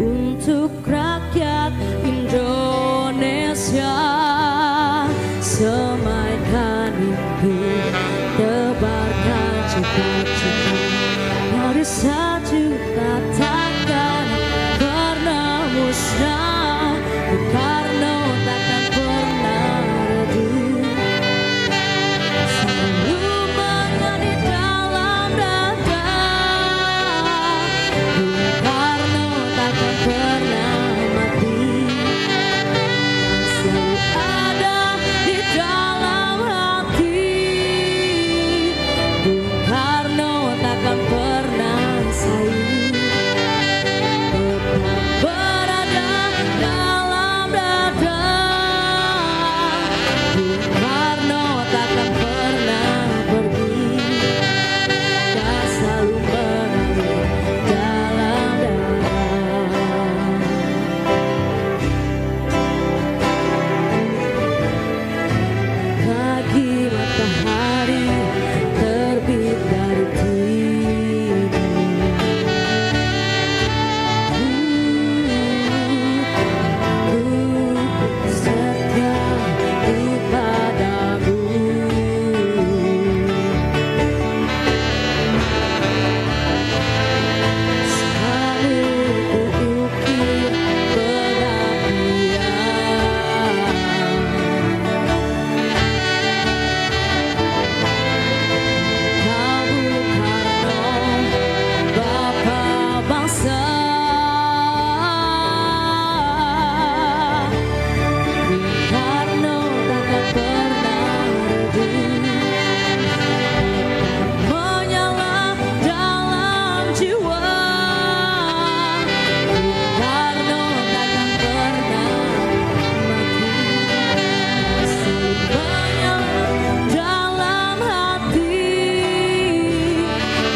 untuk rakyat Indonesia. Semaikan mimpi, tebarkan cita-cita, dari sejuta takkan pernah musnah. Bung Karno takkan pernah redup, selalu menjadi dalam dada. Bung Karno takkan pernah mati, selalu ada di dalam hati. Bung Karno takkan pernah sayu, tetap berada dalam dada. Bung Karno takkan pernah pergi, dan selalu mengalir dalam dada. Pagi matahari terbit dari timur, ku setia kepadamu. Selalu kuukir pengabdian. Bung Karno, Bapak bangsa. Bung Karno takkan pernah redup, menyala dalam jiwa. Bung Karno takkan pernah mati, selalu menyala dalam hati.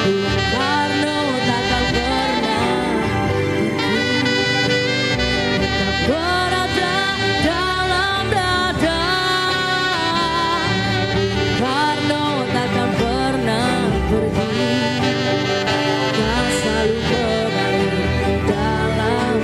Bung Karno takkan pernah tetap berada dalam dada. Bung Karno takkan pernah pergi, dan selalu mengalir dalam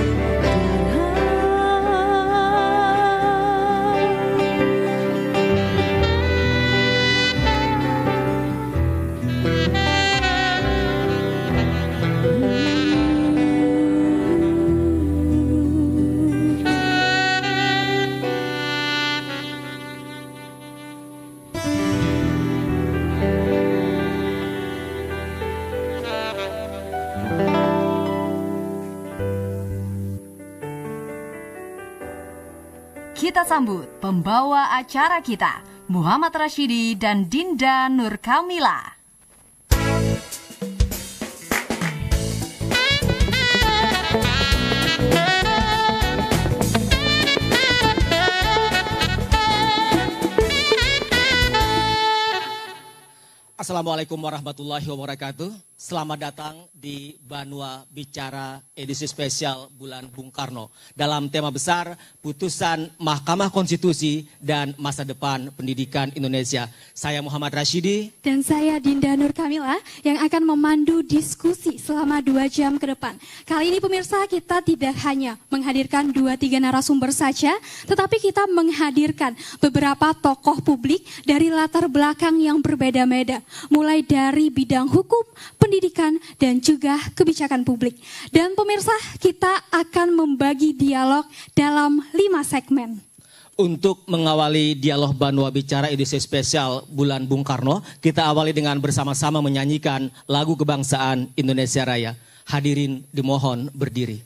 Kita sambut pembawa acara kita, Muhammad Rashidi dan Dinda Nur Kamila. Assalamualaikum warahmatullahi wabarakatuh. Selamat datang di Banua Bicara edisi spesial bulan Bung Karno. Dalam tema besar, putusan Mahkamah Konstitusi dan masa depan pendidikan Indonesia. Saya Muhammad Rashidi. Dan saya Dinda Nur Kamila yang akan memandu diskusi selama 2 jam ke depan. Kali ini pemirsa, kita tidak hanya menghadirkan 2-3 narasumber saja, tetapi kita menghadirkan beberapa tokoh publik dari latar belakang yang berbeda-beda. Mulai dari bidang hukum, pendidikan, dan juga kebijakan publik. Dan pemirsa, kita akan membagi dialog dalam 5 segmen. Untuk mengawali dialog Banua Bicara edisi spesial bulan Bung Karno, kita awali dengan bersama-sama menyanyikan lagu kebangsaan Indonesia Raya. Hadirin dimohon berdiri.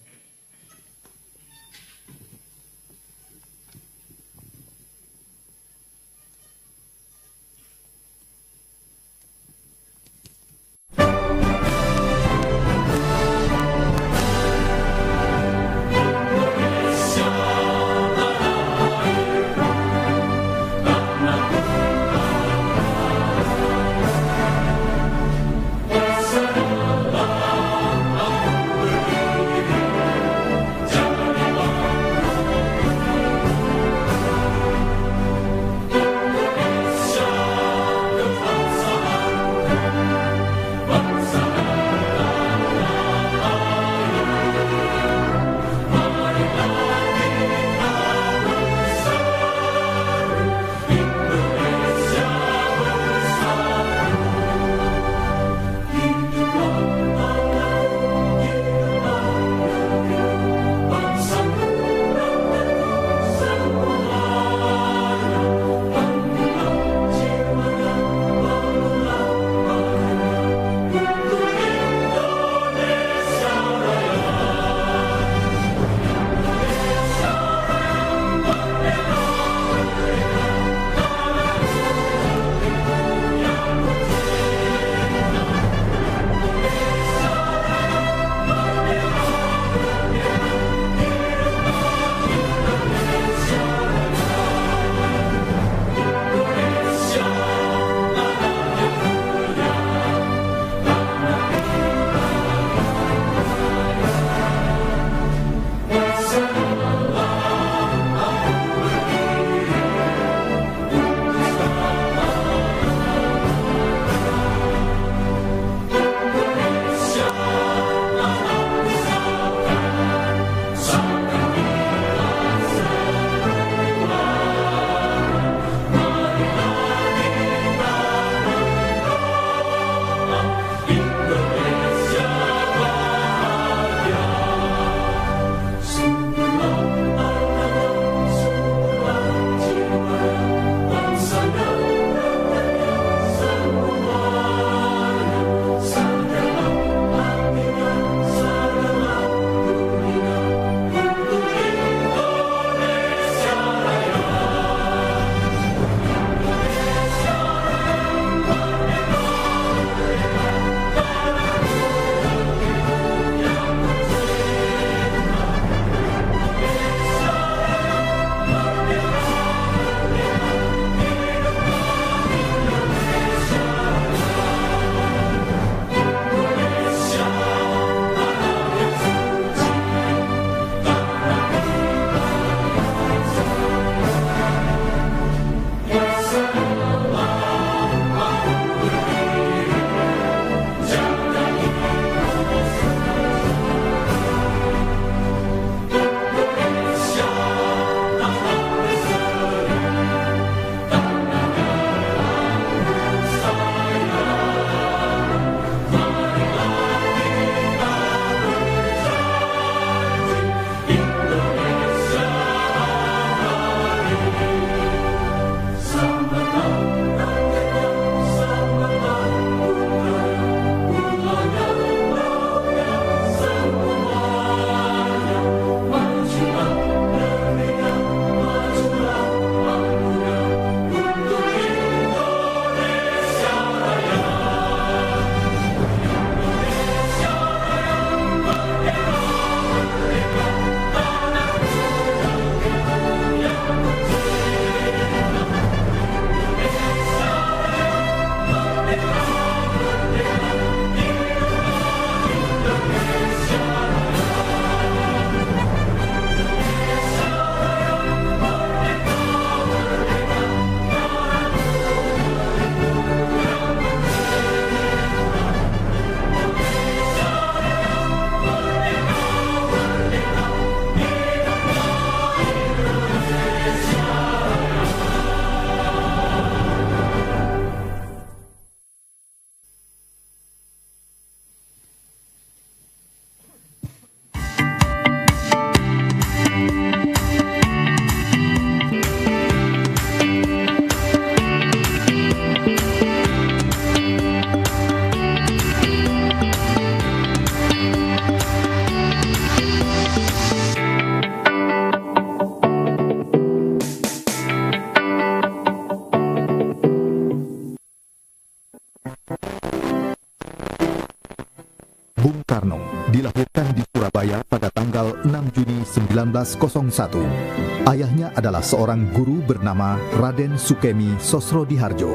Juni 1901. Ayahnya adalah seorang guru bernama Raden Sukemi Sosrodiharjo.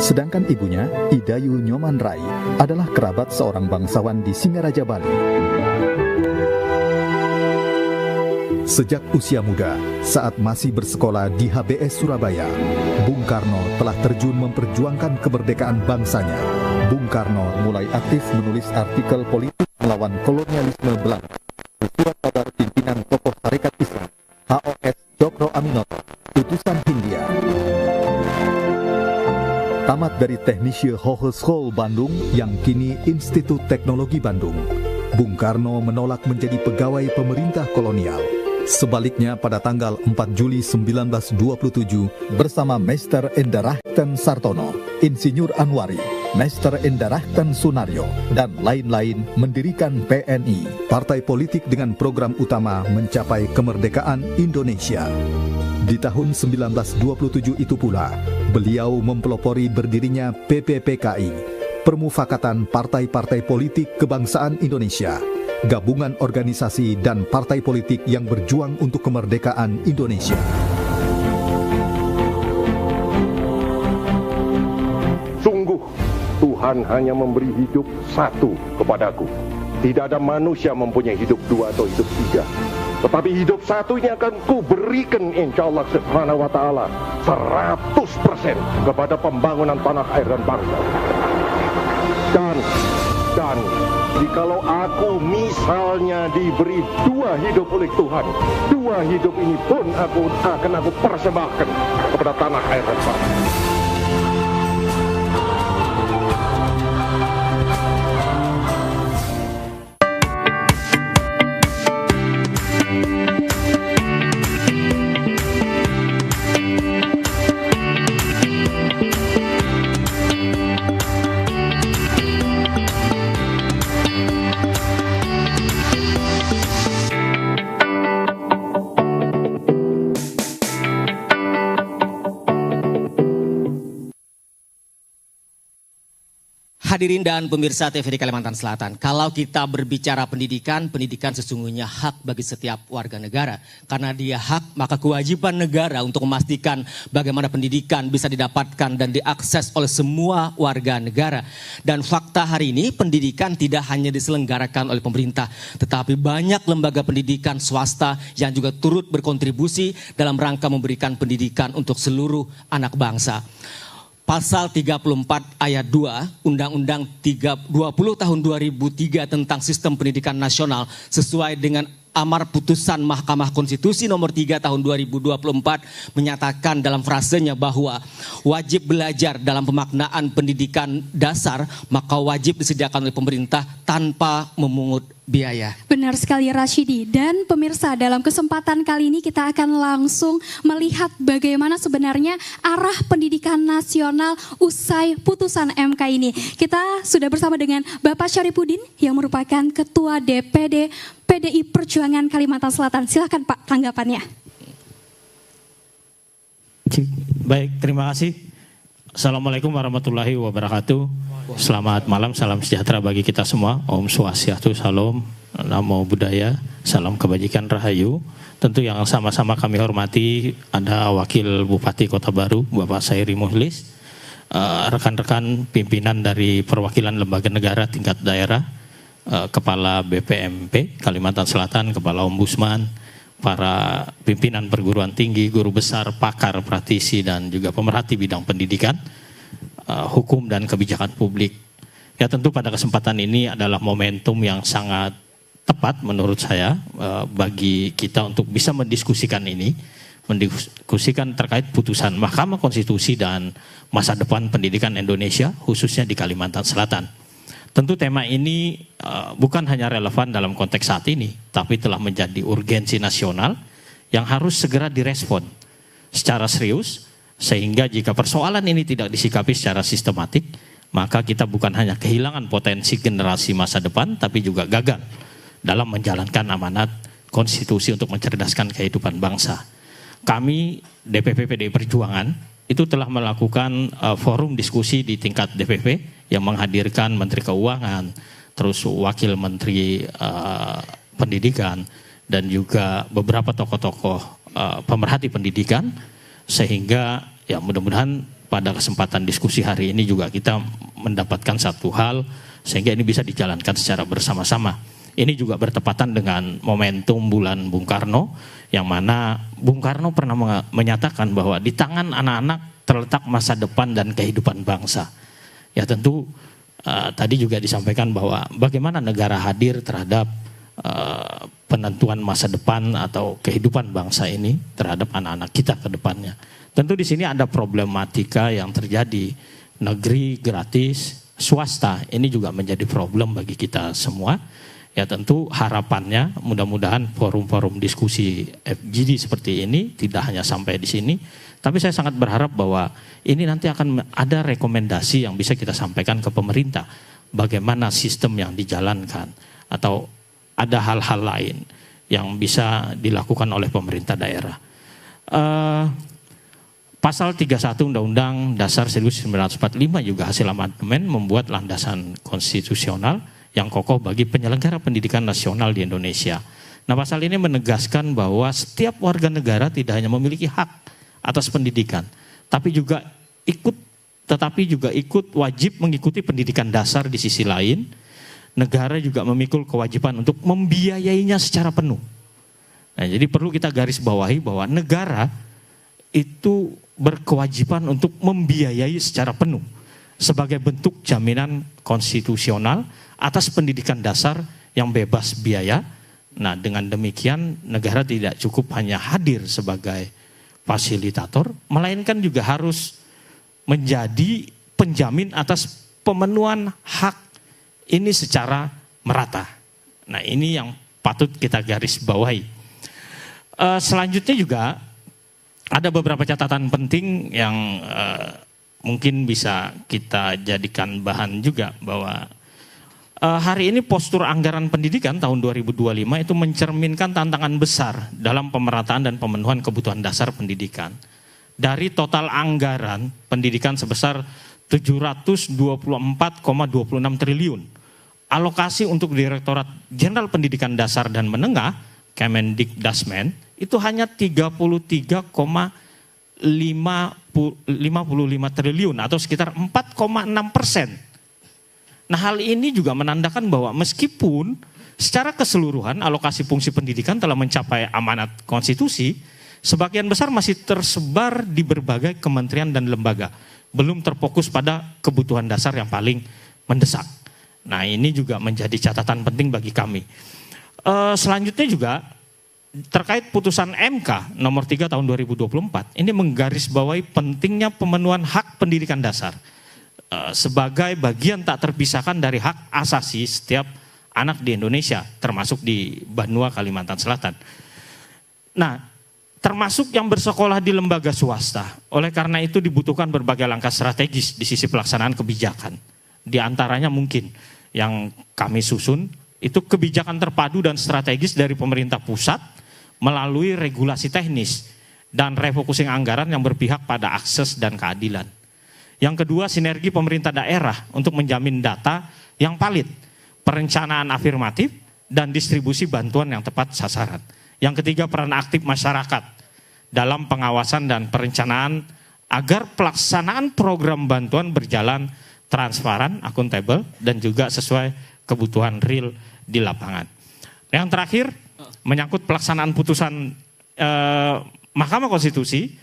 Sedangkan ibunya, Idayu Nyoman Rai, adalah kerabat seorang bangsawan di Singaraja, Bali. Sejak usia muda, saat masih bersekolah di HBS Surabaya, Bung Karno telah terjun memperjuangkan kemerdekaan bangsanya. Bung Karno mulai aktif menulis artikel politik melawan kolonialisme Belanda. Surat kabar pimpinan tokoh Tarekat Islam, HOS Cokro Aminoto, utusan Hindia. Tamat dari Technische Hogeschool Bandung yang kini Institut Teknologi Bandung, Bung Karno menolak menjadi pegawai pemerintah kolonial. Sebaliknya pada tanggal 4 Juli 1927 bersama Meister Endarachten Sartono, Insinyur Anwari, Meister Endarachten Sunario, dan lain-lain mendirikan PNI, partai politik dengan program utama mencapai kemerdekaan Indonesia. Di tahun 1927 itu pula, beliau mempelopori berdirinya PPPKI, Permufakatan Partai-Partai Politik Kebangsaan Indonesia, gabungan organisasi dan partai politik yang berjuang untuk kemerdekaan Indonesia. Sungguh, Tuhan hanya memberi hidup satu kepadaku. Tidak ada manusia mempunyai hidup dua atau hidup tiga. Tetapi hidup satunya akan kuberikan insyaallah subhanahu wa ta'ala 100% kepada pembangunan tanah air dan bangsa. Dan jikalau aku misalnya diberi dua hidup oleh Tuhan, dua hidup ini pun akan aku persembahkan kepada tanah air dan bangsa. Hadirin dan pemirsa TVRI Kalimantan Selatan, kalau kita berbicara pendidikan, pendidikan sesungguhnya hak bagi setiap warga negara. Karena dia hak, maka kewajiban negara untuk memastikan bagaimana pendidikan bisa didapatkan dan diakses oleh semua warga negara. Dan fakta hari ini, pendidikan tidak hanya diselenggarakan oleh pemerintah, tetapi banyak lembaga pendidikan swasta yang juga turut berkontribusi dalam rangka memberikan pendidikan untuk seluruh anak bangsa. Pasal 34 ayat 2 Undang-Undang 20 tahun 2003 tentang Sistem Pendidikan Nasional sesuai dengan amar putusan Mahkamah Konstitusi nomor 3 tahun 2024 menyatakan dalam frasenya bahwa wajib belajar dalam pemaknaan pendidikan dasar maka wajib disediakan oleh pemerintah tanpa memungut biaya. Benar sekali Rashidi. Dan pemirsa, dalam kesempatan kali ini kita akan langsung melihat bagaimana sebenarnya arah pendidikan nasional usai putusan MK ini. Kita sudah bersama dengan Bapak Syarifudin yang merupakan Ketua DPD PDI Perjuangan Kalimantan Selatan. Silakan Pak tanggapannya. Baik, terima kasih. Assalamualaikum warahmatullahi wabarakatuh. Selamat malam, salam sejahtera bagi kita semua. Om Swastiastu, salam, namo buddhaya, salam kebajikan rahayu. Tentu yang sama-sama kami hormati ada Wakil Bupati Kota Baru, Bapak Sairi Muhlis, rekan-rekan pimpinan dari perwakilan lembaga negara tingkat daerah, Kepala BPMP Kalimantan Selatan, Kepala Ombudsman, para pimpinan perguruan tinggi, guru besar, pakar, praktisi, dan juga pemerhati bidang pendidikan, hukum dan kebijakan publik. Ya tentu pada kesempatan ini adalah momentum yang sangat tepat menurut saya bagi kita untuk bisa mendiskusikan ini, mendiskusikan terkait putusan Mahkamah Konstitusi dan masa depan pendidikan Indonesia khususnya di Kalimantan Selatan. Tentu tema ini bukan hanya relevan dalam konteks saat ini, tapi telah menjadi urgensi nasional yang harus segera direspon secara serius, sehingga jika persoalan ini tidak disikapi secara sistematik, maka kita bukan hanya kehilangan potensi generasi masa depan, tapi juga gagal dalam menjalankan amanat konstitusi untuk mencerdaskan kehidupan bangsa. Kami DPP PDI Perjuangan itu telah melakukan forum diskusi di tingkat DPP yang menghadirkan Menteri Keuangan, terus Wakil Menteri Pendidikan, dan juga beberapa tokoh-tokoh pemerhati pendidikan, sehingga ya mudah-mudahan pada kesempatan diskusi hari ini juga kita mendapatkan satu hal sehingga ini bisa dijalankan secara bersama-sama. Ini juga bertepatan dengan momentum bulan Bung Karno, yang mana Bung Karno pernah menyatakan bahwa di tangan anak-anak terletak masa depan dan kehidupan bangsa. Ya tentu tadi juga disampaikan bahwa bagaimana negara hadir terhadap penentuan masa depan atau kehidupan bangsa ini terhadap anak-anak kita ke depannya. Tentu di sini ada problematika yang terjadi, negeri gratis, swasta, ini juga menjadi problem bagi kita semua. Ya tentu harapannya mudah-mudahan forum-forum diskusi FGD seperti ini tidak hanya sampai di sini, tapi saya sangat berharap bahwa ini nanti akan ada rekomendasi yang bisa kita sampaikan ke pemerintah, bagaimana sistem yang dijalankan atau ada hal-hal lain yang bisa dilakukan oleh pemerintah daerah. Pasal 31 Undang-Undang Dasar 1945 juga hasil amandemen membuat landasan konstitusional yang kokoh bagi penyelenggara pendidikan nasional di Indonesia. Nah, pasal ini menegaskan bahwa setiap warga negara tidak hanya memiliki hak atas pendidikan, tetapi juga ikut wajib mengikuti pendidikan dasar. Di sisi lain, negara juga memikul kewajiban untuk membiayainya secara penuh. Nah, jadi perlu kita garis bawahi bahwa negara itu berkewajiban untuk membiayai secara penuh sebagai bentuk jaminan konstitusional atas pendidikan dasar yang bebas biaya. Nah, dengan demikian negara tidak cukup hanya hadir sebagai fasilitator, melainkan juga harus menjadi penjamin atas pemenuhan hak ini secara merata. Nah, ini yang patut kita garis bawahi. Selanjutnya juga ada beberapa catatan penting yang mungkin bisa kita jadikan bahan juga, bahwa hari ini postur anggaran pendidikan tahun 2025 itu mencerminkan tantangan besar dalam pemerataan dan pemenuhan kebutuhan dasar pendidikan. Dari total anggaran pendidikan sebesar 724,26 triliun, alokasi untuk Direktorat Jenderal Pendidikan Dasar dan Menengah Kemendikdasmen itu hanya 33,55 triliun atau sekitar 4,6%. Nah, hal ini juga menandakan bahwa meskipun secara keseluruhan alokasi fungsi pendidikan telah mencapai amanat konstitusi, sebagian besar masih tersebar di berbagai kementerian dan lembaga, belum terfokus pada kebutuhan dasar yang paling mendesak. Nah, ini juga menjadi catatan penting bagi kami. Selanjutnya juga terkait putusan MK nomor 3 tahun 2024, ini menggarisbawahi pentingnya pemenuhan hak pendidikan dasar sebagai bagian tak terpisahkan dari hak asasi setiap anak di Indonesia, termasuk di Banua, Kalimantan Selatan. Nah, termasuk yang bersekolah di lembaga swasta. Oleh karena itu dibutuhkan berbagai langkah strategis di sisi pelaksanaan kebijakan. Di antaranya mungkin yang kami susun itu kebijakan terpadu dan strategis dari pemerintah pusat melalui regulasi teknis dan refocusing anggaran yang berpihak pada akses dan keadilan. Yang kedua, sinergi pemerintah daerah untuk menjamin data yang valid, perencanaan afirmatif, dan distribusi bantuan yang tepat sasaran. Yang ketiga, peran aktif masyarakat dalam pengawasan dan perencanaan agar pelaksanaan program bantuan berjalan transparan, akuntabel, dan juga sesuai kebutuhan real di lapangan. Yang terakhir, menyangkut pelaksanaan putusan Mahkamah Konstitusi,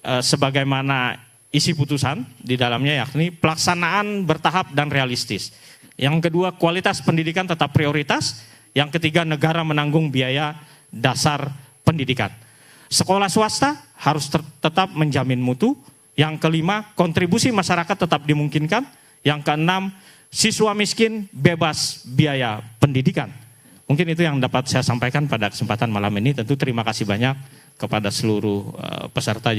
sebagaimana isi putusan di dalamnya, yakni pelaksanaan bertahap dan realistis. Yang kedua, kualitas pendidikan tetap prioritas. Yang ketiga, negara menanggung biaya dasar pendidikan. Sekolah swasta harus tetap menjamin mutu. Yang kelima, kontribusi masyarakat tetap dimungkinkan. Yang keenam, siswa miskin bebas biaya pendidikan. Mungkin itu yang dapat saya sampaikan pada kesempatan malam ini. Tentu terima kasih banyak kepada seluruh peserta,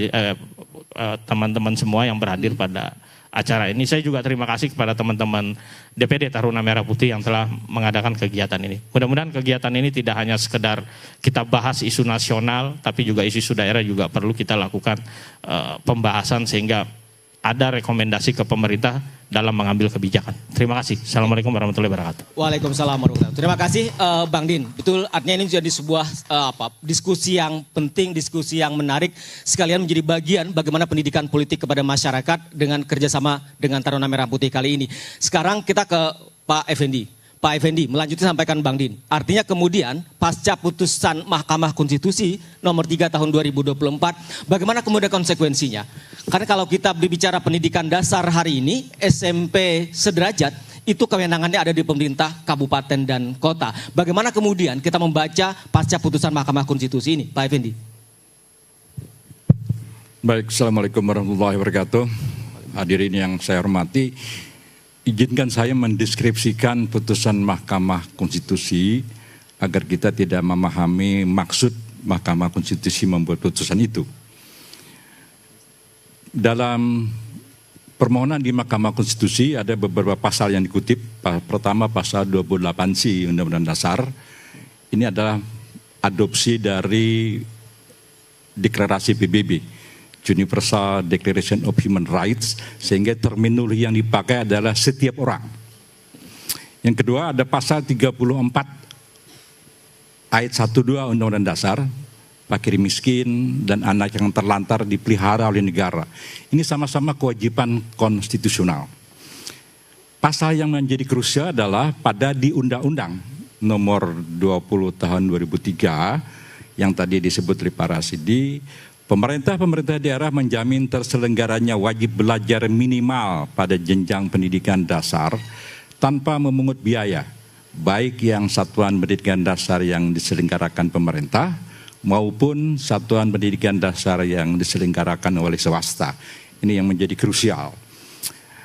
teman-teman semua yang berhadir pada acara ini. Saya juga terima kasih kepada teman-teman DPD Taruna Merah Putih yang telah mengadakan kegiatan ini. Mudah-mudahan kegiatan ini tidak hanya sekedar kita bahas isu nasional, tapi juga isu-isu daerah juga perlu kita lakukan pembahasan sehingga ada rekomendasi ke pemerintah dalam mengambil kebijakan. Terima kasih. Assalamualaikum warahmatullahi wabarakatuh. Waalaikumsalam warahmatullahi wabarakatuh. Terima kasih Bang Din. Betul, artinya ini jadi sebuah diskusi yang penting, diskusi yang menarik, sekalian menjadi bagian bagaimana pendidikan politik kepada masyarakat dengan kerjasama dengan Taruna Merah Putih kali ini. Sekarang kita ke Pak Effendi. Pak Effendi, melanjutkan sampaikan Bang Din. Artinya kemudian pasca putusan Mahkamah Konstitusi nomor 3 tahun 2024, bagaimana kemudian konsekuensinya? Karena kalau kita berbicara pendidikan dasar hari ini, SMP sederajat, itu kewenangannya ada di pemerintah kabupaten dan kota. Bagaimana kemudian kita membaca pasca putusan Mahkamah Konstitusi ini, Pak Effendi? Baik, Assalamualaikum warahmatullahi wabarakatuh. Hadirin yang saya hormati, izinkan saya mendeskripsikan putusan Mahkamah Konstitusi agar kita tidak memahami maksud Mahkamah Konstitusi membuat putusan itu. Dalam permohonan di Mahkamah Konstitusi ada beberapa pasal yang dikutip. Pertama pasal 28C Undang-Undang Dasar. Ini adalah adopsi dari deklarasi PBB. Universal Declaration of Human Rights, sehingga terminologi yang dipakai adalah setiap orang. Yang kedua ada pasal 34 ayat 1-2 Undang-Undang Dasar, fakir miskin dan anak yang terlantar dipelihara oleh negara. Ini sama-sama kewajiban konstitusional. Pasal yang menjadi krusial adalah pada di Undang-Undang nomor 20 tahun 2003 yang tadi disebut oleh Pak Rasidi. Pemerintah daerah menjamin terselenggaranya wajib belajar minimal pada jenjang pendidikan dasar tanpa memungut biaya, baik yang satuan pendidikan dasar yang diselenggarakan pemerintah maupun satuan pendidikan dasar yang diselenggarakan oleh swasta. Ini yang menjadi krusial.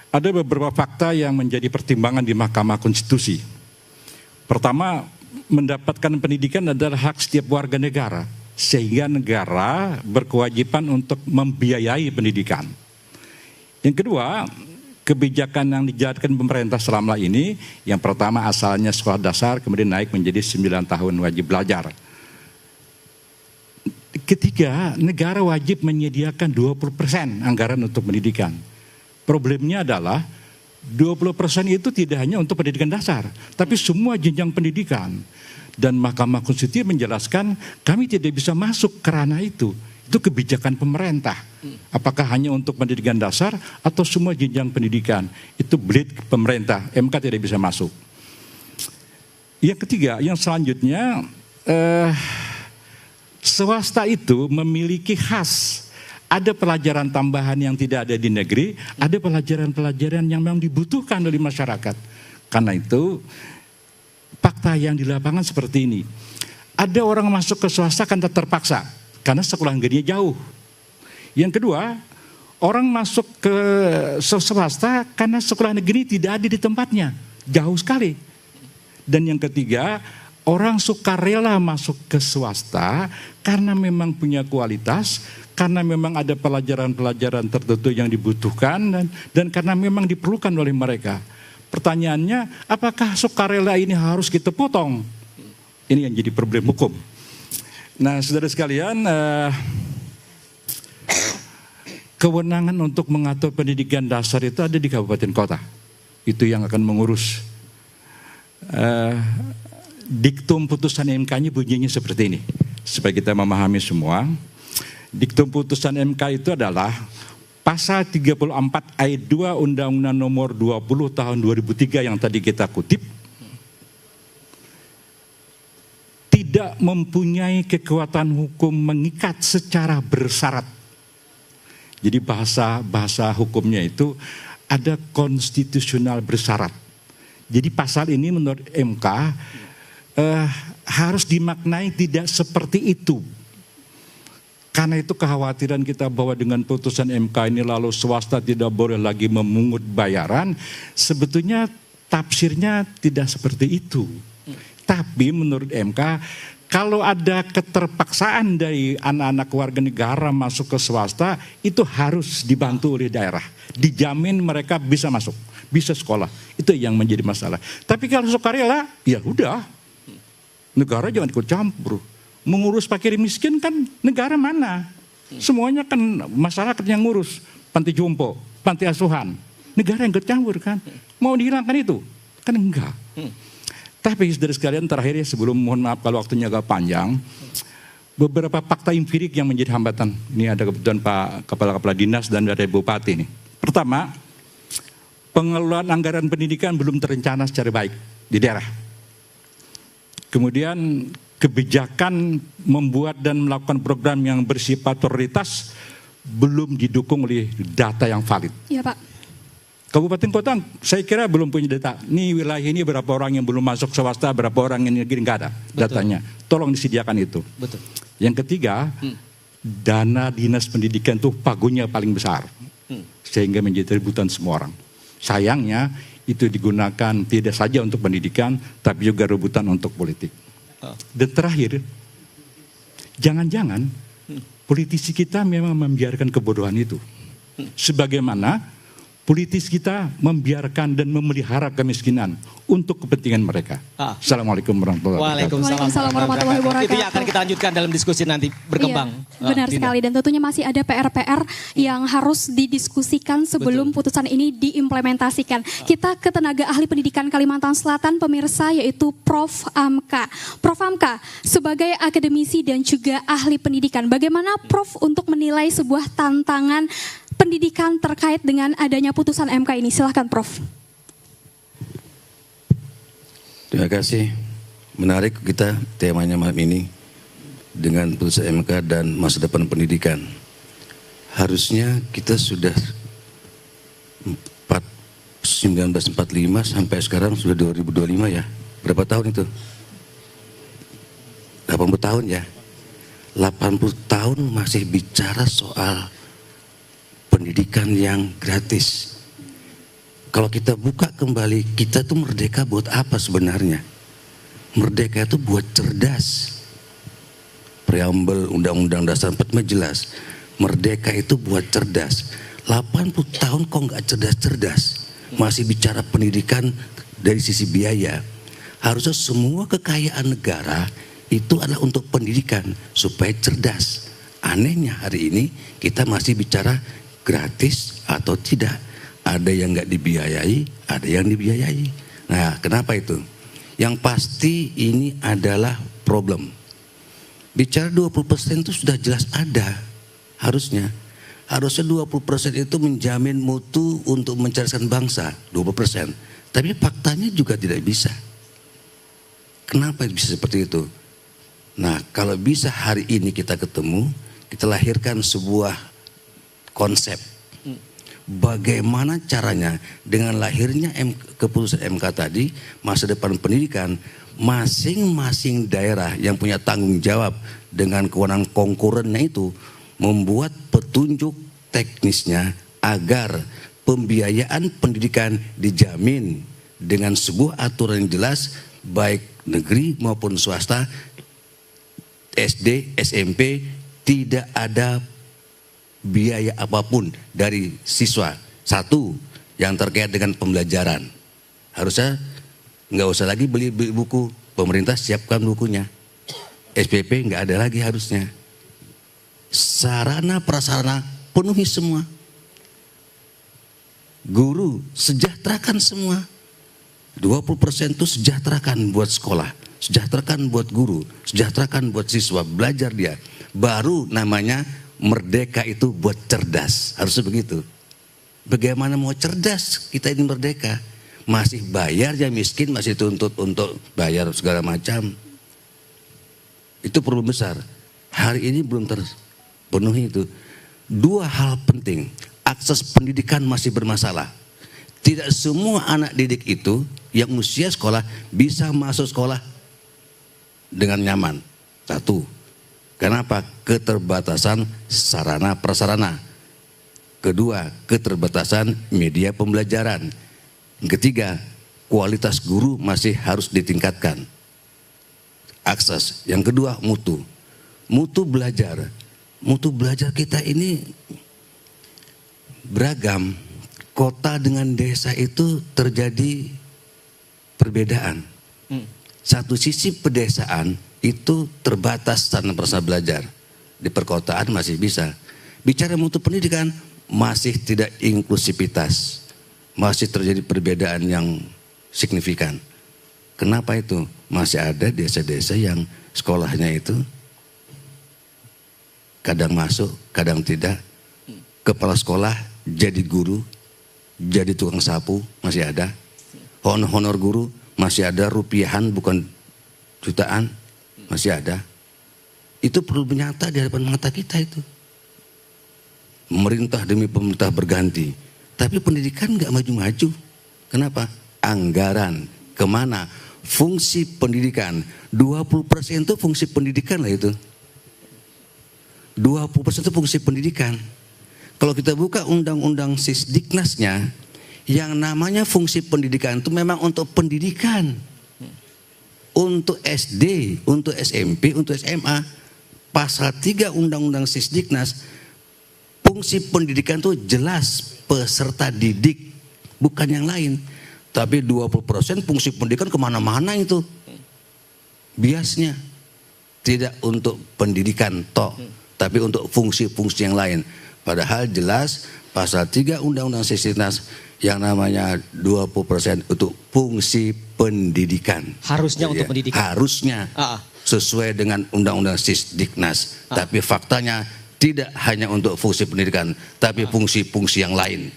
Ada beberapa fakta yang menjadi pertimbangan di Mahkamah Konstitusi. Pertama, mendapatkan pendidikan adalah hak setiap warga negara, sehingga negara berkewajiban untuk membiayai pendidikan. Yang kedua, kebijakan yang dijalankan pemerintah selama ini, yang pertama asalnya sekolah dasar, kemudian naik menjadi 9 tahun wajib belajar. Ketiga, negara wajib menyediakan 20% anggaran untuk pendidikan. Problemnya adalah 20% itu tidak hanya untuk pendidikan dasar, tapi semua jenjang pendidikan. Dan Mahkamah Konstitusi menjelaskan kami tidak bisa masuk ke ranah itu. Itu kebijakan pemerintah. Apakah hanya untuk pendidikan dasar atau semua jenjang pendidikan. Itu bleed pemerintah, MK tidak bisa masuk. Yang ketiga, yang selanjutnya, swasta itu memiliki khas. Ada pelajaran tambahan yang tidak ada di negeri, ada pelajaran-pelajaran yang memang dibutuhkan oleh masyarakat. Karena itu, fakta yang di lapangan seperti ini. Ada orang masuk ke swasta kan terpaksa karena sekolah negerinya jauh. Yang kedua, orang masuk ke swasta karena sekolah negeri tidak ada di tempatnya, jauh sekali. Dan yang ketiga, orang sukarela masuk ke swasta karena memang punya kualitas, karena memang ada pelajaran-pelajaran tertentu yang dibutuhkan dan karena memang diperlukan oleh mereka. Pertanyaannya, apakah sukarela ini harus kita potong? Ini yang jadi problem hukum. Nah, saudara sekalian, kewenangan untuk mengatur pendidikan dasar itu ada di kabupaten kota. Itu yang akan mengurus. Diktum putusan MK-nya bunyinya seperti ini. Supaya kita memahami semua. Diktum putusan MK itu adalah Pasal 34 ayat 2 Undang-Undang nomor 20 tahun 2003 yang tadi kita kutip, tidak mempunyai kekuatan hukum mengikat secara bersyarat. Jadi bahasa hukumnya itu ada konstitusional bersyarat. Jadi pasal ini menurut MK harus dimaknai tidak seperti itu. Karena itu kekhawatiran kita bahwa dengan putusan MK ini lalu swasta tidak boleh lagi memungut bayaran, sebetulnya tafsirnya tidak seperti itu. Tapi menurut MK, kalau ada keterpaksaan dari anak-anak warga negara masuk ke swasta, itu harus dibantu oleh daerah. Dijamin mereka bisa masuk, bisa sekolah. Itu yang menjadi masalah. Tapi kalau sukarela, ya udah, negara jangan ikut campur. Mengurus fakir miskin kan negara mana? Semuanya kan masyarakat yang ngurus. panti jompo, panti asuhan. Negara yang ikut-campur kan. Mau dihilangkan itu? Kan enggak. Tapi saudara sekalian, terakhir ya, sebelum mohon maaf kalau waktunya agak panjang, beberapa fakta empirik yang menjadi hambatan. Ini ada kebetulan Pak Kepala Dinas dan dari Bupati nih. Pertama, pengelolaan anggaran pendidikan belum terencana secara baik di daerah. Kemudian kebijakan membuat dan melakukan program yang bersifat prioritas belum didukung oleh data yang valid. Iya Pak. Kabupaten kota saya kira belum punya data. Ini wilayah ini berapa orang yang belum masuk swasta, berapa orang yang negeri, nggak ada datanya. Tolong disediakan itu. Betul. Yang ketiga, dana dinas pendidikan itu pagunya paling besar. Sehingga menjadi rebutan semua orang. Sayangnya itu digunakan tidak saja untuk pendidikan, tapi juga rebutan untuk politik. Dan terakhir, jangan-jangan politisi kita memang membiarkan kebodohan itu. Sebagaimana politis kita membiarkan dan memelihara kemiskinan untuk kepentingan mereka. Assalamualaikum warahmatullahi wabarakatuh. Waalaikumsalam warahmatullahi wabarakatuh. Itu yang akan kita lanjutkan dalam diskusi nanti berkembang. Iya, benar sekali, dan tentunya masih ada PR-PR yang harus didiskusikan sebelum putusan ini diimplementasikan. Kita ke tenaga ahli pendidikan Kalimantan Selatan pemirsa, yaitu Prof. Amka. Prof. Amka, sebagai akademisi dan juga ahli pendidikan, bagaimana Prof untuk menilai sebuah tantangan pendidikan terkait dengan adanya putusan MK ini? Silahkan Prof. Terima kasih. Menarik kita temanya malam ini dengan putusan MK dan masa depan pendidikan. Harusnya kita sudah 1945 sampai sekarang sudah 2025 ya. Berapa tahun itu? 80 tahun ya. 80 tahun masih bicara soal pendidikan yang gratis. Kalau kita buka kembali, kita tuh merdeka buat apa sebenarnya? Merdeka itu buat cerdas. Preambel Undang-Undang Dasar 45 jelas. Merdeka itu buat cerdas. 80 tahun kok nggak cerdas-cerdas. Masih bicara pendidikan dari sisi biaya. Harusnya semua kekayaan negara itu adalah untuk pendidikan supaya cerdas. Anehnya hari ini kita masih bicara gratis atau tidak. Ada yang nggak dibiayai, ada yang dibiayai. Nah, kenapa itu? Yang pasti ini adalah problem. Bicara 20% itu sudah jelas ada. Harusnya 20% itu menjamin mutu untuk mencerdaskan bangsa, 20%. Tapi faktanya juga tidak bisa. Kenapa bisa seperti itu? Nah, kalau bisa hari ini kita ketemu, kita lahirkan sebuah konsep. Bagaimana caranya dengan lahirnya keputusan MK tadi, masa depan pendidikan, masing-masing daerah yang punya tanggung jawab dengan kewenangan konkurennya itu membuat petunjuk teknisnya agar pembiayaan pendidikan dijamin dengan sebuah aturan yang jelas, baik negeri maupun swasta, SD, SMP, tidak ada biaya apapun dari siswa. Satu, yang terkait dengan pembelajaran. Harusnya nggak usah lagi beli buku, pemerintah siapkan bukunya. SPP nggak ada lagi harusnya. Sarana prasarana penuhi semua. Guru sejahterakan semua. 20% itu sejahterakan buat sekolah, sejahterakan buat guru, sejahterakan buat siswa, belajar dia. Baru namanya merdeka itu buat cerdas. Harusnya begitu. Bagaimana mau cerdas kita ini merdeka? Masih bayar ya miskin, masih tuntut untuk bayar segala macam. Itu problem besar. Hari ini belum terpenuhi itu. Dua hal penting. Akses pendidikan masih bermasalah. Tidak semua anak didik itu yang usia sekolah bisa masuk sekolah dengan nyaman. Satu. Kenapa? Keterbatasan sarana prasarana. Kedua, keterbatasan media pembelajaran. Ketiga, kualitas guru masih harus ditingkatkan. Akses. Yang kedua, mutu. Mutu belajar. Mutu belajar kita ini beragam. Kota dengan desa itu terjadi perbedaan. Satu sisi pedesaan itu terbatas sarana prasarana belajar. Di perkotaan masih bisa. Bicara mutu pendidikan, masih tidak inklusivitas, masih terjadi perbedaan yang signifikan. Kenapa itu? Masih ada desa-desa yang sekolahnya itu kadang masuk, kadang tidak. Kepala sekolah jadi guru, jadi tukang sapu, masih ada. Honor guru masih ada, rupiahan bukan jutaan, masih ada. Itu perlu menyata di hadapan mata kita itu. Pemerintah demi pemerintah berganti, tapi pendidikan nggak maju-maju. Kenapa? Anggaran kemana? Fungsi pendidikan 20% itu fungsi pendidikan lah itu. 20% itu fungsi pendidikan. Kalau kita buka undang-undang Sisdiknasnya, yang namanya fungsi pendidikan itu memang untuk pendidikan. Untuk SD, untuk SMP, untuk SMA. Pasal 3 undang-undang Sisdiknas, fungsi pendidikan itu jelas peserta didik, bukan yang lain. Tapi 20% fungsi pendidikan kemana-mana itu. Biasnya. Tidak untuk pendidikan toh, tapi untuk fungsi-fungsi yang lain. Padahal jelas pasal 3 undang-undang Sisdiknas yang namanya 20% untuk fungsi pendidikan. Harusnya untuk pendidikan. Harusnya sesuai dengan undang-undang Sisdiknas. Tapi faktanya tidak hanya untuk fungsi pendidikan, tapi fungsi-fungsi yang lain.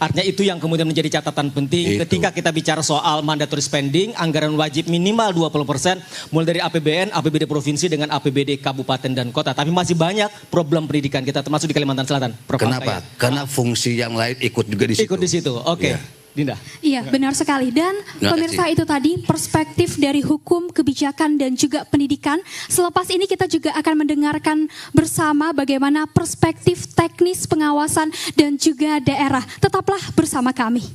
Artinya itu yang kemudian menjadi catatan penting ketika kita bicara soal mandatory spending, anggaran wajib minimal 20%, mulai dari APBN, APBD provinsi dengan APBD kabupaten dan kota. Tapi masih banyak problem pendidikan kita, termasuk di Kalimantan Selatan. Kenapa? Karena fungsi yang lain ikut juga di situ. Ikut di situ, oke. Dinda. Iya, benar sekali. Dan pemirsa, itu tadi perspektif dari hukum, kebijakan, dan juga pendidikan. Selepas ini kita juga akan mendengarkan bersama bagaimana perspektif teknis pengawasan dan juga daerah. Tetaplah bersama kami.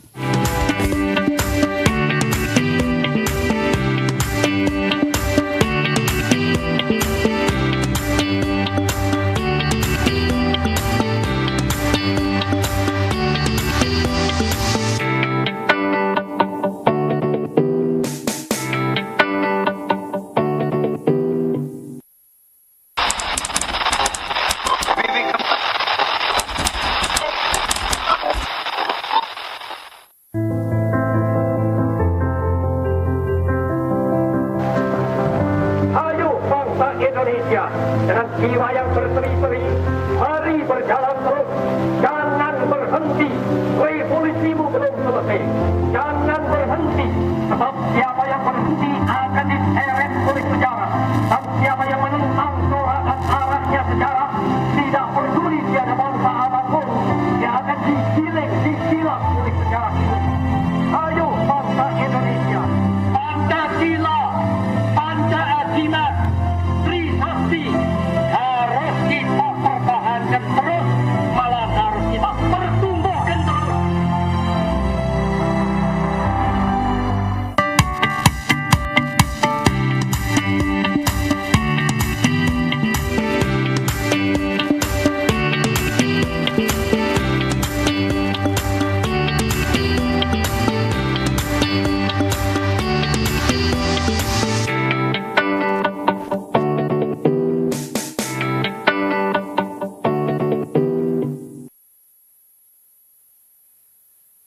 Dengan jiwa yang berseri-seri, mari berjalan terus, jangan berhenti, revolusimu belum selesai, jangan berhenti, sebab siapa yang berhenti akan diseret oleh sejarah, dan siapa yang menentang corak dan arahnya sejarah, tidak peduli dia ada bangsa apapun, dia akan digiling, disilam oleh sejarah itu. Ayo bangsa Indonesia, Pancasila, Panca-Ajimat, Trisakti harus kita pertahankan terus, malah harus kita pertumbuhkan terus.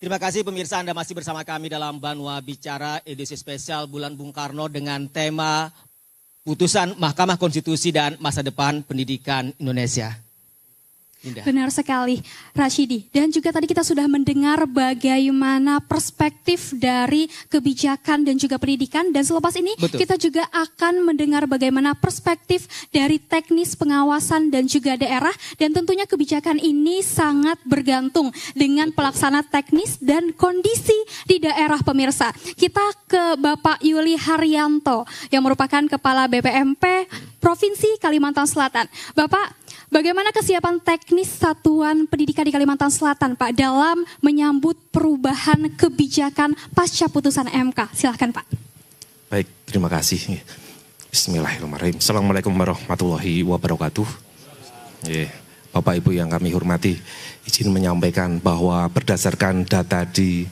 Terima kasih pemirsa, Anda masih bersama kami dalam Banua Bicara edisi spesial bulan Bung Karno dengan tema putusan Mahkamah Konstitusi dan masa depan pendidikan Indonesia. Indah. Benar sekali, Rashidi. Dan juga tadi kita sudah mendengar bagaimana perspektif dari kebijakan dan juga pendidikan. Dan selepas ini kita juga akan mendengar bagaimana perspektif dari teknis pengawasan dan juga daerah. Dan tentunya kebijakan ini sangat bergantung dengan pelaksana teknis dan kondisi di daerah, pemirsa. Kita ke Bapak Yuli Haryanto yang merupakan Kepala BPMP Provinsi Kalimantan Selatan. Bapak, bagaimana kesiapan teknis Satuan Pendidikan di Kalimantan Selatan, Pak, dalam menyambut perubahan kebijakan pasca putusan MK? Silahkan, Pak. Baik, terima kasih. Bismillahirrahmanirrahim. Assalamualaikum warahmatullahi wabarakatuh. Bapak Ibu yang kami hormati, izin menyampaikan bahwa berdasarkan data di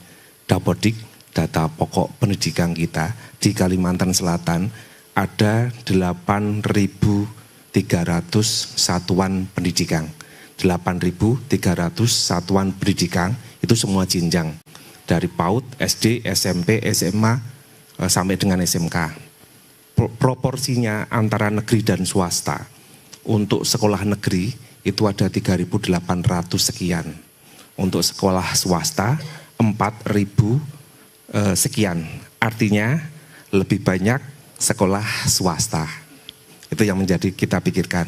Dapodik, data pokok pendidikan kita di Kalimantan Selatan, ada 8.300 satuan pendidikan. 8.300 satuan pendidikan, itu semua jenjang. Dari PAUD, SD, SMP, SMA, sampai dengan SMK. Proporsinya antara negeri dan swasta. Untuk sekolah negeri itu ada 3.800 sekian. Untuk sekolah swasta 4.000 sekian. Artinya lebih banyak sekolah swasta. Itu yang menjadi kita pikirkan.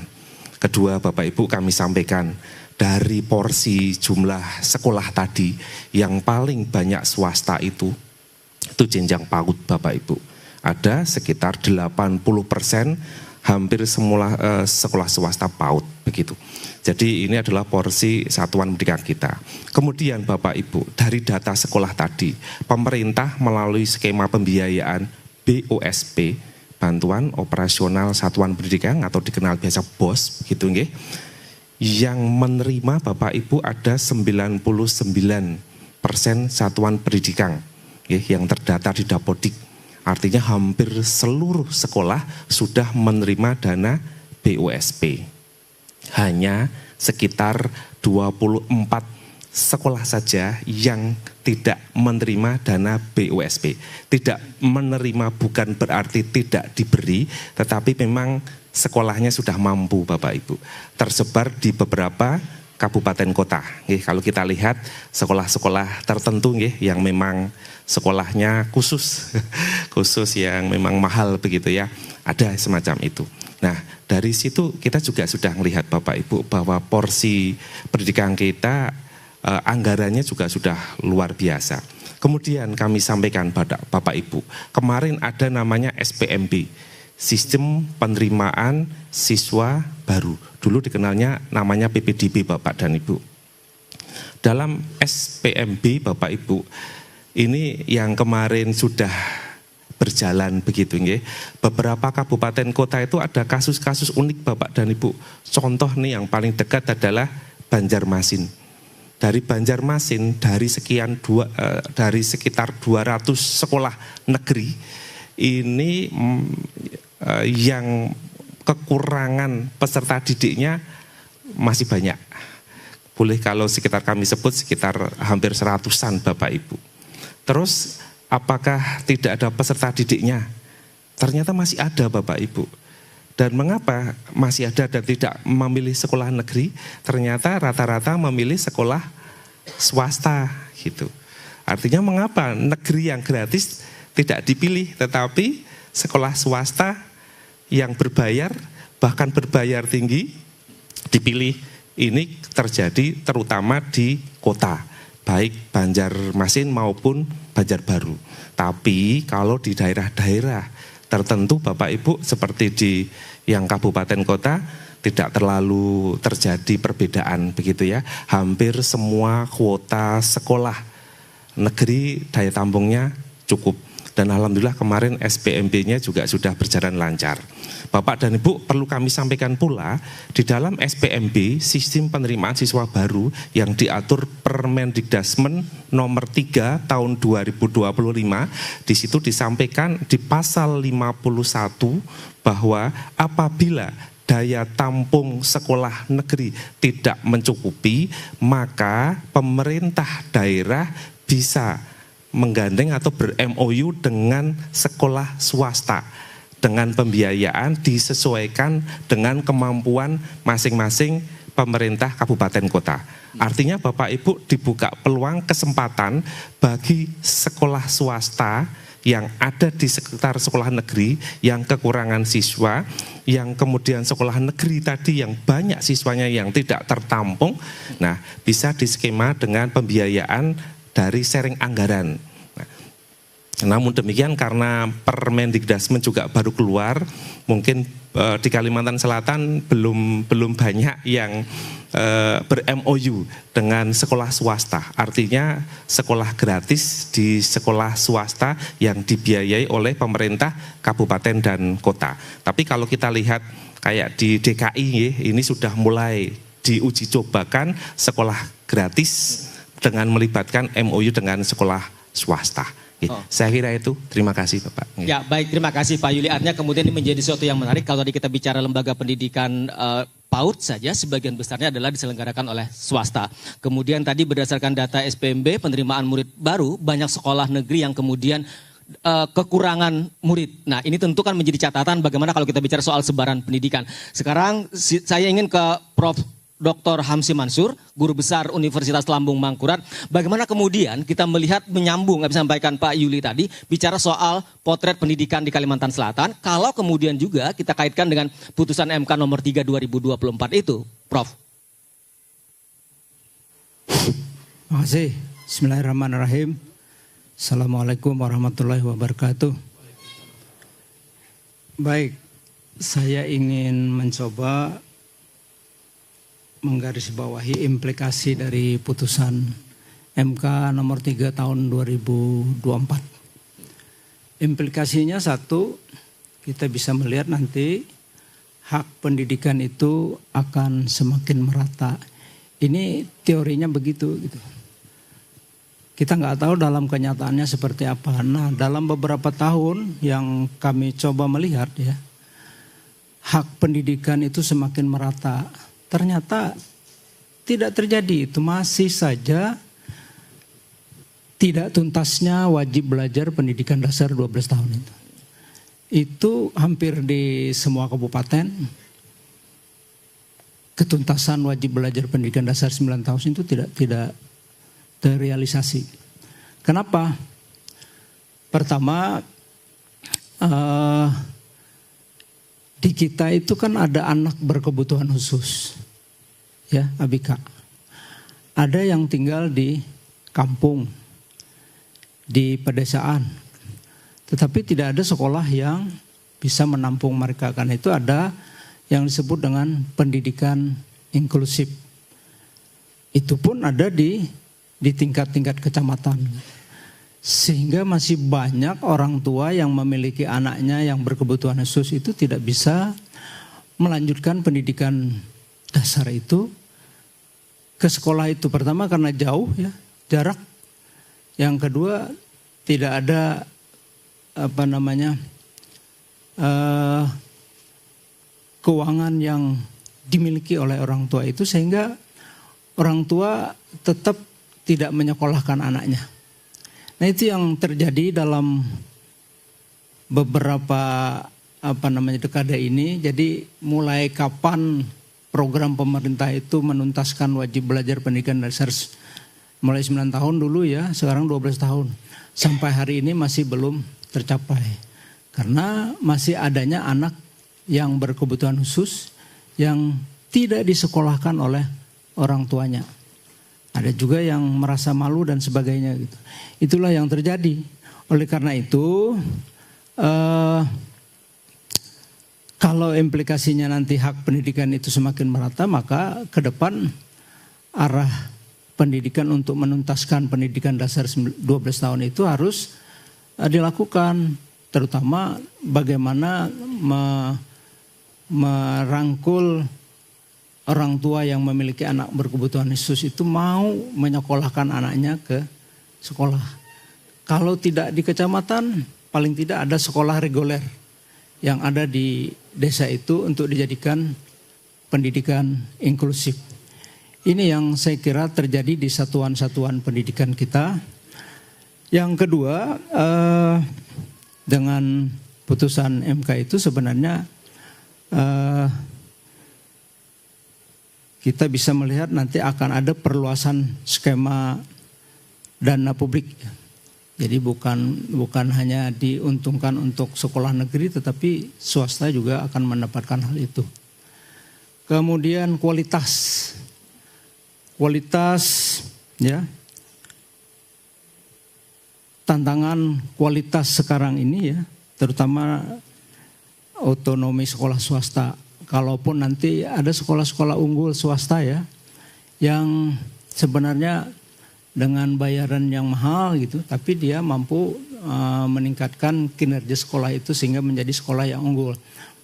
Kedua, Bapak Ibu, kami sampaikan dari porsi jumlah sekolah tadi yang paling banyak swasta itu jenjang PAUD, Bapak Ibu. Ada sekitar 80%, hampir semua sekolah swasta PAUD begitu. Jadi ini adalah porsi satuan pendidikan kita. Kemudian Bapak Ibu, dari data sekolah tadi, pemerintah melalui skema pembiayaan BOSP, Bantuan Operasional Satuan Pendidikan atau dikenal biasa BOS, gitu nggih. Yang menerima Bapak Ibu ada 99% satuan pendidikan yang terdata di Dapodik. Artinya hampir seluruh sekolah sudah menerima dana BOSP. Hanya sekitar 24 sekolah saja yang tidak menerima dana BOSP. Tidak menerima bukan berarti tidak diberi, tetapi memang sekolahnya sudah mampu Bapak Ibu. Tersebar di beberapa kabupaten kota. Kalau kita lihat sekolah-sekolah tertentu yang memang sekolahnya khusus yang memang mahal begitu ya, ada semacam itu. Nah, dari situ kita juga sudah melihat Bapak Ibu bahwa porsi pendidikan kita anggarannya juga sudah luar biasa. Kemudian kami sampaikan pada Bapak Ibu, kemarin ada namanya SPMB, Sistem Penerimaan Siswa Baru. Dulu dikenalnya namanya PPDB Bapak dan Ibu. Dalam SPMB Bapak Ibu, ini yang kemarin sudah berjalan begitu nggih. Beberapa kabupaten kota itu ada kasus-kasus unik Bapak dan Ibu. Contoh nih yang paling dekat adalah Banjarmasin. Dari Banjarmasin dari sekitar 200 sekolah negeri ini yang kekurangan peserta didiknya masih banyak. Boleh kalau sekitar kami sebut sekitar hampir 100-an Bapak Ibu. Terus apakah tidak ada peserta didiknya? Ternyata masih ada Bapak Ibu. Dan mengapa masih ada dan tidak memilih sekolah negeri? Ternyata rata-rata memilih sekolah swasta gitu. Artinya mengapa negeri yang gratis tidak dipilih, tetapi sekolah swasta yang berbayar, bahkan berbayar tinggi dipilih. Ini terjadi terutama di kota, baik Banjarmasin maupun Banjarbaru. Tapi kalau di daerah-daerah tertentu Bapak Ibu seperti di yang kabupaten kota tidak terlalu terjadi perbedaan begitu ya. Hampir semua kuota sekolah negeri daya tampungnya cukup. Dan alhamdulillah kemarin SPMB-nya juga sudah berjalan lancar. Bapak dan Ibu, perlu kami sampaikan pula di dalam SPMB Sistem Penerimaan Siswa Baru yang diatur Permendikdasmen nomor 3 tahun 2025, di situ disampaikan di pasal 51 bahwa apabila daya tampung sekolah negeri tidak mencukupi, maka pemerintah daerah bisa menggandeng atau ber-MOU dengan sekolah swasta dengan pembiayaan disesuaikan dengan kemampuan masing-masing pemerintah kabupaten kota. Artinya Bapak Ibu dibuka peluang kesempatan bagi sekolah swasta yang ada di sekitar sekolah negeri yang kekurangan siswa, yang kemudian sekolah negeri tadi yang banyak siswanya yang tidak tertampung, nah bisa diskema dengan pembiayaan dari sharing anggaran. Namun demikian karena Permendikdasmen juga baru keluar, mungkin di Kalimantan Selatan belum banyak yang ber-MOU dengan sekolah swasta. Artinya sekolah gratis di sekolah swasta yang dibiayai oleh pemerintah kabupaten dan kota. Tapi kalau kita lihat kayak di DKI ini sudah mulai diuji cobakan sekolah gratis dengan melibatkan MOU dengan sekolah swasta. Saya kira itu, terima kasih Bapak. Ya baik, terima kasih Pak Yuli. Artinya kemudian ini menjadi sesuatu yang menarik kalau tadi kita bicara lembaga pendidikan PAUD saja sebagian besarnya adalah diselenggarakan oleh swasta. Kemudian tadi berdasarkan data SPMB penerimaan murid baru, banyak sekolah negeri yang kemudian kekurangan murid. Nah, ini tentu kan menjadi catatan bagaimana kalau kita bicara soal sebaran pendidikan. Sekarang saya ingin ke Prof. Dr. Hamsi Mansur, Guru Besar Universitas Lambung Mangkurat. Bagaimana kemudian kita melihat menyambung, yang disampaikan Pak Yuli tadi, bicara soal potret pendidikan di Kalimantan Selatan, kalau kemudian juga kita kaitkan dengan putusan MK nomor 3 2024 itu, Prof. Terima kasih. Bismillahirrahmanirrahim. Assalamualaikum warahmatullahi wabarakatuh. Baik, saya ingin mencoba menggarisbawahi implikasi dari putusan MK nomor 3 tahun 2024. Implikasinya satu, kita bisa melihat nanti hak pendidikan itu akan semakin merata. Ini teorinya begitu gitu. Kita nggak tahu dalam kenyataannya seperti apa. Nah, dalam beberapa tahun yang kami coba melihat ya, hak pendidikan itu semakin merata. Ternyata tidak terjadi, itu masih saja tidak tuntasnya wajib belajar pendidikan dasar 12 tahun itu. Itu hampir di semua kabupaten, ketuntasan wajib belajar pendidikan dasar 9 tahun itu tidak terrealisasi. Kenapa? Pertama, di kita itu kan ada anak berkebutuhan khusus, ya ABK. Ada yang tinggal di kampung, di pedesaan, tetapi tidak ada sekolah yang bisa menampung mereka. Karena itu ada yang disebut dengan pendidikan inklusif. Itu pun ada di tingkat-tingkat kecamatan. Sehingga masih banyak orang tua yang memiliki anaknya yang berkebutuhan khusus itu tidak bisa melanjutkan pendidikan dasar itu ke sekolah itu. Pertama karena jauh ya, jarak. Yang kedua tidak ada keuangan yang dimiliki oleh orang tua itu, sehingga orang tua tetap tidak menyekolahkan anaknya. Nah, itu yang terjadi dalam beberapa dekade ini. Jadi mulai kapan program pemerintah itu menuntaskan wajib belajar pendidikan dasar mulai 9 tahun dulu ya, sekarang 12 tahun. Sampai hari ini masih belum tercapai. Karena masih adanya anak yang berkebutuhan khusus yang tidak disekolahkan oleh orang tuanya. Ada juga yang merasa malu dan sebagainya gitu. Itulah yang terjadi. Oleh karena itu, kalau implikasinya nanti hak pendidikan itu semakin merata, maka ke depan arah pendidikan untuk menuntaskan pendidikan dasar 12 tahun itu harus dilakukan. Terutama bagaimana merangkul orang tua yang memiliki anak berkebutuhan khusus itu mau menyekolahkan anaknya ke sekolah. Kalau tidak di kecamatan, paling tidak ada sekolah reguler yang ada di desa itu untuk dijadikan pendidikan inklusif. Ini yang saya kira terjadi di satuan-satuan pendidikan kita. Yang kedua, dengan putusan MK itu sebenarnya kita bisa melihat nanti akan ada perluasan skema dana publik. Jadi bukan hanya diuntungkan untuk sekolah negeri, tetapi swasta juga akan mendapatkan hal itu. Kemudian kualitas ya. Tantangan kualitas sekarang ini ya, terutama otonomi sekolah swasta. Kalaupun nanti ada sekolah-sekolah unggul swasta ya, yang sebenarnya dengan bayaran yang mahal gitu, tapi dia mampu meningkatkan kinerja sekolah itu sehingga menjadi sekolah yang unggul.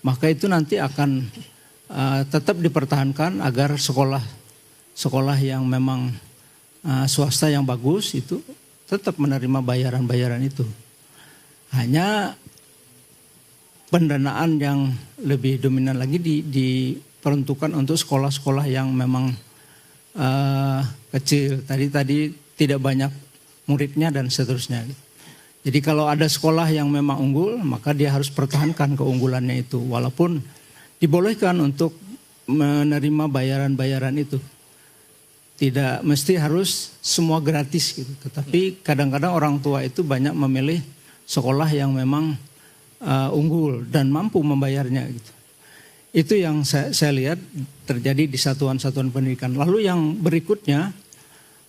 Maka itu nanti akan tetap dipertahankan agar sekolah yang memang swasta yang bagus itu tetap menerima bayaran-bayaran itu. Hanya pendanaan yang lebih dominan lagi diperuntukkan untuk sekolah-sekolah yang memang kecil. Tadi tidak banyak muridnya dan seterusnya. Jadi kalau ada sekolah yang memang unggul, maka dia harus pertahankan keunggulannya itu. Walaupun dibolehkan untuk menerima bayaran-bayaran itu. Tidak mesti harus semua gratis gitu. Tetapi kadang-kadang orang tua itu banyak memilih sekolah yang memang unggul dan mampu membayarnya gitu. Itu yang saya lihat terjadi di satuan-satuan pendidikan. Lalu yang berikutnya,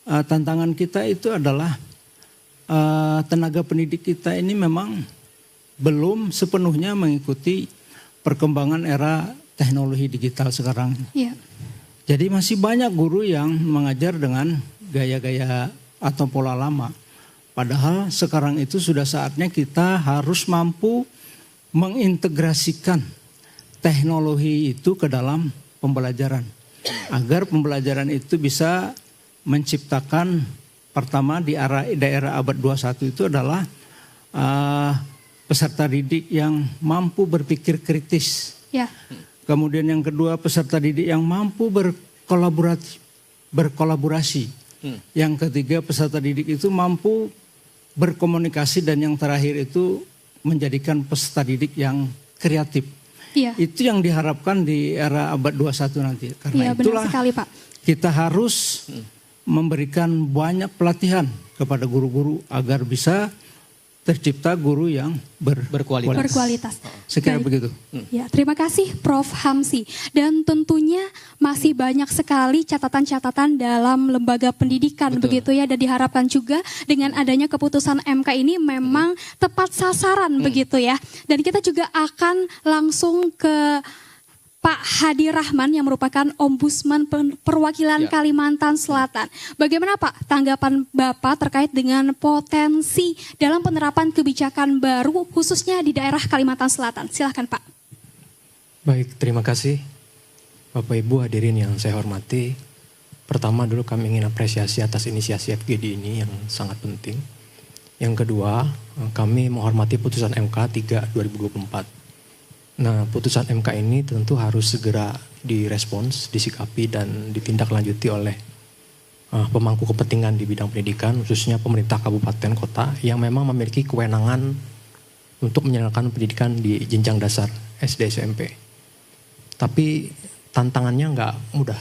tantangan kita itu adalah tenaga pendidik kita ini memang belum sepenuhnya mengikuti perkembangan era teknologi digital sekarang. Iya. Jadi masih banyak guru yang mengajar dengan gaya-gaya atau pola lama. Padahal sekarang itu sudah saatnya kita harus mampu mengintegrasikan teknologi itu ke dalam pembelajaran. Agar pembelajaran itu bisa menciptakan, pertama di daerah abad 21 itu adalah peserta didik yang mampu berpikir kritis. Ya. Kemudian yang kedua, peserta didik yang mampu berkolaborasi. Yang ketiga, peserta didik itu mampu berkomunikasi, dan yang terakhir itu menjadikan peserta didik yang kreatif. Iya. Itu yang diharapkan di era abad 21 nanti. Karena itulah benar sekali, Pak. Kita harus memberikan banyak pelatihan kepada guru-guru agar bisa tercipta guru yang berkualitas. Sekira begitu. Ya, terima kasih Prof. Hamsi. Dan tentunya masih banyak sekali catatan-catatan dalam lembaga pendidikan. Betul. Begitu ya, dan diharapkan juga dengan adanya keputusan MK ini memang tepat sasaran begitu ya. Dan kita juga akan langsung ke Pak Hadi Rahman yang merupakan Ombudsman Perwakilan Kalimantan Selatan. Bagaimana Pak tanggapan Bapak terkait dengan potensi dalam penerapan kebijakan baru khususnya di daerah Kalimantan Selatan? Silahkan Pak. Baik, terima kasih Bapak Ibu hadirin yang saya hormati. Pertama dulu kami ingin apresiasi atas inisiasi FGD ini yang sangat penting. Yang kedua, kami menghormati putusan MK 3 2024. Nah, putusan MK ini tentu harus segera direspons, disikapi dan ditindaklanjuti oleh pemangku kepentingan di bidang pendidikan, khususnya pemerintah kabupaten kota yang memang memiliki kewenangan untuk menjalankan pendidikan di jenjang dasar SD SMP. Tapi tantangannya nggak mudah.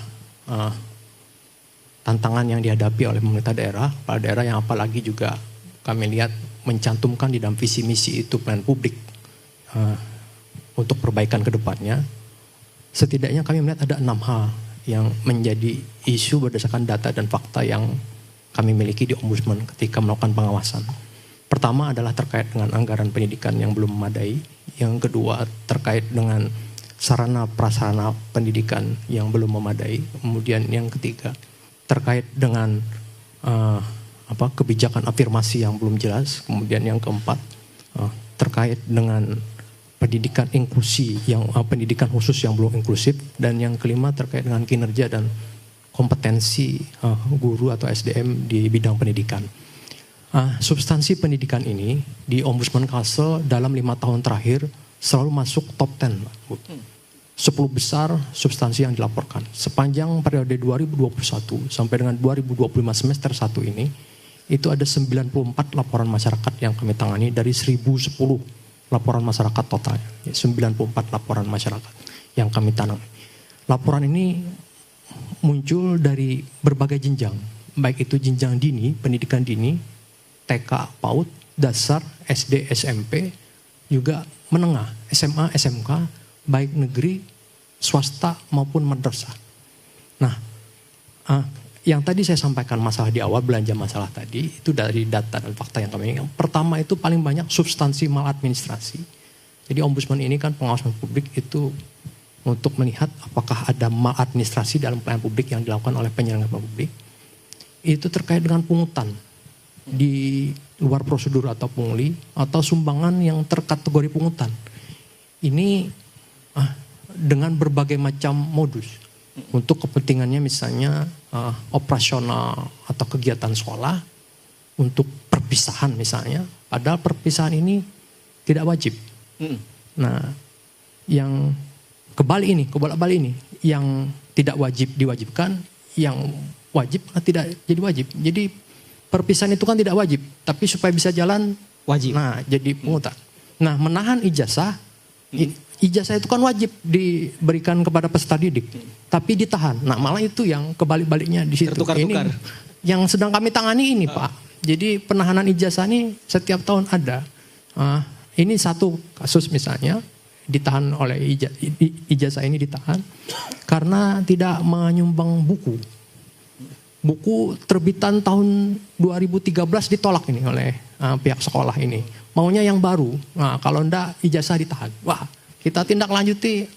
Tantangan yang dihadapi oleh pemerintah daerah, kepala daerah yang apalagi juga kami lihat mencantumkan di dalam visi misi itu pelayanan publik untuk perbaikan ke depannya, setidaknya kami melihat ada 6 hal yang menjadi isu berdasarkan data dan fakta yang kami miliki di Ombudsman ketika melakukan pengawasan. Pertama adalah terkait dengan anggaran pendidikan yang belum memadai. Yang kedua terkait dengan sarana prasarana pendidikan yang belum memadai. Kemudian yang ketiga terkait dengan kebijakan afirmasi yang belum jelas. Kemudian yang keempat terkait dengan pendidikan inklusi pendidikan khusus yang belum inklusif, dan yang kelima terkait dengan kinerja dan kompetensi guru atau SDM di bidang pendidikan. Substansi pendidikan ini di Ombudsman Kalsel dalam 5 tahun terakhir selalu masuk top 10. 10 besar substansi yang dilaporkan. Sepanjang periode 2021 sampai dengan 2025 semester 1 ini, itu ada 94 laporan masyarakat yang kami tangani dari 1010 laporan masyarakat total, 94 laporan masyarakat yang kami tangani. Laporan ini muncul dari berbagai jenjang, baik itu jenjang dini, pendidikan dini, TK, PAUD, dasar, SD, SMP, juga menengah, SMA, SMK, baik negeri, swasta maupun madrasah. Nah, yang tadi saya sampaikan masalah di awal, belanja masalah tadi, itu dari data dan fakta yang kami ingat. Pertama itu paling banyak substansi maladministrasi. Jadi Ombudsman ini kan pengawasan publik itu untuk melihat apakah ada maladministrasi dalam pelayanan publik yang dilakukan oleh penyelenggara publik. Itu terkait dengan pungutan di luar prosedur atau pungli, atau sumbangan yang terkategori pungutan. Ini dengan berbagai macam modus. Untuk kepentingannya misalnya operasional atau kegiatan sekolah, untuk perpisahan misalnya, padahal perpisahan ini tidak wajib. Nah, yang kebalik ini, yang tidak wajib diwajibkan, yang wajib tidak jadi wajib. Jadi perpisahan itu kan tidak wajib, tapi supaya bisa jalan wajib. Nah, jadi pungutan. Nah, menahan ijazah, ijazah itu kan wajib diberikan kepada peserta didik, tapi ditahan. Nah, malah itu yang kebalik-baliknya di situ. Tertukar-tukar. Ini yang sedang kami tangani ini, Pak. Jadi penahanan ijazah ini setiap tahun ada. Ini satu kasus misalnya ditahan oleh ijazah ini ditahan karena tidak menyumbang buku. Buku terbitan tahun 2013 ditolak ini oleh pihak sekolah ini. Maunya yang baru. Nah, kalau enggak ijazah ditahan. Wah, kita tindak lanjuti.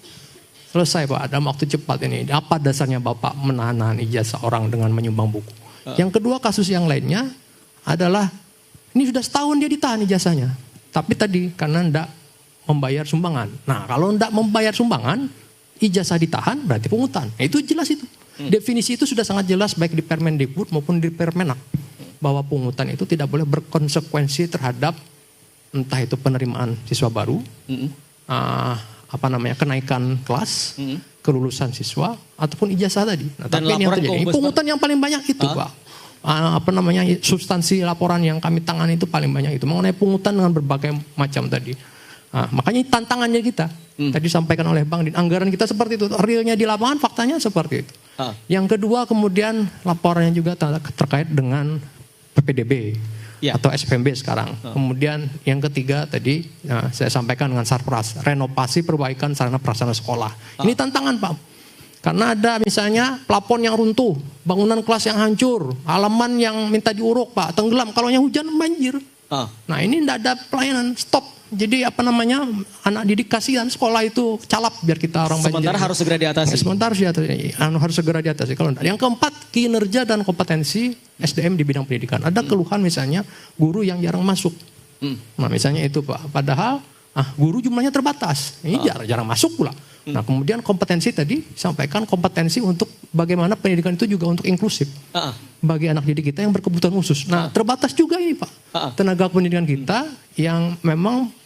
Selesai Pak, dalam waktu cepat ini. Apa dasarnya Bapak menahan ijazah orang dengan menyumbang buku? Yang kedua kasus yang lainnya adalah ini sudah setahun dia ditahan ijazahnya. Tapi tadi karena enggak membayar sumbangan. Nah, kalau enggak membayar sumbangan, ijazah ditahan berarti pungutan. Nah, itu jelas itu. Definisi itu sudah sangat jelas baik di Permendikbud maupun di Permenak. Bahwa pungutan itu tidak boleh berkonsekuensi terhadap entah itu penerimaan siswa baru, kenaikan kelas, kelulusan siswa ataupun ijazah tadi. Nah, tapi ini yang terjadi. Pungutan yang paling banyak itu, Pak. Substansi laporan yang kami tangani itu paling banyak itu mengenai pungutan dengan berbagai macam tadi. Makanya tantangannya kita tadi sampaikan oleh Bang Din, anggaran kita seperti itu, realnya di lapangan faktanya seperti itu. Yang kedua kemudian laporannya juga terkait dengan PPDB atau SPMB sekarang. Kemudian yang ketiga tadi saya sampaikan dengan Sarpras, renovasi perbaikan sarana prasarana sekolah. Ini tantangan Pak. Karena ada misalnya plafon yang runtuh, bangunan kelas yang hancur, halaman yang minta diuruk Pak, tenggelam, kalau yang hujan banjir. Nah ini tidak ada pelayanan, stop. Jadi anak didik kasihan sekolah itu calap biar kita orang banjir. Sementara harus segera diatasi. Harus segera diatasi. Kalau enggak. Yang keempat, kinerja dan kompetensi SDM di bidang pendidikan. Ada keluhan misalnya guru yang jarang masuk. Nah misalnya itu Pak, padahal guru jumlahnya terbatas, ini jarang masuk pula. Nah kemudian kompetensi tadi sampaikan kompetensi untuk bagaimana pendidikan itu juga untuk inklusif bagi anak didik kita yang berkebutuhan khusus. Nah terbatas juga ini Pak, tenaga pendidikan kita yang memang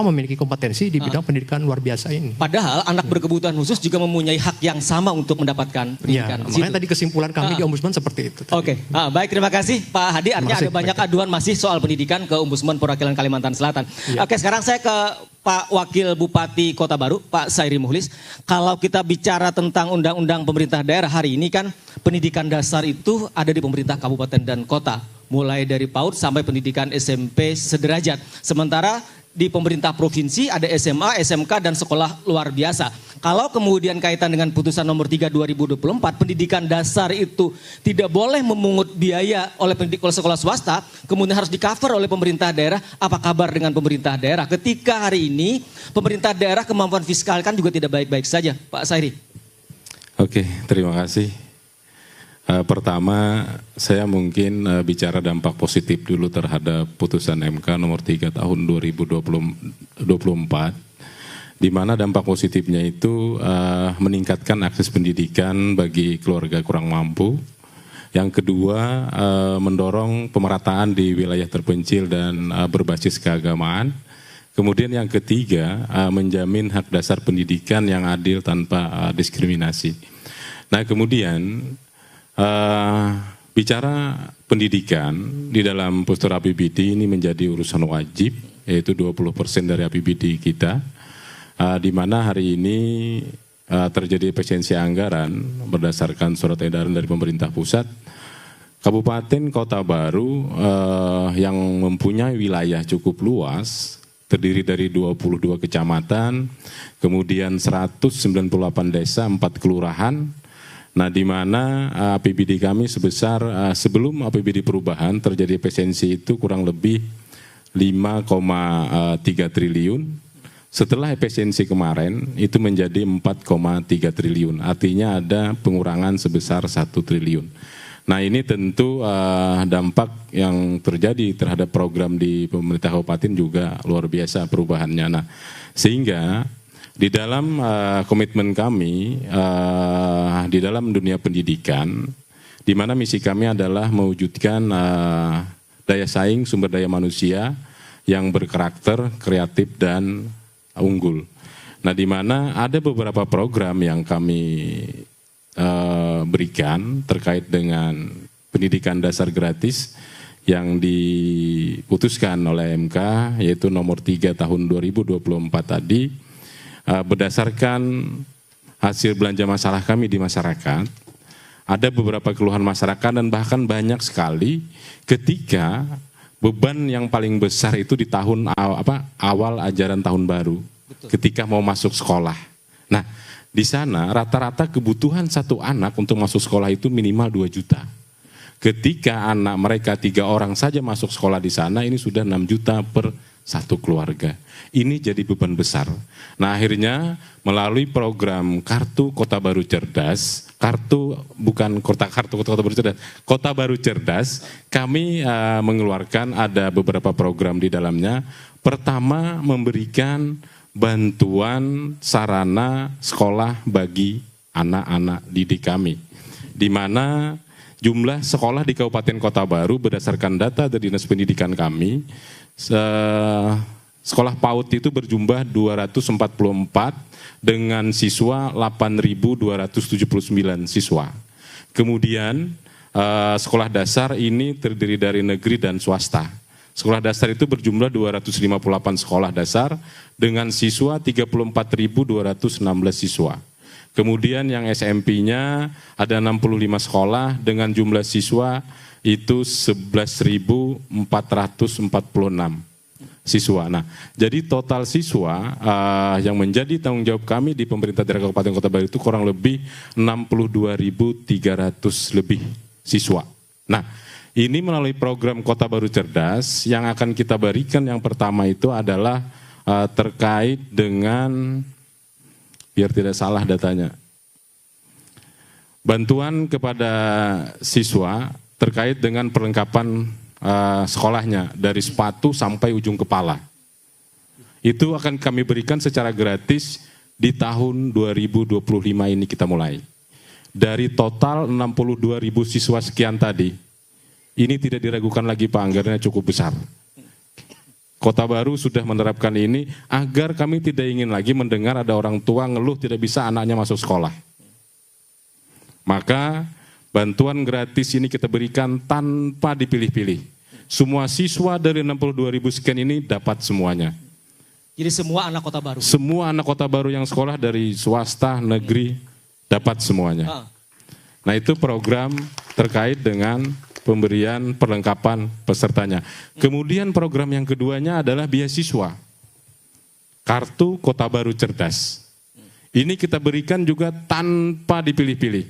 memiliki kompetensi di bidang pendidikan luar biasa ini. Padahal anak berkebutuhan khusus juga mempunyai hak yang sama untuk mendapatkan pendidikan. Makanya tadi kesimpulan kami di Ombudsman seperti itu. Oke, baik, terima kasih Pak Hadi. Artinya ada banyak aduan masih soal pendidikan ke Ombudsman Perwakilan Kalimantan Selatan. Oke, sekarang saya ke Pak Wakil Bupati Kota Baru, Pak Sairi Muhlis. Kalau kita bicara tentang undang-undang pemerintah daerah hari ini kan pendidikan dasar itu ada di pemerintah kabupaten dan kota. Mulai dari PAUD sampai pendidikan SMP sederajat. Sementara di pemerintah provinsi ada SMA, SMK, dan sekolah luar biasa. Kalau kemudian kaitan dengan putusan nomor 3 2024, pendidikan dasar itu tidak boleh memungut biaya oleh sekolah swasta, kemudian harus di-cover oleh pemerintah daerah. Apa kabar dengan pemerintah daerah? Ketika hari ini pemerintah daerah kemampuan fiskal kan juga tidak baik-baik saja, Pak Sairi. Oke, terima kasih. Pertama, saya mungkin bicara dampak positif dulu terhadap putusan MK nomor 3 tahun 2024, di mana dampak positifnya itu meningkatkan akses pendidikan bagi keluarga kurang mampu. Yang kedua, mendorong pemerataan di wilayah terpencil dan berbasis keagamaan. Kemudian yang ketiga, menjamin hak dasar pendidikan yang adil tanpa diskriminasi. Nah kemudian, bicara pendidikan di dalam postur APBD ini menjadi urusan wajib, yaitu 20% dari APBD kita, di mana hari ini terjadi efisiensi anggaran berdasarkan surat edaran dari pemerintah pusat. Kabupaten Kota Baru yang mempunyai wilayah cukup luas, terdiri dari 22 kecamatan, kemudian 198 desa, 4 kelurahan. Nah di mana APBD kami sebesar sebelum APBD perubahan terjadi efisiensi itu kurang lebih 5,3 triliun. Setelah efisiensi kemarin itu menjadi 4,3 triliun. Artinya ada pengurangan sebesar 1 triliun. Nah ini tentu dampak yang terjadi terhadap program di pemerintah kabupaten juga luar biasa perubahannya. Nah sehingga di dalam komitmen kami di dalam dunia pendidikan, di mana misi kami adalah mewujudkan daya saing sumber daya manusia yang berkarakter, kreatif, dan unggul. Nah, di mana ada beberapa program yang kami berikan terkait dengan pendidikan dasar gratis yang diputuskan oleh MK, yaitu nomor 3 tahun 2024 tadi, berdasarkan hasil belanja masalah kami di masyarakat, ada beberapa keluhan masyarakat dan bahkan banyak sekali ketika beban yang paling besar itu di tahun awal ajaran tahun baru. Betul. Ketika mau masuk sekolah. Nah, di sana rata-rata kebutuhan satu anak untuk masuk sekolah itu minimal 2 juta. Ketika anak mereka 3 orang saja masuk sekolah di sana, ini sudah 6 juta per satu keluarga. Ini jadi beban besar. Nah, akhirnya melalui program Kartu Kota Baru Cerdas, Kartu Kota Baru Cerdas, Kota Baru Cerdas, kami mengeluarkan ada beberapa program di dalamnya. Pertama, memberikan bantuan sarana sekolah bagi anak-anak didik kami, di mana jumlah sekolah di Kabupaten Kota Baru berdasarkan data dari Dinas Pendidikan kami, sekolah PAUD itu berjumlah 244 dengan siswa 8.279 siswa. Kemudian sekolah dasar ini terdiri dari negeri dan swasta. Sekolah dasar itu berjumlah 258 sekolah dasar dengan siswa 34.216 siswa. Kemudian yang SMP-nya ada 65 sekolah dengan jumlah siswa itu 11.446 siswa. Nah, jadi total siswa yang menjadi tanggung jawab kami di pemerintah daerah Kabupaten Kota Baru itu kurang lebih 62.300 lebih siswa. Nah, ini melalui program Kota Baru Cerdas yang akan kita berikan yang pertama itu adalah terkait dengan, biar tidak salah datanya, bantuan kepada siswa terkait dengan perlengkapan sekolahnya dari sepatu sampai ujung kepala. Itu akan kami berikan secara gratis di tahun 2025 ini kita mulai. Dari total 62.000 siswa sekian tadi, ini tidak diragukan lagi Pak, anggarannya cukup besar. Kota Baru sudah menerapkan ini agar kami tidak ingin lagi mendengar ada orang tua ngeluh tidak bisa anaknya masuk sekolah. Maka bantuan gratis ini kita berikan tanpa dipilih-pilih. Semua siswa dari 62.000 sekian ini dapat semuanya. Jadi semua anak Kota Baru? Semua anak Kota Baru yang sekolah dari swasta, negeri, dapat semuanya. Nah, itu program terkait dengan pemberian perlengkapan pesertanya. Kemudian program yang keduanya adalah beasiswa. Kartu Kota Baru Cerdas. Ini kita berikan juga tanpa dipilih-pilih.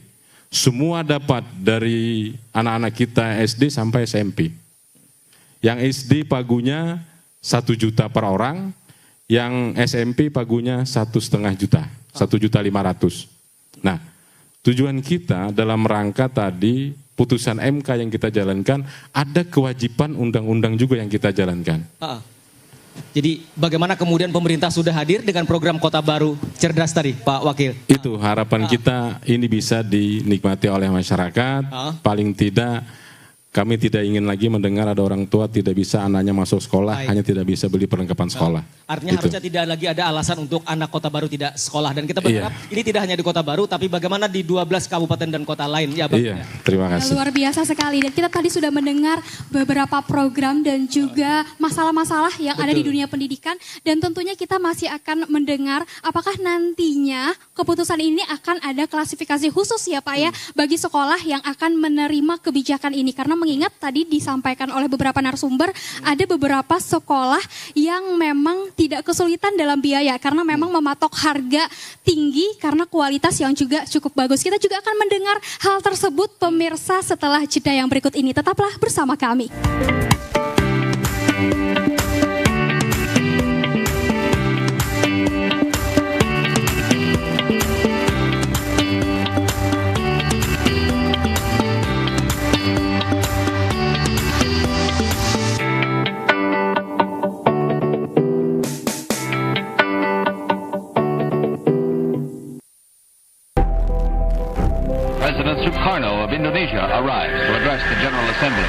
Semua dapat dari anak-anak kita SD sampai SMP. Yang SD pagunya 1 juta per orang, yang SMP pagunya 1,5 juta, 1.500.000. Nah, tujuan kita dalam rangka tadi putusan MK yang kita jalankan, ada kewajiban undang-undang juga yang kita jalankan. Jadi bagaimana kemudian pemerintah sudah hadir dengan program Kota Baru Cerdas tadi, Pak Wakil? Itu harapan kita ini bisa dinikmati oleh masyarakat, paling tidak kami tidak ingin lagi mendengar ada orang tua tidak bisa anaknya masuk sekolah, hanya tidak bisa beli perlengkapan sekolah. Artinya harusnya tidak lagi ada alasan untuk anak Kota Baru tidak sekolah. Dan kita berharap ini tidak hanya di Kota Baru, tapi bagaimana di 12 kabupaten dan kota lain. Ya, Iya, terima kasih. Luar biasa sekali. Dan kita tadi sudah mendengar beberapa program dan juga masalah-masalah yang ada di dunia pendidikan. Dan tentunya kita masih akan mendengar apakah nantinya keputusan ini akan ada klasifikasi khusus ya Pak ya, bagi sekolah yang akan menerima kebijakan ini. Karena mengingat tadi disampaikan oleh beberapa narasumber, ada beberapa sekolah yang memang tidak kesulitan dalam biaya karena memang mematok harga tinggi karena kualitas yang juga cukup bagus. Kita juga akan mendengar hal tersebut pemirsa setelah jeda yang berikut ini. Tetaplah bersama kami. President Sukarno of Indonesia arrives to address the General Assembly.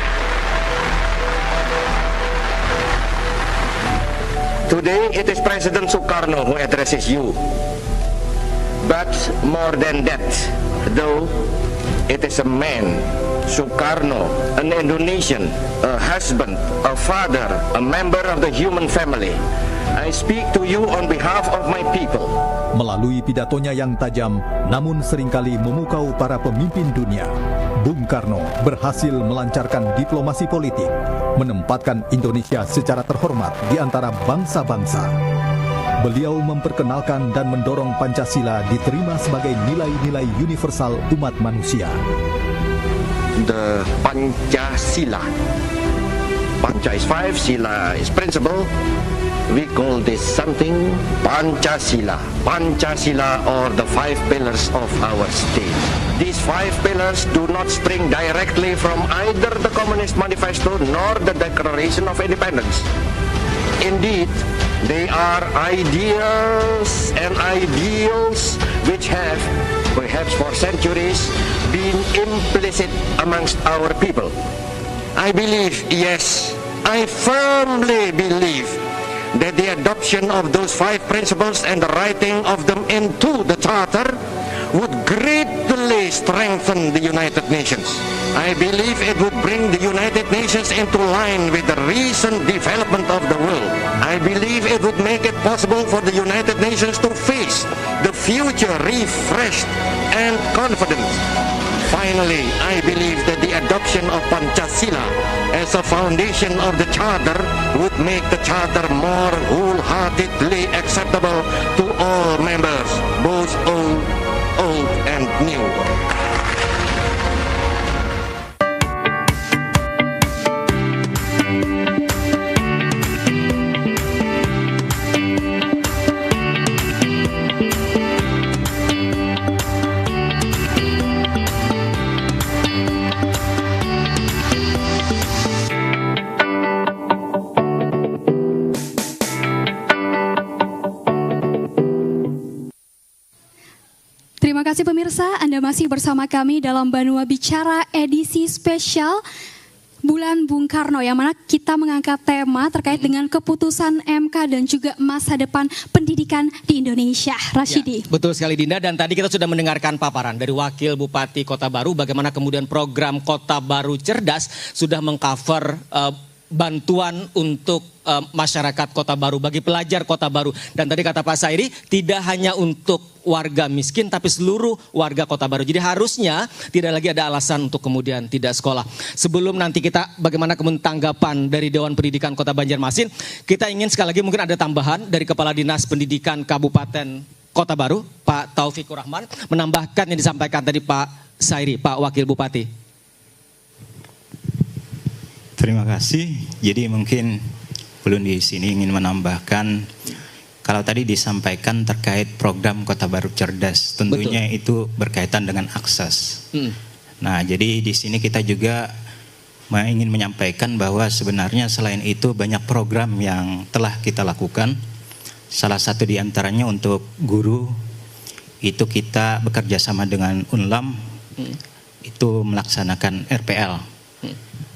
Today it is President Sukarno who addresses you. But more than that, though, it is a man, Sukarno, an Indonesian, a husband, a father, a member of the human family. I speak to you on behalf of my people. Melalui pidatonya yang tajam, namun seringkali memukau para pemimpin dunia, Bung Karno berhasil melancarkan diplomasi politik, menempatkan Indonesia secara terhormat di antara bangsa-bangsa. Beliau memperkenalkan dan mendorong Pancasila diterima sebagai nilai-nilai universal umat manusia. The Pancasila. Panca is 5, Sila is principle. We call this something Pancasila. Pancasila or the 5 pillars of our state. These 5 pillars do not spring directly from either the Communist Manifesto nor the Declaration of Independence. Indeed, they are ideas and ideals which have, perhaps for centuries, been implicit amongst our people. I believe, yes, I firmly believe that the adoption of those 5 principles and the writing of them into the Charter would greatly strengthen the United Nations. I believe it would bring the United Nations into line with the recent development of the world. I believe it would make it possible for the United Nations to face the future refreshed and confident. Finally, I believe that the adoption of Pancasila as a foundation of the Charter would make the Charter more wholeheartedly acceptable to all members, both old and new. Terima kasih pemirsa, Anda masih bersama kami dalam Banua Bicara edisi spesial Bulan Bung Karno, yang mana kita mengangkat tema terkait dengan keputusan MK dan juga masa depan pendidikan di Indonesia. Rashidi. Ya, betul sekali Dinda, dan tadi kita sudah mendengarkan paparan dari Wakil Bupati Kota Baru bagaimana kemudian program Kota Baru Cerdas sudah mengcover bantuan untuk masyarakat Kota Baru, bagi pelajar Kota Baru. Dan tadi kata Pak Sairi, tidak hanya untuk warga miskin, tapi seluruh warga Kota Baru. Jadi harusnya tidak lagi ada alasan untuk kemudian tidak sekolah. Sebelum nanti kita bagaimana kemudian tanggapan dari Dewan Pendidikan Kota Banjarmasin, kita ingin sekali lagi mungkin ada tambahan dari Kepala Dinas Pendidikan Kabupaten Kota Baru, Pak Taufikur Rahman, menambahkan yang disampaikan tadi Pak Sairi, Pak Wakil Bupati. Terima kasih. Jadi mungkin belum di sini ingin menambahkan, kalau tadi disampaikan terkait program Kota Baru Cerdas, tentunya betul, itu berkaitan dengan akses. Nah, jadi di sini kita juga ingin menyampaikan bahwa sebenarnya selain itu banyak program yang telah kita lakukan. Salah satu di antaranya untuk guru, itu kita bekerja sama dengan UNLAM, itu melaksanakan RPL.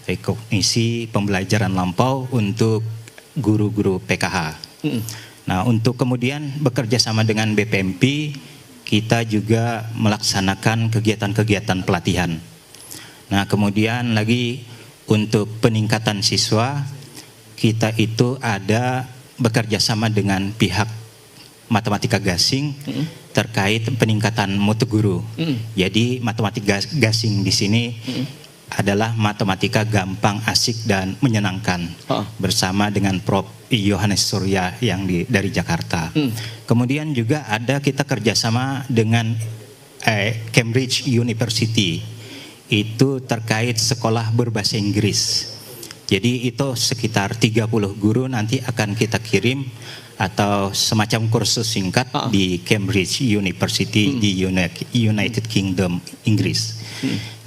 Rekognisi pembelajaran lampau untuk guru-guru PKH. Nah, untuk kemudian bekerja sama dengan BPMP, kita juga melaksanakan kegiatan-kegiatan pelatihan. Nah, kemudian lagi untuk peningkatan siswa, kita itu ada bekerja sama dengan pihak Matematika Gasing terkait peningkatan mutu guru. Jadi matematika gasing di sini adalah matematika gampang, asik, dan menyenangkan, bersama dengan Prof. Yohanes Surya yang dari Jakarta. Kemudian juga ada kita kerjasama dengan Cambridge University, itu terkait sekolah berbahasa Inggris. Jadi itu sekitar 30 guru nanti akan kita kirim atau semacam kursus singkat di Cambridge University di United Kingdom, Inggris.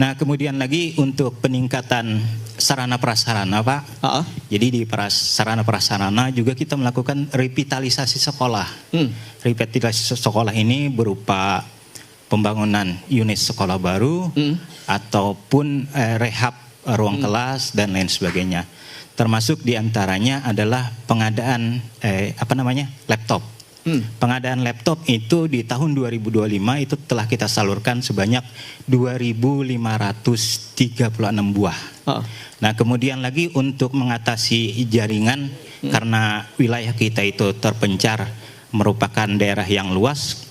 Nah, kemudian lagi untuk peningkatan sarana prasarana, Pak. Jadi di sarana prasarana juga kita melakukan revitalisasi sekolah. Revitalisasi sekolah ini berupa pembangunan unit sekolah baru ataupun rehab ruang kelas dan lain sebagainya. termasuk diantaranya adalah pengadaan laptop. Pengadaan laptop itu di tahun 2025 itu telah kita salurkan sebanyak 2.536 buah. Nah kemudian lagi untuk mengatasi jaringan karena wilayah kita itu terpencar merupakan daerah yang luas,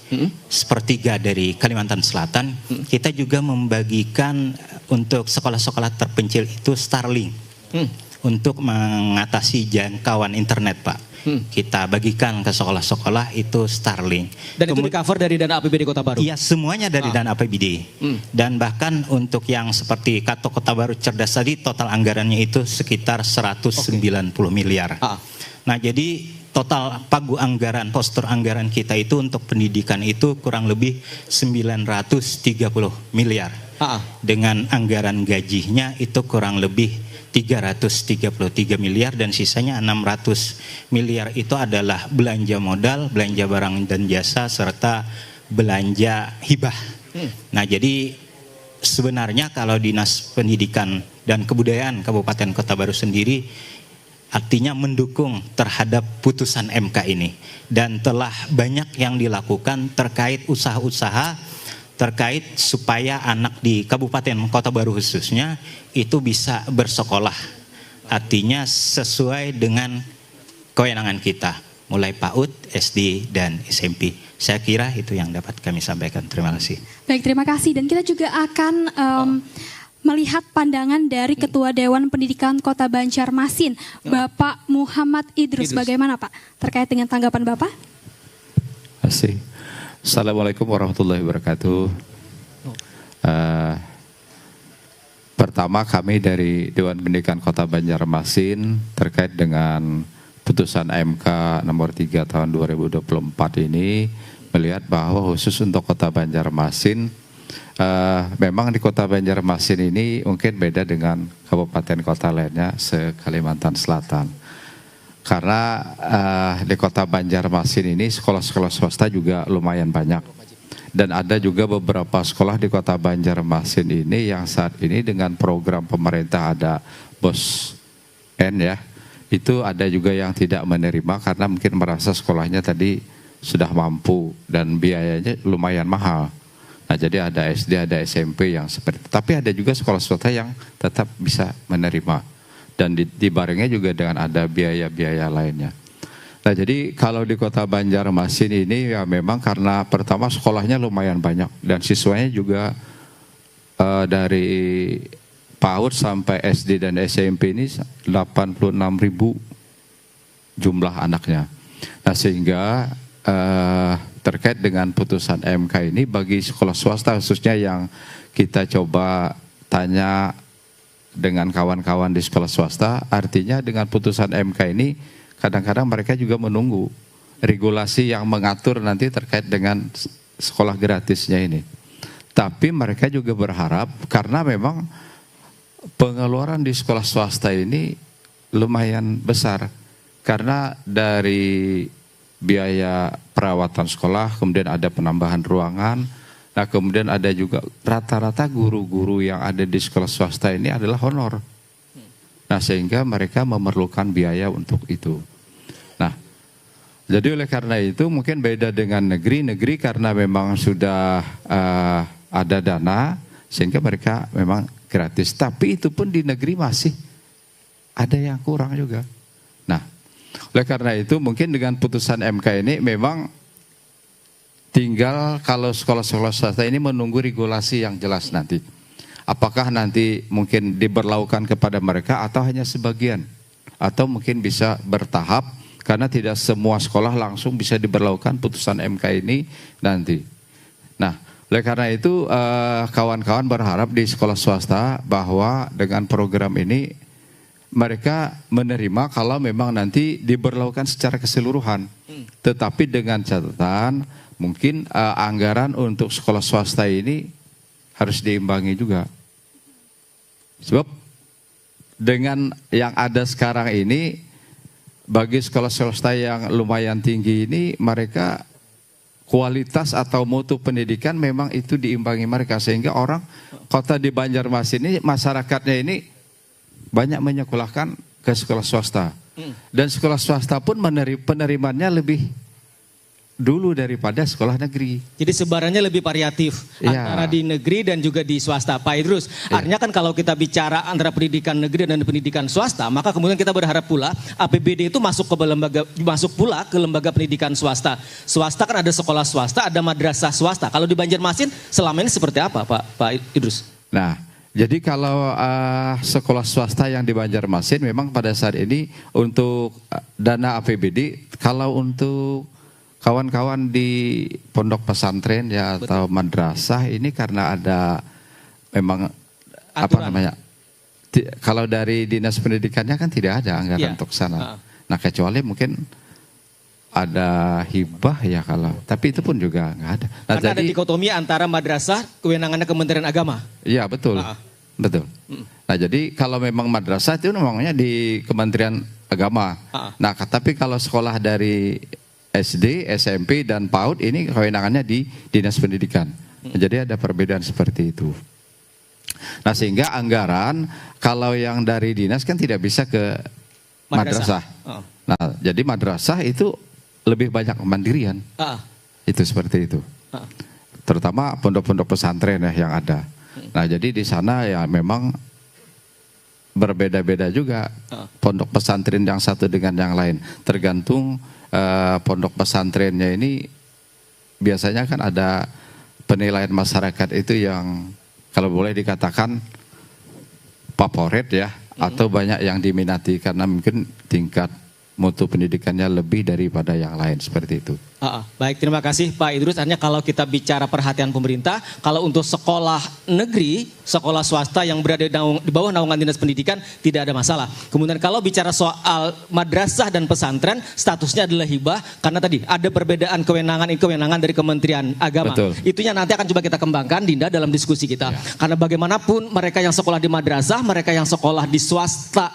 sepertiga dari Kalimantan Selatan, kita juga membagikan untuk sekolah-sekolah terpencil itu Starlink untuk mengatasi jangkauan internet, Pak. Kita bagikan ke sekolah-sekolah itu Starlink. Dan itu di-cover dari dana APBD Kota Baru? Iya, semuanya dari dana APBD. Dan bahkan untuk yang seperti Kartu Kota Baru Cerdas tadi, total anggarannya itu sekitar 190 miliar. Nah, jadi total pagu anggaran, postur anggaran kita itu untuk pendidikan itu kurang lebih 930 miliar. Dengan anggaran gajinya itu kurang lebih 333 miliar dan sisanya 600 miliar itu adalah belanja modal, belanja barang dan jasa serta belanja hibah. Nah, jadi sebenarnya kalau Dinas Pendidikan dan Kebudayaan Kabupaten Kota Baru sendiri artinya mendukung terhadap putusan MK ini dan telah banyak yang dilakukan terkait usaha-usaha terkait supaya anak di Kabupaten Kota Baru khususnya itu bisa bersekolah. Artinya sesuai dengan kewenangan kita, mulai PAUD, SD, dan SMP. Saya kira itu yang dapat kami sampaikan. Terima kasih. Baik, terima kasih. Dan kita juga akan melihat pandangan dari Ketua Dewan Pendidikan Kota Banjarmasin, Bapak Muhammad Idrus. Bagaimana Pak terkait dengan tanggapan Bapak? Terima kasih. Assalamualaikum warahmatullahi wabarakatuh. Pertama kami dari Dewan Pendidikan Kota Banjarmasin terkait dengan putusan MK nomor 3 tahun 2024 ini melihat bahwa khusus untuk Kota Banjarmasin memang di Kota Banjarmasin ini mungkin beda dengan kabupaten kota lainnya se-Kalimantan Selatan. Karena di Kota Banjarmasin ini sekolah-sekolah swasta juga lumayan banyak. Dan ada juga beberapa sekolah di Kota Banjarmasin ini yang saat ini dengan program pemerintah ada BOS N ya. Itu ada juga yang tidak menerima karena mungkin merasa sekolahnya tadi sudah mampu dan biayanya lumayan mahal. Nah jadi ada SD, ada SMP yang seperti itu. Tapi ada juga sekolah swasta yang tetap bisa menerima. Dan dibarengnya juga dengan ada biaya-biaya lainnya. Nah jadi kalau di Kota Banjarmasin ini ya memang karena pertama sekolahnya lumayan banyak dan siswanya juga dari PAUD sampai SD dan SMP ini 86.000 jumlah anaknya. Nah sehingga terkait dengan putusan MK ini bagi sekolah swasta khususnya yang kita coba tanya dengan kawan-kawan di sekolah swasta, artinya dengan putusan MK ini kadang-kadang mereka juga menunggu regulasi yang mengatur nanti terkait dengan sekolah gratisnya ini. Tapi mereka juga berharap karena memang pengeluaran di sekolah swasta ini lumayan besar. Karena dari biaya perawatan sekolah, kemudian ada penambahan ruangan. Nah kemudian ada juga rata-rata guru-guru yang ada di sekolah swasta ini adalah honor. Nah sehingga mereka memerlukan biaya untuk itu. Nah jadi oleh karena itu mungkin beda dengan negeri karena memang sudah ada dana sehingga mereka memang gratis. Tapi itu pun di negeri masih ada yang kurang juga. Nah oleh karena itu mungkin dengan putusan MK ini memang tinggal kalau sekolah-sekolah swasta ini menunggu regulasi yang jelas nanti. Apakah nanti mungkin diberlakukan kepada mereka atau hanya sebagian. Atau mungkin bisa bertahap karena tidak semua sekolah langsung bisa diberlakukan putusan MK ini nanti. Nah, oleh karena itu kawan-kawan berharap di sekolah swasta bahwa dengan program ini mereka menerima kalau memang nanti diberlakukan secara keseluruhan. Tetapi dengan catatan mungkin anggaran untuk sekolah swasta ini harus diimbangi juga. Sebab dengan yang ada sekarang ini, bagi sekolah swasta yang lumayan tinggi ini, mereka kualitas atau mutu pendidikan memang itu diimbangi mereka. Sehingga orang kota di Banjarmasin ini, masyarakatnya ini banyak menyekolahkan ke sekolah swasta. Dan sekolah swasta pun penerimaannya lebih dulu daripada sekolah negeri. Jadi sebarannya lebih variatif antara di negeri dan juga di swasta. Pak Idrus, artinya kan kalau kita bicara antara pendidikan negeri dan pendidikan swasta, maka kemudian kita berharap pula APBD itu masuk pula ke lembaga pendidikan swasta. Swasta kan ada sekolah swasta, ada madrasah swasta. Kalau di Banjarmasin selama ini seperti apa, Pak Idrus? Nah, jadi kalau sekolah swasta yang di Banjarmasin memang pada saat ini untuk dana APBD, kalau untuk kawan-kawan di pondok pesantren ya atau madrasah ini karena ada memang kalau dari dinas pendidikannya kan tidak ada anggaran untuk sana. Nah kecuali mungkin ada hibah ya tapi itu pun juga nggak ada. Nah, karena ada dikotomi antara madrasah kewenangannya Kementerian Agama. Iya betul, betul. Nah jadi kalau memang madrasah itu memangnya di Kementerian Agama. Nah tapi kalau sekolah dari SD, SMP, dan PAUD ini kewenangannya di Dinas Pendidikan. Jadi ada perbedaan seperti itu. Nah sehingga anggaran kalau yang dari dinas kan tidak bisa ke madrasah. Nah jadi madrasah itu lebih banyak kemandirian. Itu seperti itu. Terutama pondok-pondok pesantren yang ada. Nah jadi di sana ya memang berbeda-beda juga pondok pesantren yang satu dengan yang lain. Tergantung pondok pesantrennya ini biasanya kan ada penilaian masyarakat itu yang kalau boleh dikatakan favorit ya, atau banyak yang diminati karena mungkin tingkat mutu pendidikannya lebih daripada yang lain seperti itu. Baik, terima kasih Pak Idrus. Artinya kalau kita bicara perhatian pemerintah, kalau untuk sekolah negeri, sekolah swasta yang berada di bawah naungan dinas pendidikan tidak ada masalah. Kemudian kalau bicara soal madrasah dan pesantren, statusnya adalah hibah karena tadi ada perbedaan kewenangan dari Kementerian Agama. Betul. Itunya nanti akan coba kita kembangkan, Dinda, dalam diskusi kita. Karena bagaimanapun mereka yang sekolah di madrasah, mereka yang sekolah di swasta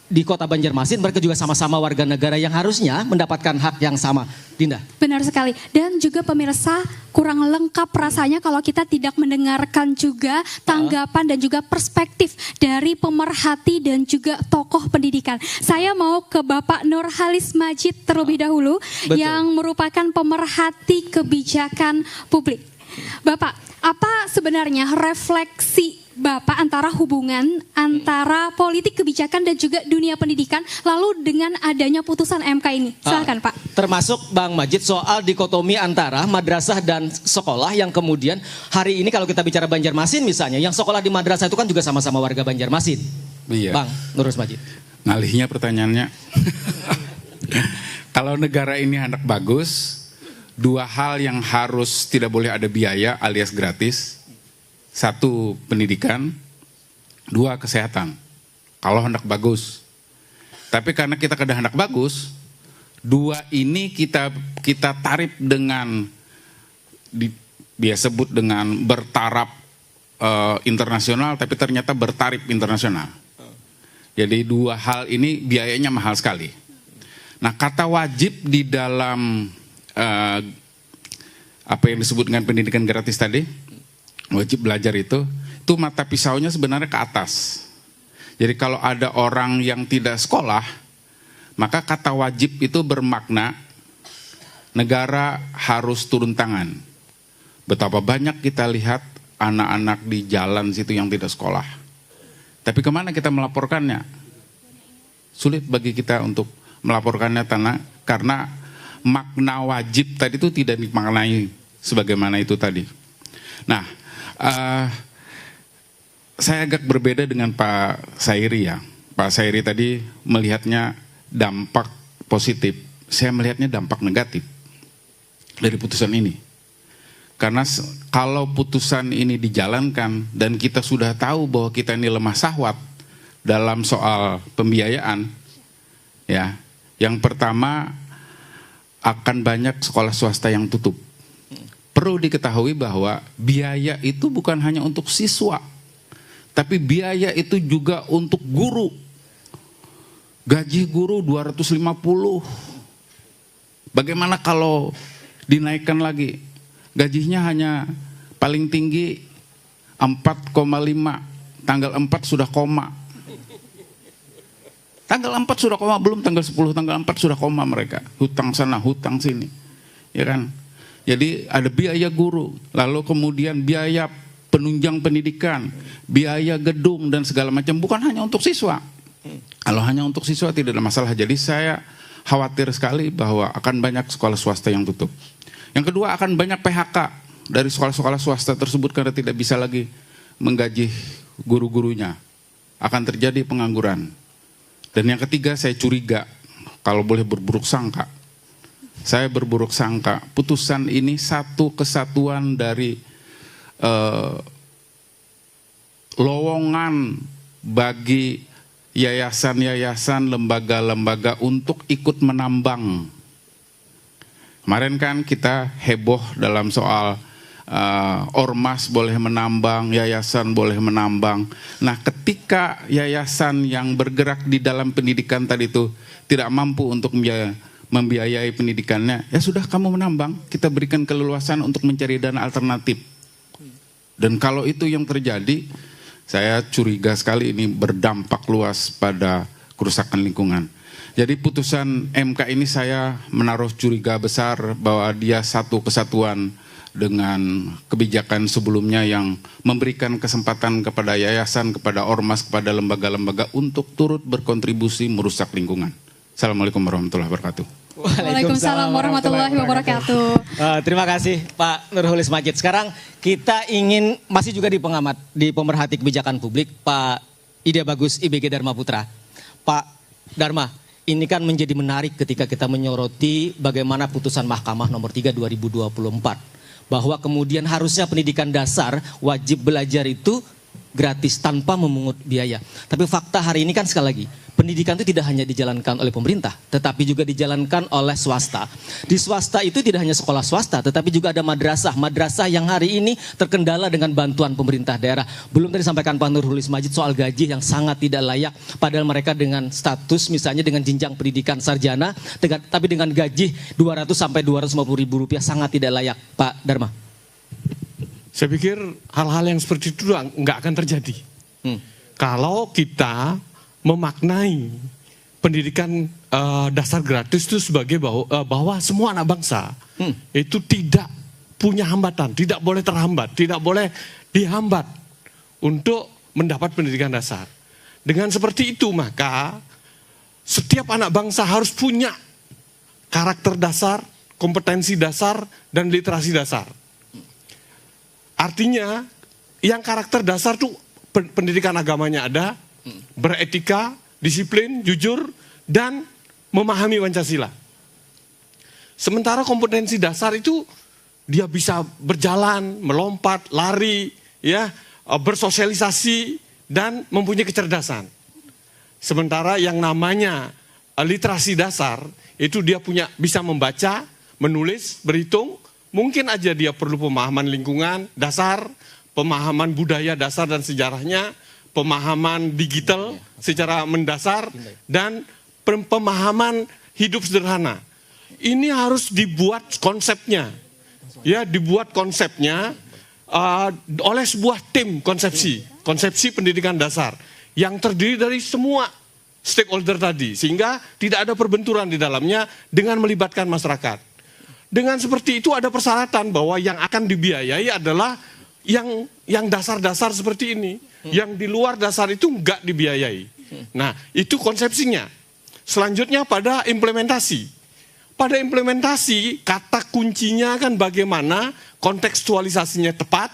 di Kota Banjarmasin, mereka juga sama-sama warga negara yang harusnya mendapatkan hak yang sama. Dinda. Benar sekali. Dan juga pemirsa, kurang lengkap rasanya kalau kita tidak mendengarkan juga tanggapan dan juga perspektif dari pemerhati dan juga tokoh pendidikan. Saya mau ke Bapak Nurhalis Majid terlebih dahulu, yang merupakan pemerhati kebijakan publik. Bapak, apa sebenarnya refleksi Bapak antara hubungan antara politik kebijakan dan juga dunia pendidikan lalu dengan adanya putusan MK ini? Silakan Pak. Termasuk Bang Majid soal dikotomi antara madrasah dan sekolah yang kemudian hari ini kalau kita bicara Banjarmasin misalnya, yang sekolah di madrasah itu kan juga sama-sama warga Banjarmasin. Iya. Bang Nurhalis Majid. Ngalihnya pertanyaannya. Kalau negara ini hendak bagus, dua hal yang harus tidak boleh ada biaya alias gratis. Satu, pendidikan. Dua, kesehatan. Kalau hendak bagus. Tapi karena kita kada hendak bagus, dua ini kita tarik dengan dia sebut dengan bertaraf internasional, tapi ternyata bertarif internasional. Jadi dua hal ini biayanya mahal sekali. Nah, kata wajib di dalam apa yang disebut dengan pendidikan gratis tadi, wajib belajar itu mata pisaunya sebenarnya ke atas. Jadi kalau ada orang yang tidak sekolah, maka kata wajib itu bermakna negara harus turun tangan. Betapa banyak kita lihat anak-anak di jalan situ yang tidak sekolah. Tapi kemana kita melaporkannya? Sulit bagi kita untuk melaporkannya karena makna wajib tadi itu tidak dimaknai sebagaimana itu tadi. Nah, saya agak berbeda dengan Pak Sairi ya. Pak Sairi tadi melihatnya dampak positif. Saya melihatnya dampak negatif dari putusan ini. Karena kalau putusan ini dijalankan dan kita sudah tahu bahwa kita ini lemah sahwat dalam soal pembiayaan, ya, yang pertama akan banyak sekolah swasta yang tutup. Perlu diketahui bahwa biaya itu bukan hanya untuk siswa, tapi biaya itu juga untuk guru. Gaji guru 250. Bagaimana kalau dinaikkan lagi? Gajinya hanya paling tinggi 4,5. Tanggal 4 sudah koma. Tanggal 4 sudah koma, belum tanggal 10, tanggal 4 sudah koma mereka. Hutang sana, hutang sini. Ya kan? Jadi ada biaya guru, lalu kemudian biaya penunjang pendidikan, biaya gedung dan segala macam, bukan hanya untuk siswa. Kalau hanya untuk siswa tidak ada masalah. Jadi saya khawatir sekali bahwa akan banyak sekolah swasta yang tutup. Yang kedua, akan banyak PHK dari sekolah-sekolah swasta tersebut karena tidak bisa lagi menggaji guru-gurunya. Akan terjadi pengangguran. Dan yang ketiga, saya curiga, kalau boleh berburuk sangka, saya berburuk sangka, putusan ini satu kesatuan dari lowongan bagi yayasan-yayasan, lembaga-lembaga untuk ikut menambang. Kemarin kan kita heboh dalam soal ormas boleh menambang, yayasan boleh menambang. Nah, ketika yayasan yang bergerak di dalam pendidikan tadi itu tidak mampu untuk membiayai pendidikannya, ya sudah kamu menambang, kita berikan keleluasan untuk mencari dana alternatif. Dan kalau itu yang terjadi, saya curiga sekali ini berdampak luas pada kerusakan lingkungan. Jadi putusan MK ini saya menaruh curiga besar bahwa dia satu kesatuan dengan kebijakan sebelumnya yang memberikan kesempatan kepada yayasan, kepada ormas, kepada lembaga-lembaga untuk turut berkontribusi merusak lingkungan. Assalamualaikum warahmatullahi wabarakatuh. Waalaikumsalam warahmatullahi wabarakatuh. Terima kasih Pak Nurholis Majid. Sekarang kita ingin masih juga di pengamat, di pemerhati kebijakan publik, Pak Ide Bagus IBG Dharma Putra. Pak Dharma, ini kan menjadi menarik ketika kita menyoroti bagaimana putusan Mahkamah nomor 3 2024. Bahwa kemudian harusnya pendidikan dasar wajib belajar itu gratis tanpa memungut biaya. Tapi fakta hari ini kan sekali lagi, pendidikan itu tidak hanya dijalankan oleh pemerintah, tetapi juga dijalankan oleh swasta. Di swasta itu tidak hanya sekolah swasta, tetapi juga ada madrasah. Madrasah yang hari ini terkendala dengan bantuan pemerintah daerah. Belum tadi sampaikan Pak Nurholis Majid soal gaji yang sangat tidak layak. Padahal mereka dengan status misalnya dengan jenjang pendidikan sarjana, tapi dengan gaji 200 sampai 250 ribu rupiah sangat tidak layak. Pak Dharma. Saya pikir hal-hal yang seperti itu nggak akan terjadi. Kalau kita memaknai pendidikan dasar gratis itu sebagai bahwa semua anak bangsa itu tidak punya hambatan, tidak boleh terhambat, tidak boleh dihambat untuk mendapat pendidikan dasar. Dengan seperti itu maka setiap anak bangsa harus punya karakter dasar, kompetensi dasar, dan literasi dasar. Artinya yang karakter dasar tuh pendidikan agamanya ada, beretika, disiplin, jujur, dan memahami Pancasila. Sementara kompetensi dasar itu dia bisa berjalan, melompat, lari, ya, bersosialisasi, dan mempunyai kecerdasan. Sementara yang namanya literasi dasar itu dia bisa membaca, menulis, berhitung. Mungkin aja dia perlu pemahaman lingkungan dasar, pemahaman budaya dasar dan sejarahnya, pemahaman digital secara mendasar, dan pemahaman hidup sederhana. Ini harus dibuat konsepnya, ya, dibuat konsepnya oleh sebuah tim konsepsi pendidikan dasar yang terdiri dari semua stakeholder tadi, sehingga tidak ada perbenturan di dalamnya dengan melibatkan masyarakat. Dengan seperti itu ada persyaratan bahwa yang akan dibiayai adalah yang dasar-dasar seperti ini. Yang di luar dasar itu enggak dibiayai. Nah, itu konsepsinya. Selanjutnya pada implementasi. Pada implementasi, kata kuncinya kan bagaimana kontekstualisasinya tepat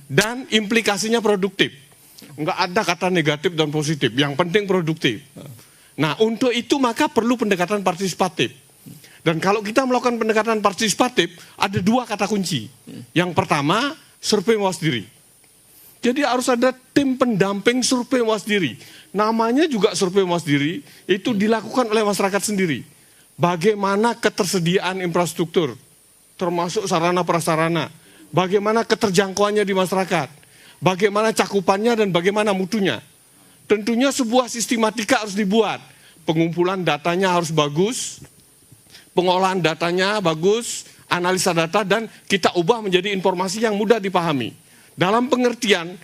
dan implikasinya produktif. Enggak ada kata negatif dan positif, yang penting produktif. Nah, untuk itu maka perlu pendekatan partisipatif. Dan kalau kita melakukan pendekatan partisipatif, ada dua kata kunci. Yang pertama, survei mawas diri. Jadi harus ada tim pendamping survei mawas diri. Namanya juga survei mawas diri, itu dilakukan oleh masyarakat sendiri. Bagaimana ketersediaan infrastruktur, termasuk sarana prasarana. Bagaimana keterjangkauannya di masyarakat. Bagaimana cakupannya dan bagaimana mutunya. Tentunya sebuah sistematika harus dibuat. Pengumpulan datanya harus bagus, pengolahan datanya bagus, analisa data, dan kita ubah menjadi informasi yang mudah dipahami. Dalam pengertian,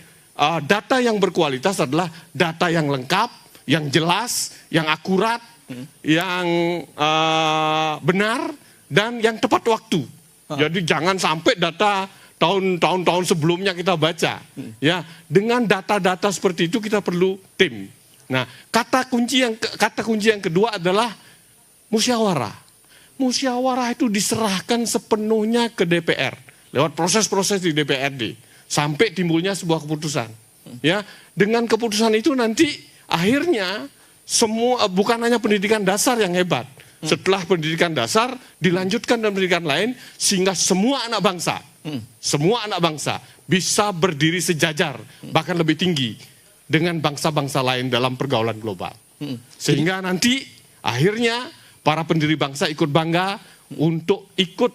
data yang berkualitas adalah data yang lengkap, yang jelas, yang akurat, yang benar, dan yang tepat waktu. Jadi jangan sampai data tahun-tahun sebelumnya kita baca. Ya, dengan data-data seperti itu kita perlu tim. Nah, kata kunci yang kedua adalah musyawarah. Musyawarah itu diserahkan sepenuhnya ke DPR lewat proses-proses di DPRD sampai timbulnya sebuah keputusan. Ya, dengan keputusan itu nanti akhirnya semua, bukan hanya pendidikan dasar yang hebat. Setelah pendidikan dasar dilanjutkan dengan pendidikan lain sehingga semua anak bangsa bisa berdiri sejajar bahkan lebih tinggi dengan bangsa-bangsa lain dalam pergaulan global. Sehingga nanti akhirnya para pendiri bangsa ikut bangga untuk ikut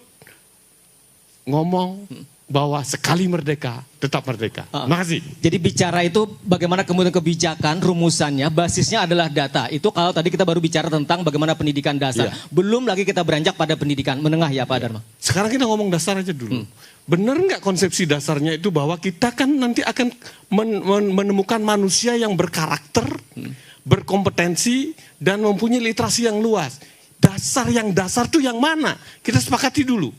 ngomong bahwa sekali merdeka, tetap merdeka. Terima kasih. Jadi bicara itu bagaimana kemudian kebijakan, rumusannya, basisnya adalah data. Itu kalau tadi kita baru bicara tentang bagaimana pendidikan dasar. Belum lagi kita beranjak pada pendidikan menengah ya Pak Dharma. Sekarang kita ngomong dasar aja dulu. Benar nggak konsepsi dasarnya itu bahwa kita kan nanti akan menemukan manusia yang berkarakter, berkompetensi, dan mempunyai literasi yang luas. Yang dasar tuh yang mana? Kita sepakati dulu.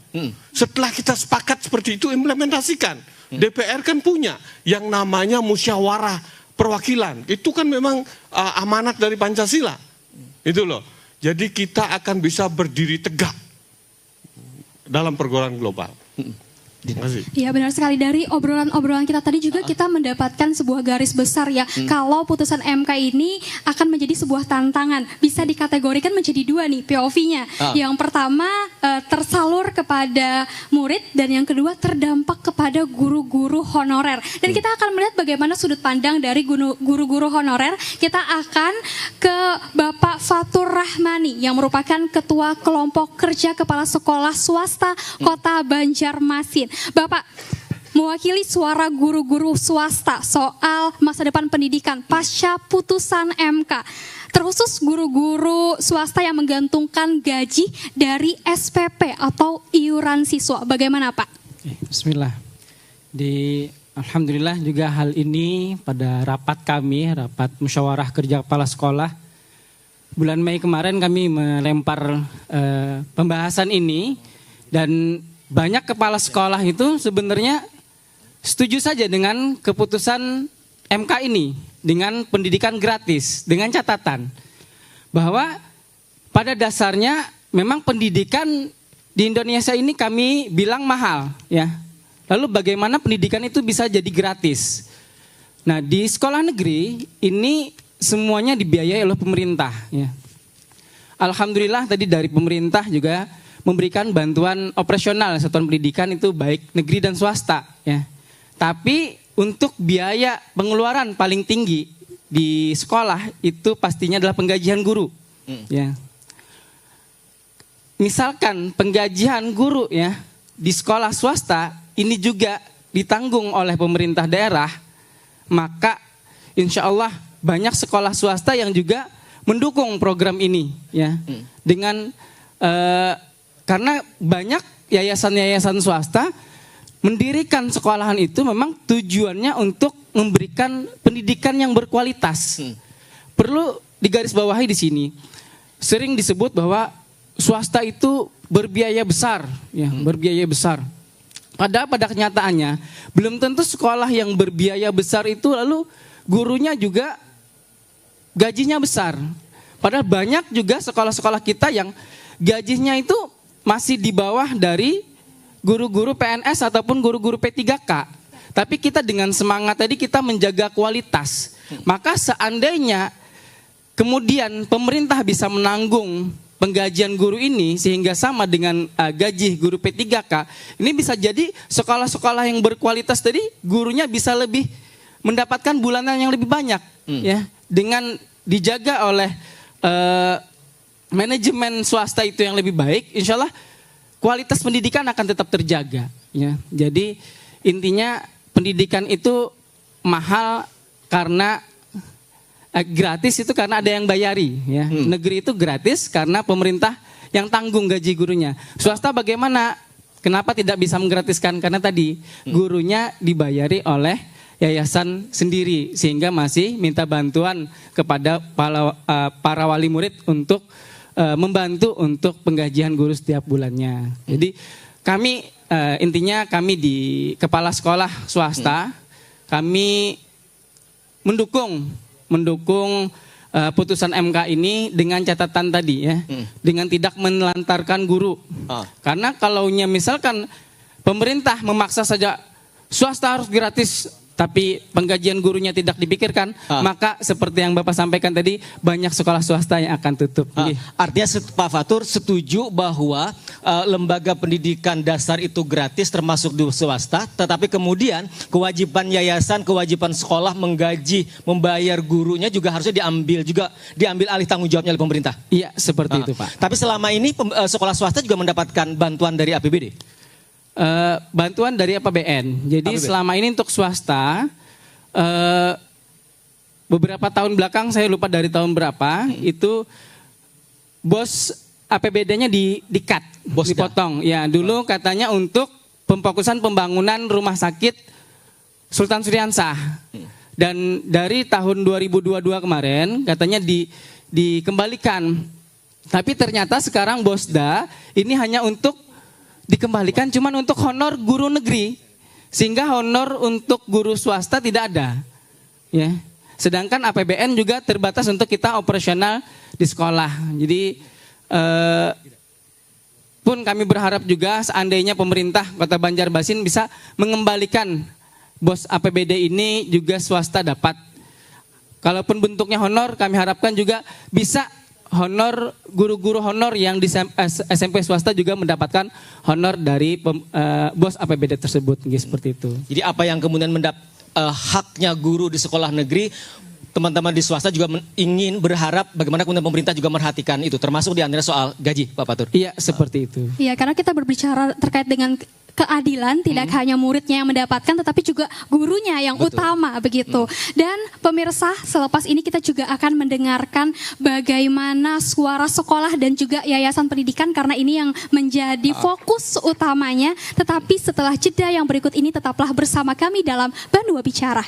Setelah kita sepakat seperti itu, implementasikan. DPR kan punya yang namanya musyawarah perwakilan. Itu kan memang amanat dari Pancasila. Itu loh. Jadi kita akan bisa berdiri tegak dalam pergaulan global. Iya benar sekali, dari obrolan-obrolan kita tadi juga kita mendapatkan sebuah garis besar ya. Kalau putusan MK ini akan menjadi sebuah tantangan, bisa dikategorikan menjadi dua nih POV-nya. Yang pertama tersalur kepada murid, dan yang kedua terdampak kepada guru-guru honorer. Dan kita akan melihat bagaimana sudut pandang dari guru-guru honorer. Kita akan ke Bapak Fatur Rahmani yang merupakan Ketua Kelompok Kerja Kepala Sekolah Swasta Kota Banjarmasin. Bapak mewakili suara guru-guru swasta soal masa depan pendidikan pasca putusan MK. Terkhusus guru-guru swasta yang menggantungkan gaji dari SPP atau iuran siswa. Bagaimana Pak? Bismillah. Alhamdulillah juga hal ini pada rapat kami, rapat musyawarah kerja kepala sekolah. Bulan Mei kemarin kami melempar pembahasan ini, dan banyak kepala sekolah itu sebenarnya setuju saja dengan keputusan MK ini, dengan pendidikan gratis, dengan catatan bahwa pada dasarnya memang pendidikan di Indonesia ini kami bilang mahal ya. Lalu bagaimana pendidikan itu bisa jadi gratis? Nah, di sekolah negeri ini semuanya dibiayai oleh pemerintah ya. Alhamdulillah tadi dari pemerintah juga memberikan bantuan operasional satuan pendidikan itu baik negeri dan swasta ya. Tapi untuk biaya pengeluaran paling tinggi di sekolah itu pastinya adalah penggajian guru. Ya. Misalkan penggajian guru ya di sekolah swasta ini juga ditanggung oleh pemerintah daerah, maka insya Allah banyak sekolah swasta yang juga mendukung program ini ya. Dengan karena banyak yayasan-yayasan swasta mendirikan sekolahan itu memang tujuannya untuk memberikan pendidikan yang berkualitas. Perlu digarisbawahi di sini. Sering disebut bahwa swasta itu berbiaya besar, ya, berbiaya besar. Padahal pada kenyataannya belum tentu sekolah yang berbiaya besar itu lalu gurunya juga gajinya besar. Padahal banyak juga sekolah-sekolah kita yang gajinya itu masih di bawah dari guru-guru PNS ataupun guru-guru P3K. Tapi kita dengan semangat tadi kita menjaga kualitas. Maka seandainya kemudian pemerintah bisa menanggung penggajian guru ini sehingga sama dengan gaji guru P3K, ini bisa jadi sekolah-sekolah yang berkualitas tadi gurunya bisa lebih mendapatkan bulanan yang lebih banyak ya, dengan dijaga oleh manajemen swasta itu yang lebih baik, insya Allah kualitas pendidikan akan tetap terjaga. Ya. Jadi intinya pendidikan itu mahal karena gratis itu karena ada yang bayari. Ya. Negeri itu gratis karena pemerintah yang tanggung gaji gurunya. Swasta bagaimana? Kenapa tidak bisa menggratiskan? Karena tadi gurunya dibayari oleh yayasan sendiri, sehingga masih minta bantuan kepada para wali murid untuk membantu untuk penggajian guru setiap bulannya. Jadi kami intinya kami di kepala sekolah swasta, kami mendukung putusan MK ini dengan catatan tadi ya, dengan tidak menelantarkan guru. Karena kalau misalkan pemerintah memaksa saja swasta harus gratis, tapi penggajian gurunya tidak dipikirkan, maka seperti yang Bapak sampaikan tadi, banyak sekolah swasta yang akan tutup. Artinya Pak Fatur setuju bahwa lembaga pendidikan dasar itu gratis termasuk di swasta, tetapi kemudian kewajiban yayasan, kewajiban sekolah menggaji, membayar gurunya juga harusnya diambil alih tanggung jawabnya oleh pemerintah. Iya, seperti itu Pak. Tapi selama ini sekolah swasta juga mendapatkan bantuan dari APBD? Bantuan dari APBN. Jadi selama ini untuk swasta beberapa tahun belakang, saya lupa dari tahun berapa, itu bos APBD-nya di-cut, dipotong. Ya, dulu katanya untuk pemfokusan pembangunan rumah sakit Sultan Syahriansah. Dan dari tahun 2022 kemarin katanya dikembalikan. Tapi ternyata sekarang Bosda ini hanya untuk dikembalikan cuman untuk honor guru negeri, sehingga honor untuk guru swasta tidak ada, ya. Sedangkan APBN juga terbatas untuk kita operasional di sekolah. Jadi pun kami berharap juga seandainya pemerintah Kota Banjarmasin bisa mengembalikan bos APBD ini juga swasta dapat. Kalaupun bentuknya honor, kami harapkan juga bisa honor, guru-guru honor yang di SMP swasta juga mendapatkan honor dari bos APBD tersebut, seperti itu. Jadi apa yang kemudian haknya guru di sekolah negeri, teman-teman di swasta juga ingin berharap bagaimana kemudian pemerintah juga merhatikan itu, termasuk di antara soal gaji, Pak Fatur. Iya, seperti itu. Iya, karena kita berbicara terkait dengan keadilan, tidak hanya muridnya yang mendapatkan, tetapi juga gurunya yang utama, begitu. Dan pemirsa, selepas ini kita juga akan mendengarkan bagaimana suara sekolah dan juga yayasan pendidikan, karena ini yang menjadi fokus utamanya. Tetapi setelah jeda yang berikut ini, tetaplah bersama kami dalam Banua Bicara.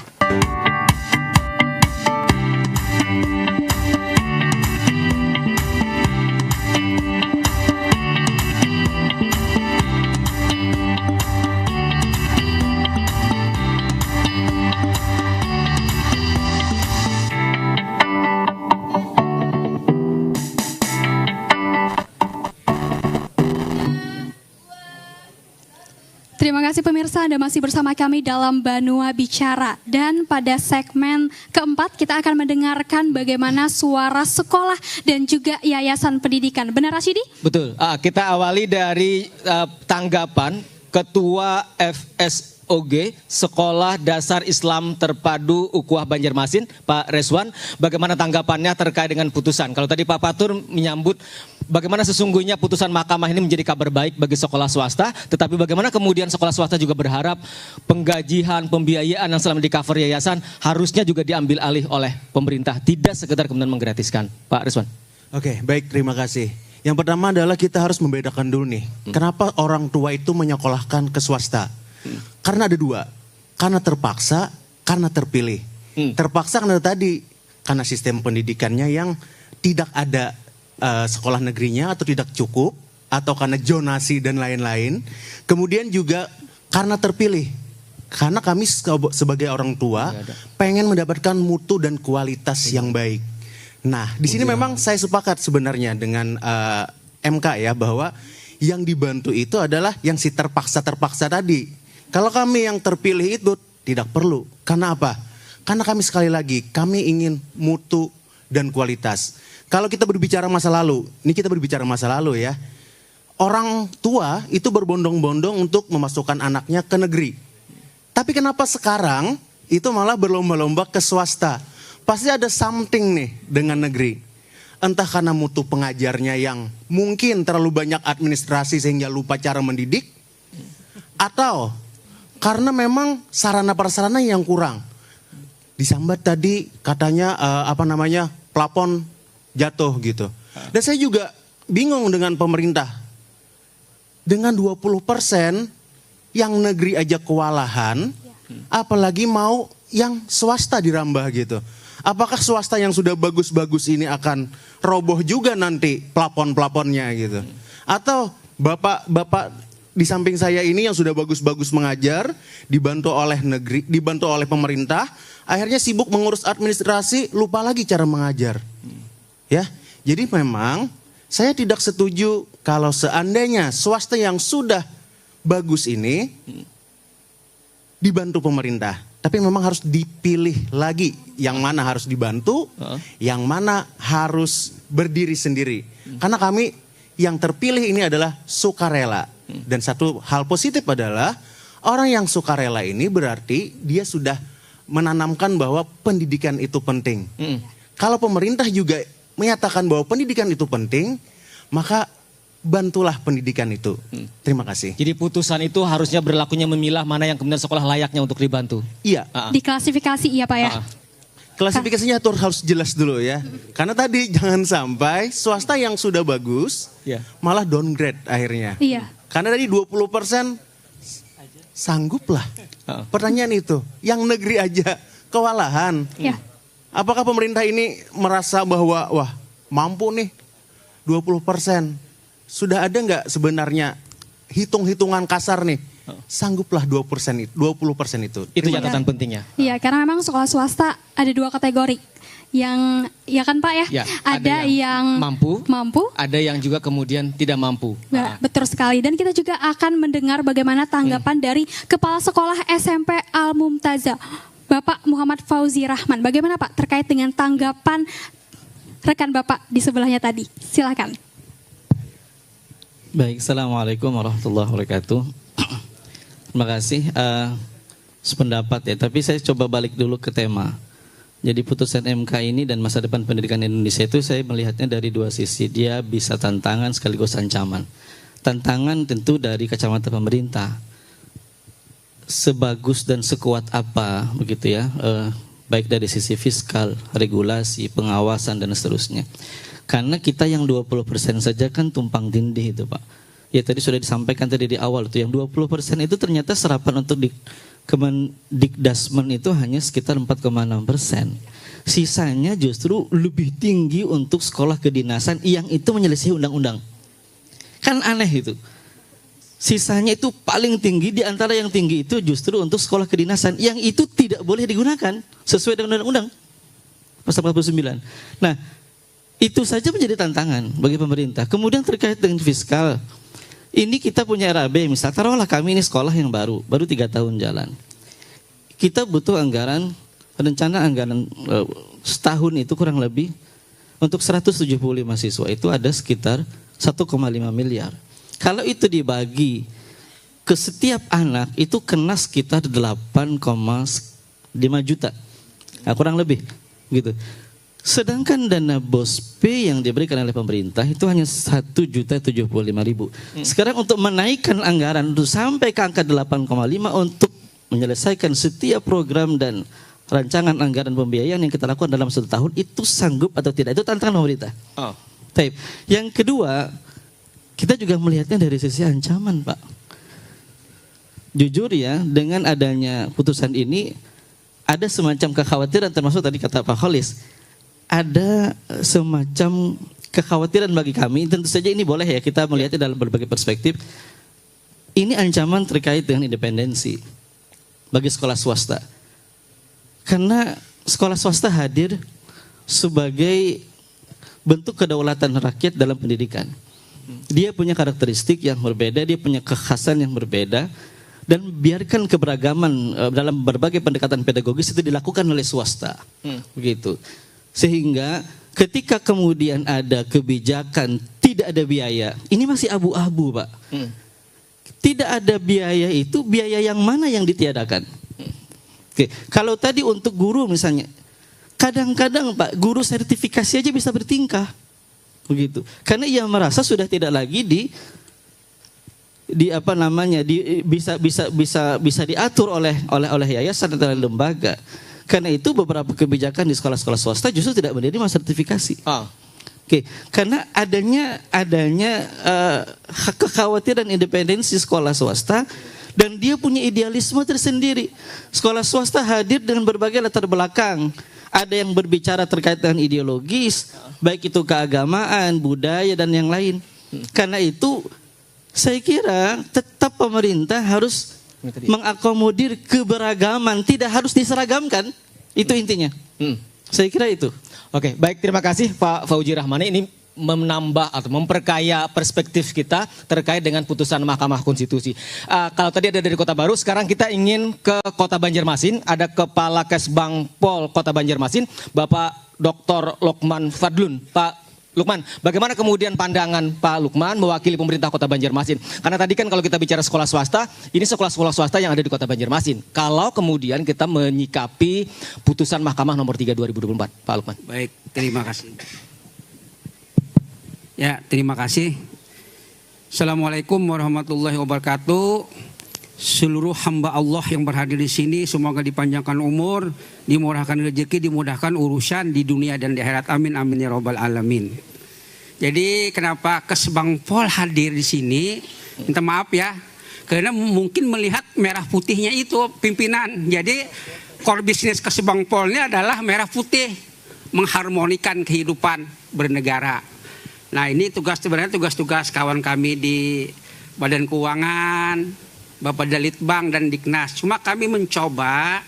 Terima kasih pemirsa, Anda masih bersama kami dalam Banua Bicara. Dan pada segmen keempat kita akan mendengarkan bagaimana suara sekolah dan juga yayasan pendidikan. Benar Rashidi? Betul. Kita awali dari tanggapan Ketua FSOG Sekolah Dasar Islam Terpadu Ukhuwah Banjarmasin, Pak Reswan. Bagaimana tanggapannya terkait dengan putusan? Kalau tadi Pak Fatur menyambut bagaimana sesungguhnya putusan mahkamah ini menjadi kabar baik bagi sekolah swasta, tetapi bagaimana kemudian sekolah swasta juga berharap penggajian, pembiayaan yang selama di cover yayasan harusnya juga diambil alih oleh pemerintah, tidak sekedar kemudian menggratiskan. Pak Reswan. Oke, baik, terima kasih. Yang pertama adalah kita harus membedakan dulu nih, kenapa orang tua itu menyekolahkan ke swasta. Karena ada dua, karena terpaksa, karena terpilih. Terpaksa karena tadi, karena sistem pendidikannya yang tidak ada sekolah negerinya atau tidak cukup, atau karena zonasi dan lain-lain. Kemudian juga karena terpilih, karena kami sebagai orang tua pengen mendapatkan mutu dan kualitas yang baik. Nah, di sini memang saya sepakat sebenarnya dengan MK ya, bahwa yang dibantu itu adalah yang si terpaksa tadi. Kalau kami yang terpilih itu tidak perlu. Karena apa? Karena kami sekali lagi, kami ingin mutu dan kualitas. Kalau kita berbicara masa lalu, ini kita berbicara masa lalu ya. Orang tua itu berbondong-bondong untuk memasukkan anaknya ke negeri. Tapi kenapa sekarang itu malah berlomba-lomba ke swasta? Pasti ada something nih dengan negeri. Entah karena mutu pengajarnya yang mungkin terlalu banyak administrasi sehingga lupa cara mendidik. Atau karena memang sarana-prasarana yang kurang. Disambat tadi katanya plafon jatuh gitu. Dan saya juga bingung dengan pemerintah. Dengan 20% yang negeri aja kewalahan, apalagi mau yang swasta dirambah gitu. Apakah swasta yang sudah bagus-bagus ini akan roboh juga nanti plafon-plafonnya gitu? Atau bapak di samping saya ini yang sudah bagus-bagus mengajar, dibantu oleh negeri, dibantu oleh pemerintah, akhirnya sibuk mengurus administrasi, lupa lagi cara mengajar. Ya, jadi memang saya tidak setuju kalau seandainya swasta yang sudah bagus ini dibantu pemerintah. Tapi memang harus dipilih lagi yang mana harus dibantu, yang mana harus berdiri sendiri. Karena kami yang terpilih ini adalah sukarela. Dan satu hal positif adalah orang yang sukarela ini berarti dia sudah menanamkan bahwa pendidikan itu penting. Kalau pemerintah juga menyatakan bahwa pendidikan itu penting, maka bantulah pendidikan itu. Terima kasih. Jadi putusan itu harusnya berlakunya memilah mana yang kemudian sekolah layaknya untuk dibantu. Iya. Diklasifikasi iya Pak ya. Klasifikasinya harus jelas dulu ya. Karena tadi jangan sampai swasta yang sudah bagus malah downgrade akhirnya. Iya. Karena tadi 20% sanggup lah. Pertanyaan itu, yang negeri aja kewalahan. Iya. Apakah pemerintah ini merasa bahwa wah mampu nih 20%. Sudah ada nggak sebenarnya hitung-hitungan kasar nih? Sangguplah 20% itu. Itu catatan pentingnya. Iya, karena memang sekolah swasta ada 2 kategori. Yang, ya kan Pak ya? Ya, ada yang mampu, ada yang juga kemudian tidak mampu. Ya, betul sekali. Dan kita juga akan mendengar bagaimana tanggapan dari Kepala Sekolah SMP Al-Mumtaza, Bapak Muhammad Fauzi Rahman. Bagaimana Pak terkait dengan tanggapan rekan Bapak di sebelahnya tadi? Silakan. Baik, Assalamualaikum warahmatullahi wabarakatuh. Terima kasih sependapat ya, tapi saya coba balik dulu ke tema. Jadi putusan MK ini dan masa depan pendidikan Indonesia itu saya melihatnya dari 2 sisi. Dia bisa tantangan sekaligus ancaman. Tantangan tentu dari kacamata pemerintah. Sebagus dan sekuat apa begitu ya, baik dari sisi fiskal, regulasi, pengawasan dan seterusnya. Karena kita yang 20% saja kan tumpang tindih itu Pak. Ya tadi sudah disampaikan tadi di awal itu yang 20% itu ternyata serapan untuk di Kemendikdasmen itu hanya sekitar 4,6%. Sisanya justru lebih tinggi untuk sekolah kedinasan yang itu menyelesaikan undang-undang. Kan aneh itu. Sisanya itu paling tinggi, di antara yang tinggi itu justru untuk sekolah kedinasan yang itu tidak boleh digunakan sesuai dengan undang-undang pasal 49. Nah, itu saja menjadi tantangan bagi pemerintah. Kemudian terkait dengan fiskal, ini kita punya RAB, misal taruhlah kami ini sekolah yang baru 3 tahun jalan. Kita butuh anggaran, rencana anggaran setahun itu kurang lebih untuk 175 siswa itu ada sekitar 1,5 miliar. Kalau itu dibagi ke setiap anak itu kena sekitar 8,5 juta. Nah, kurang lebih gitu. Sedangkan dana BOS P yang diberikan oleh pemerintah itu hanya 1.075.000. Sekarang untuk menaikkan anggaran untuk sampai ke angka 8,5 untuk menyelesaikan setiap program dan rancangan anggaran pembiayaan yang kita lakukan dalam 1 tahun itu sanggup atau tidak, itu tantangan pemerintah. Taip. Yang kedua, kita juga melihatnya dari sisi ancaman Pak. Jujur ya, dengan adanya putusan ini ada semacam kekhawatiran, termasuk tadi kata Pak Kholis, ada semacam kekhawatiran bagi kami. Tentu saja ini boleh ya kita melihatnya dalam berbagai perspektif. Ini ancaman terkait dengan independensi bagi sekolah swasta. Karena sekolah swasta hadir sebagai bentuk kedaulatan rakyat dalam pendidikan. Dia punya karakteristik yang berbeda, dia punya kekhasan yang berbeda. Dan biarkan keberagaman dalam berbagai pendekatan pedagogis itu dilakukan oleh swasta. Begitu. Sehingga ketika kemudian ada kebijakan tidak ada biaya, ini masih abu-abu Pak. Tidak ada biaya itu, biaya yang mana yang ditiadakan? Oke. Kalau tadi untuk guru misalnya, kadang-kadang Pak, guru sertifikasi aja bisa bertingkah. Begitu. Karena ia merasa sudah tidak lagi bisa diatur oleh yayasan atau lembaga. Karena itu beberapa kebijakan di sekolah-sekolah swasta justru tidak menerima sertifikasi. Oke, karena adanya kekhawatiran independensi sekolah swasta, Dan dia punya idealisme tersendiri. Sekolah swasta hadir dengan berbagai latar belakang. Ada yang berbicara terkait dengan ideologis, baik itu keagamaan, budaya, dan yang lain. Karena itu saya kira tetap pemerintah harus mengakomodir keberagaman, tidak harus diseragamkan. Itu intinya. Saya kira itu. Oke, baik, terima kasih Pak Fauji Rahmani. Ini menambah atau memperkaya perspektif kita terkait dengan putusan Mahkamah Konstitusi. Kalau tadi ada dari Kota Baru, sekarang kita ingin ke Kota Banjarmasin. Ada Kepala Kesbangpol Kota Banjarmasin, Bapak Dr. Lukman Fadlun. Pak Lukman, bagaimana kemudian pandangan Pak Lukman mewakili pemerintah Kota Banjarmasin? Karena tadi kan kalau kita bicara sekolah swasta, ini sekolah-sekolah swasta yang ada di Kota Banjarmasin. Kalau kemudian kita menyikapi putusan Mahkamah nomor 3 2024, Pak Lukman. Baik, terima kasih. Ya, terima kasih. Assalamualaikum warahmatullahi wabarakatuh. Seluruh hamba Allah yang berhadir di sini, semoga dipanjangkan umur, dimurahkan rezeki, dimudahkan urusan di dunia dan di akhirat. Amin, amin ya robbal alamin. Jadi kenapa Kesbangpol hadir di sini? Minta maaf ya, karena mungkin melihat merah putihnya itu pimpinan. Jadi core bisnis Kesbangpolnya adalah merah putih, mengharmonikan kehidupan bernegara. Nah, ini sebenarnya tugas-tugas kawan kami di Badan Keuangan, Bapak Dalitbang dan Diknas. Cuma kami mencoba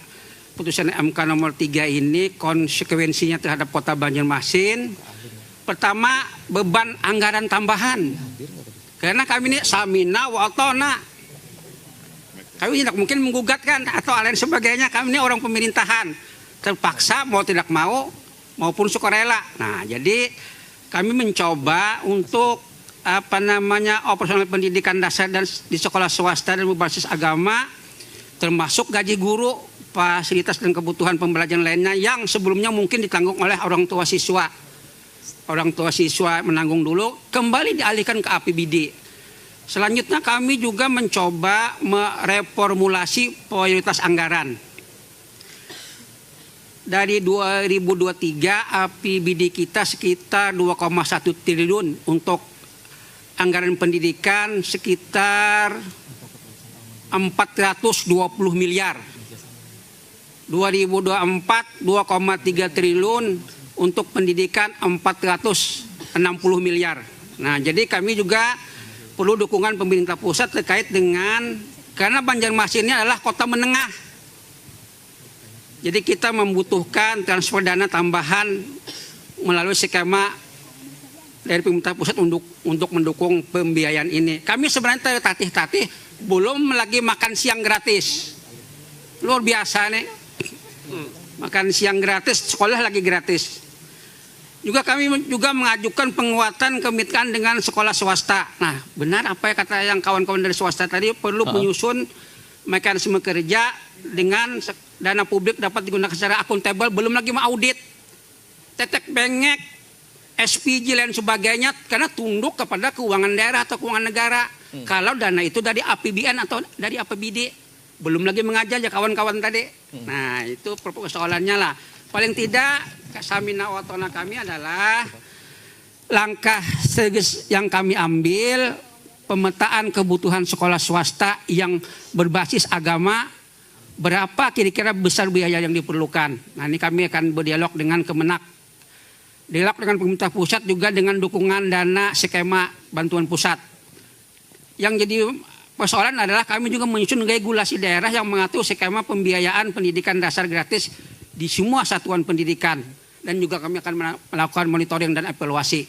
putusan MK nomor 3 ini konsekuensinya terhadap Kota Banjarmasin. Pertama, beban anggaran tambahan. Karena kami ini samina wa atona. Kami tidak mungkin menggugatkan atau lain sebagainya. Kami ini orang pemerintahan. Terpaksa mau tidak mau maupun sukarela. Nah, jadi kami mencoba untuk operasional pendidikan dasar dan di sekolah swasta dan berbasis agama, termasuk gaji guru, fasilitas dan kebutuhan pembelajaran lainnya yang sebelumnya mungkin ditanggung oleh orang tua siswa. Orang tua siswa menanggung dulu, kembali dialihkan ke APBD. Selanjutnya kami juga mencoba mereformulasi prioritas anggaran. Dari 2023 APBD kita sekitar 2,1 triliun untuk anggaran pendidikan sekitar 420 miliar. 2024 2,3 triliun untuk pendidikan 460 miliar. Nah, jadi kami juga perlu dukungan pemerintah pusat terkait dengan karena Banjarmasin ini adalah kota menengah. Jadi kita membutuhkan transfer dana tambahan melalui skema dari pemerintah pusat untuk mendukung pembiayaan ini. Kami sebenarnya tertatih-tatih belum lagi makan siang gratis. Luar biasa nih. Makan siang gratis, sekolah lagi gratis. Juga kami juga mengajukan penguatan kemitraan dengan sekolah swasta. Nah, benar apa ya kata yang kawan-kawan dari swasta tadi, perlu menyusun mekanisme kerja dengan dana publik dapat digunakan secara akuntabel, belum lagi mengaudit, tetek bengek, SPG dan sebagainya, karena tunduk kepada keuangan daerah atau keuangan negara. Kalau dana itu dari APBN atau dari APBD, belum lagi mengajar ya kawan-kawan tadi. Nah, itu persoalannya lah. Paling tidak, samina watona kami adalah langkah strategis yang kami ambil, pemetaan kebutuhan sekolah swasta yang berbasis agama, berapa kira-kira besar biaya yang diperlukan. Nah, ini kami akan berdialog dengan Kemenak, dialog dengan pemerintah pusat juga dengan dukungan dana skema bantuan pusat. Yang jadi persoalan adalah kami juga menyusun regulasi daerah yang mengatur skema pembiayaan pendidikan dasar gratis di semua satuan pendidikan. Dan juga kami akan melakukan monitoring dan evaluasi.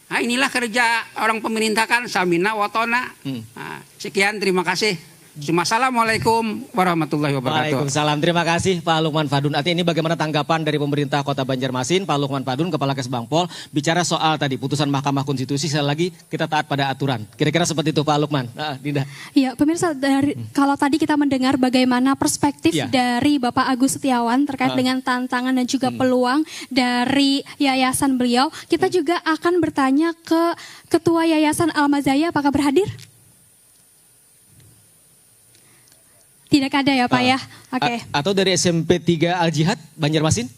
Nah, inilah kerja orang pemerintah kan, samina watona. Nah, sekian, terima kasih. Assalamualaikum warahmatullahi wabarakatuh. Waalaikumsalam. Terima kasih Pak Lukman Fadlun. Artinya ini bagaimana tanggapan dari pemerintah Kota Banjarmasin, Pak Lukman Fadlun, Kepala Kesbangpol, bicara soal tadi putusan Mahkamah Konstitusi, sekali lagi kita taat pada aturan. Kira-kira seperti itu Pak Lukman. Dinda. Iya, pemirsa, kalau tadi kita mendengar bagaimana perspektif dari Bapak Agus Setiawan terkait dengan tantangan dan juga peluang dari yayasan beliau, kita juga akan bertanya ke Ketua Yayasan Al-Mazaya, apakah berhadir? Tidak ada ya Pak ya? Oke. Atau dari SMP 3 Al-Jihad Banjarmasin?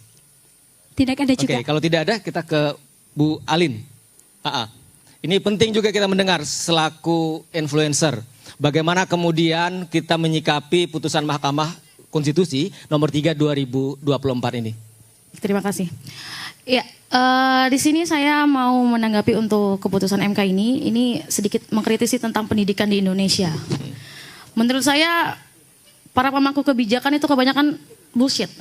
Tidak ada juga. Oke, kalau tidak ada kita ke Bu Alin. Ini penting juga kita mendengar selaku influencer. Bagaimana kemudian kita menyikapi putusan Mahkamah Konstitusi nomor 3 2024 ini? Terima kasih. Ya, di sini saya mau menanggapi untuk keputusan MK ini sedikit mengkritisi tentang pendidikan di Indonesia. Menurut saya para pemangku kebijakan itu kebanyakan bullshit,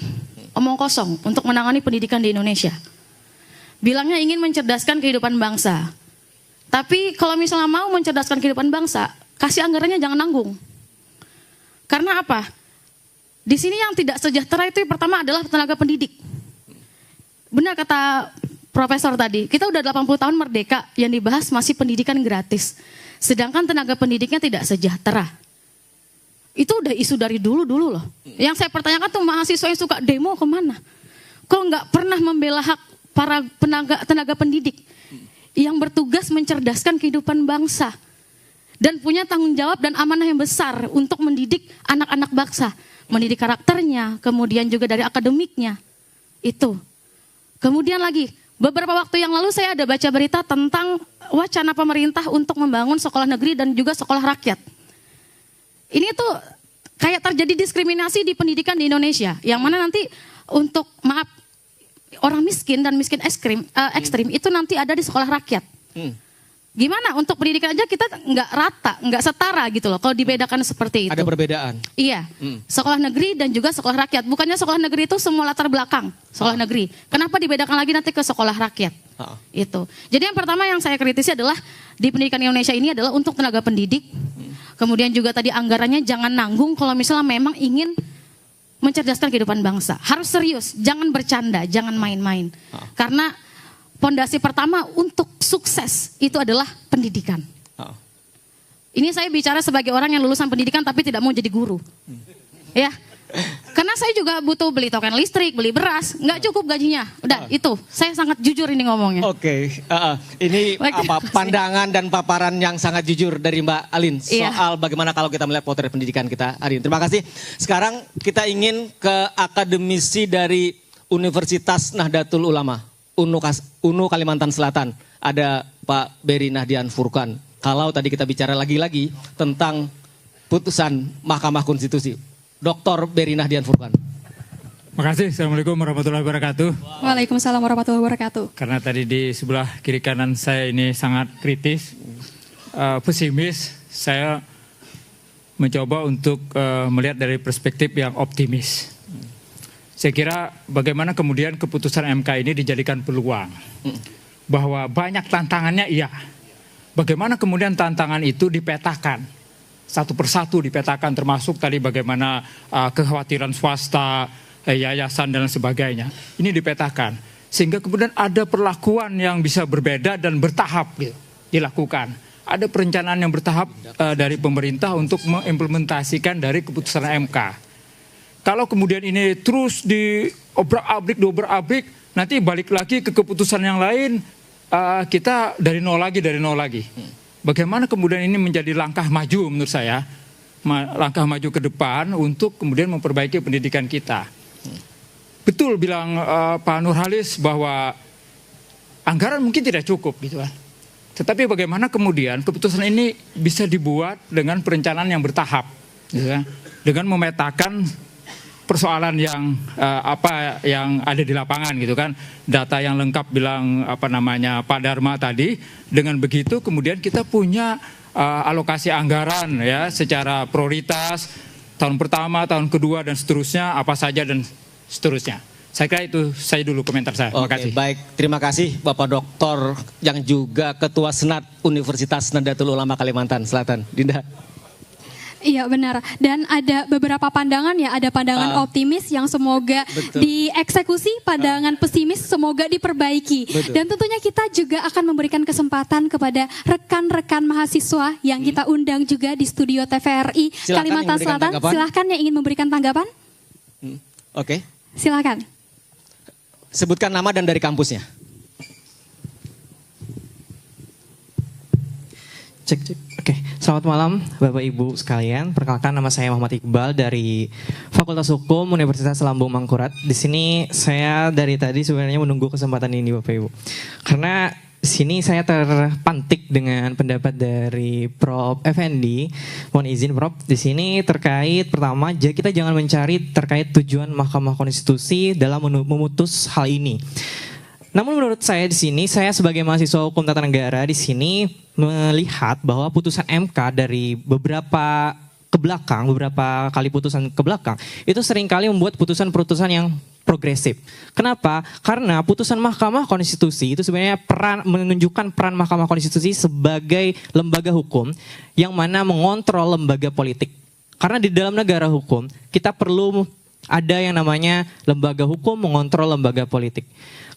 omong kosong untuk menangani pendidikan di Indonesia. Bilangnya ingin mencerdaskan kehidupan bangsa. Tapi kalau misalnya mau mencerdaskan kehidupan bangsa, kasih anggarannya jangan nanggung. Karena apa? Di sini yang tidak sejahtera itu yang pertama adalah tenaga pendidik. Benar kata Profesor tadi, kita udah 80 tahun merdeka, yang dibahas masih pendidikan gratis. Sedangkan tenaga pendidiknya tidak sejahtera. Itu udah isu dari dulu loh. Yang saya pertanyakan tuh mahasiswa yang suka demo kemana? Kok nggak pernah membela hak para tenaga pendidik yang bertugas mencerdaskan kehidupan bangsa dan punya tanggung jawab dan amanah yang besar untuk mendidik anak-anak bangsa, mendidik karakternya, kemudian juga dari akademiknya. Itu. Kemudian lagi, beberapa waktu yang lalu saya ada baca berita tentang wacana pemerintah untuk membangun sekolah negeri dan juga sekolah rakyat. Ini tuh kayak terjadi diskriminasi di pendidikan di Indonesia, yang mana nanti untuk orang miskin dan miskin ekstrim itu nanti ada di sekolah rakyat. Gimana untuk pendidikan aja kita nggak rata, nggak setara gitu loh. Kalau dibedakan seperti itu. Ada perbedaan. Iya. Sekolah negeri dan juga sekolah rakyat. Bukannya sekolah negeri itu semua latar belakang sekolah negeri. Kenapa dibedakan lagi nanti ke sekolah rakyat? Itu. Jadi yang pertama yang saya kritisi adalah di pendidikan Indonesia ini adalah untuk tenaga pendidik. Kemudian juga tadi anggarannya jangan nanggung kalau misalnya memang ingin mencerdaskan kehidupan bangsa. Harus serius, jangan bercanda, jangan main-main. Karena pondasi pertama untuk sukses itu adalah pendidikan. Ini saya bicara sebagai orang yang lulusan pendidikan tapi tidak mau jadi guru. Ya. Karena saya juga butuh beli token listrik, beli beras, nggak cukup gajinya. Udah itu, saya sangat jujur ini ngomongnya. Oke, ini pandangan dan paparan yang sangat jujur dari Mbak Alin soal bagaimana kalau kita melihat potret pendidikan kita hari ini. Terima kasih. Sekarang kita ingin ke akademisi dari Universitas Nahdlatul Ulama, UNU Kalimantan Selatan. Ada Pak Beri Nahdian Furqan. Kalau tadi kita bicara lagi-lagi tentang putusan Mahkamah Konstitusi. Dr. Beri Nahdian Furqan. Makasih. Assalamualaikum warahmatullahi wabarakatuh. Waalaikumsalam warahmatullahi wabarakatuh. Karena tadi di sebelah kiri kanan saya ini sangat kritis, pesimis, saya mencoba untuk melihat dari perspektif yang optimis. Saya kira bagaimana kemudian keputusan MK ini dijadikan peluang. Bahwa banyak tantangannya iya. Bagaimana kemudian tantangan itu dipetakan. Satu persatu dipetakan, termasuk tadi bagaimana kekhawatiran swasta, yayasan dan sebagainya. Ini dipetakan. Sehingga kemudian ada perlakuan yang bisa berbeda dan bertahap gitu, dilakukan. Ada perencanaan yang bertahap dari pemerintah untuk mengimplementasikan dari keputusan MK. Kalau kemudian ini terus diobrak-abrik, nanti balik lagi ke keputusan yang lain, kita dari nol lagi. Bagaimana kemudian ini menjadi langkah maju menurut saya, langkah maju ke depan untuk kemudian memperbaiki pendidikan kita. Betul bilang Pak Nurhalis bahwa anggaran mungkin tidak cukup gitu kan. Tetapi bagaimana kemudian keputusan ini bisa dibuat dengan perencanaan yang bertahap, gitu kan? Dengan memetakan persoalan yang yang ada di lapangan gitu kan, data yang lengkap bilang Pak Dharma tadi. Dengan begitu kemudian kita punya alokasi anggaran ya secara prioritas tahun pertama, tahun kedua dan seterusnya apa saja dan seterusnya. Saya kira itu saya dulu komentar saya. Terima kasih. Baik, terima kasih Bapak Doktor yang juga Ketua Senat Universitas Nahdlatul Ulama Kalimantan Selatan. Dinda. Iya benar, dan ada beberapa pandangan ya, ada pandangan optimis yang semoga dieksekusi, pandangan pesimis semoga diperbaiki. Dan tentunya kita juga akan memberikan kesempatan kepada rekan-rekan mahasiswa yang kita undang juga di studio TVRI Kalimantan Selatan. Silahkan yang ingin memberikan tanggapan. Oke. Silakan. Sebutkan nama dan dari kampusnya. Cek. Oke, selamat malam Bapak Ibu sekalian. Perkenalkan nama saya Muhammad Iqbal dari Fakultas Hukum Universitas Lambung Mangkurat. Di sini saya dari tadi sebenarnya menunggu kesempatan ini Bapak Ibu. Karena sini saya terpantik dengan pendapat dari Prof. Effendi. Mohon izin Prof. Di sini terkait pertama kita jangan mencari terkait tujuan Mahkamah Konstitusi dalam memutus hal ini. Namun menurut saya di sini, saya sebagai mahasiswa hukum tata negara di sini melihat bahwa putusan MK dari beberapa kali putusan ke belakang, itu seringkali membuat putusan-putusan yang progresif. Kenapa? Karena putusan Mahkamah Konstitusi itu sebenarnya menunjukkan peran Mahkamah Konstitusi sebagai lembaga hukum yang mana mengontrol lembaga politik. Karena di dalam negara hukum, kita perlu ada yang namanya lembaga hukum mengontrol lembaga politik.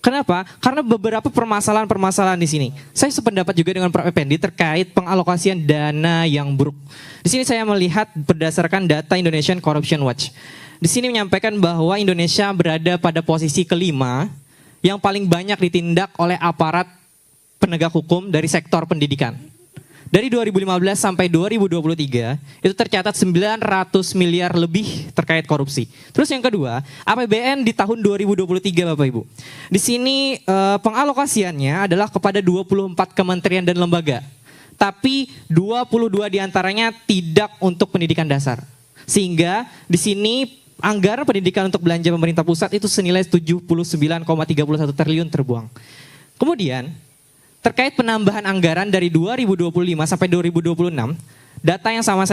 Kenapa? Karena beberapa permasalahan-permasalahan di sini. Saya sependapat juga dengan Prof. Effendi terkait pengalokasian dana yang buruk. Di sini saya melihat berdasarkan data Indonesian Corruption Watch. Di sini menyampaikan bahwa Indonesia berada pada posisi kelima yang paling banyak ditindak oleh aparat penegak hukum dari sektor pendidikan. Dari 2015 sampai 2023 itu tercatat 900 miliar lebih terkait korupsi. Terus yang kedua, APBN di tahun 2023 Bapak Ibu. Di sini pengalokasiannya adalah kepada 24 kementerian dan lembaga. Tapi 22 diantaranya tidak untuk pendidikan dasar. Sehingga di sini anggaran pendidikan untuk belanja pemerintah pusat itu senilai 79,31 triliun terbuang. Kemudian terkait penambahan anggaran dari 2025 sampai 2026, data yang sama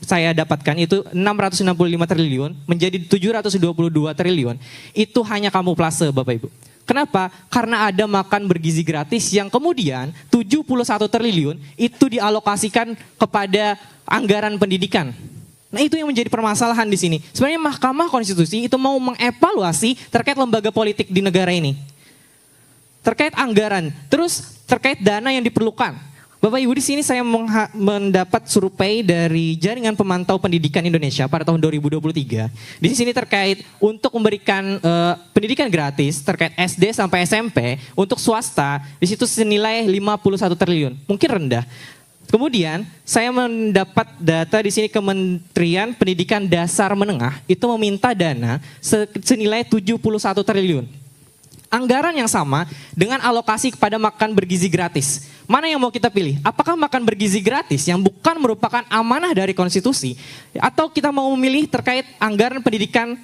saya dapatkan itu 665 triliun menjadi 722 triliun. Itu hanya kamuflase Bapak Ibu. Kenapa? Karena ada makan bergizi gratis yang kemudian 71 triliun itu dialokasikan kepada anggaran pendidikan. Nah itu yang menjadi permasalahan di sini. Sebenarnya Mahkamah Konstitusi itu mau mengevaluasi terkait lembaga politik di negara ini. Terkait anggaran, terus terkait dana yang diperlukan. Bapak Ibu, di sini saya mendapat survei dari Jaringan Pemantau Pendidikan Indonesia pada tahun 2023. Di sini terkait untuk memberikan pendidikan gratis terkait SD sampai SMP untuk swasta, di situ senilai 51 triliun. Mungkin rendah. Kemudian saya mendapat data di sini Kementerian Pendidikan Dasar Menengah itu meminta dana senilai 71 triliun. Anggaran yang sama dengan alokasi kepada makan bergizi gratis. Mana yang mau kita pilih? Apakah makan bergizi gratis yang bukan merupakan amanah dari konstitusi, atau kita mau memilih terkait anggaran pendidikan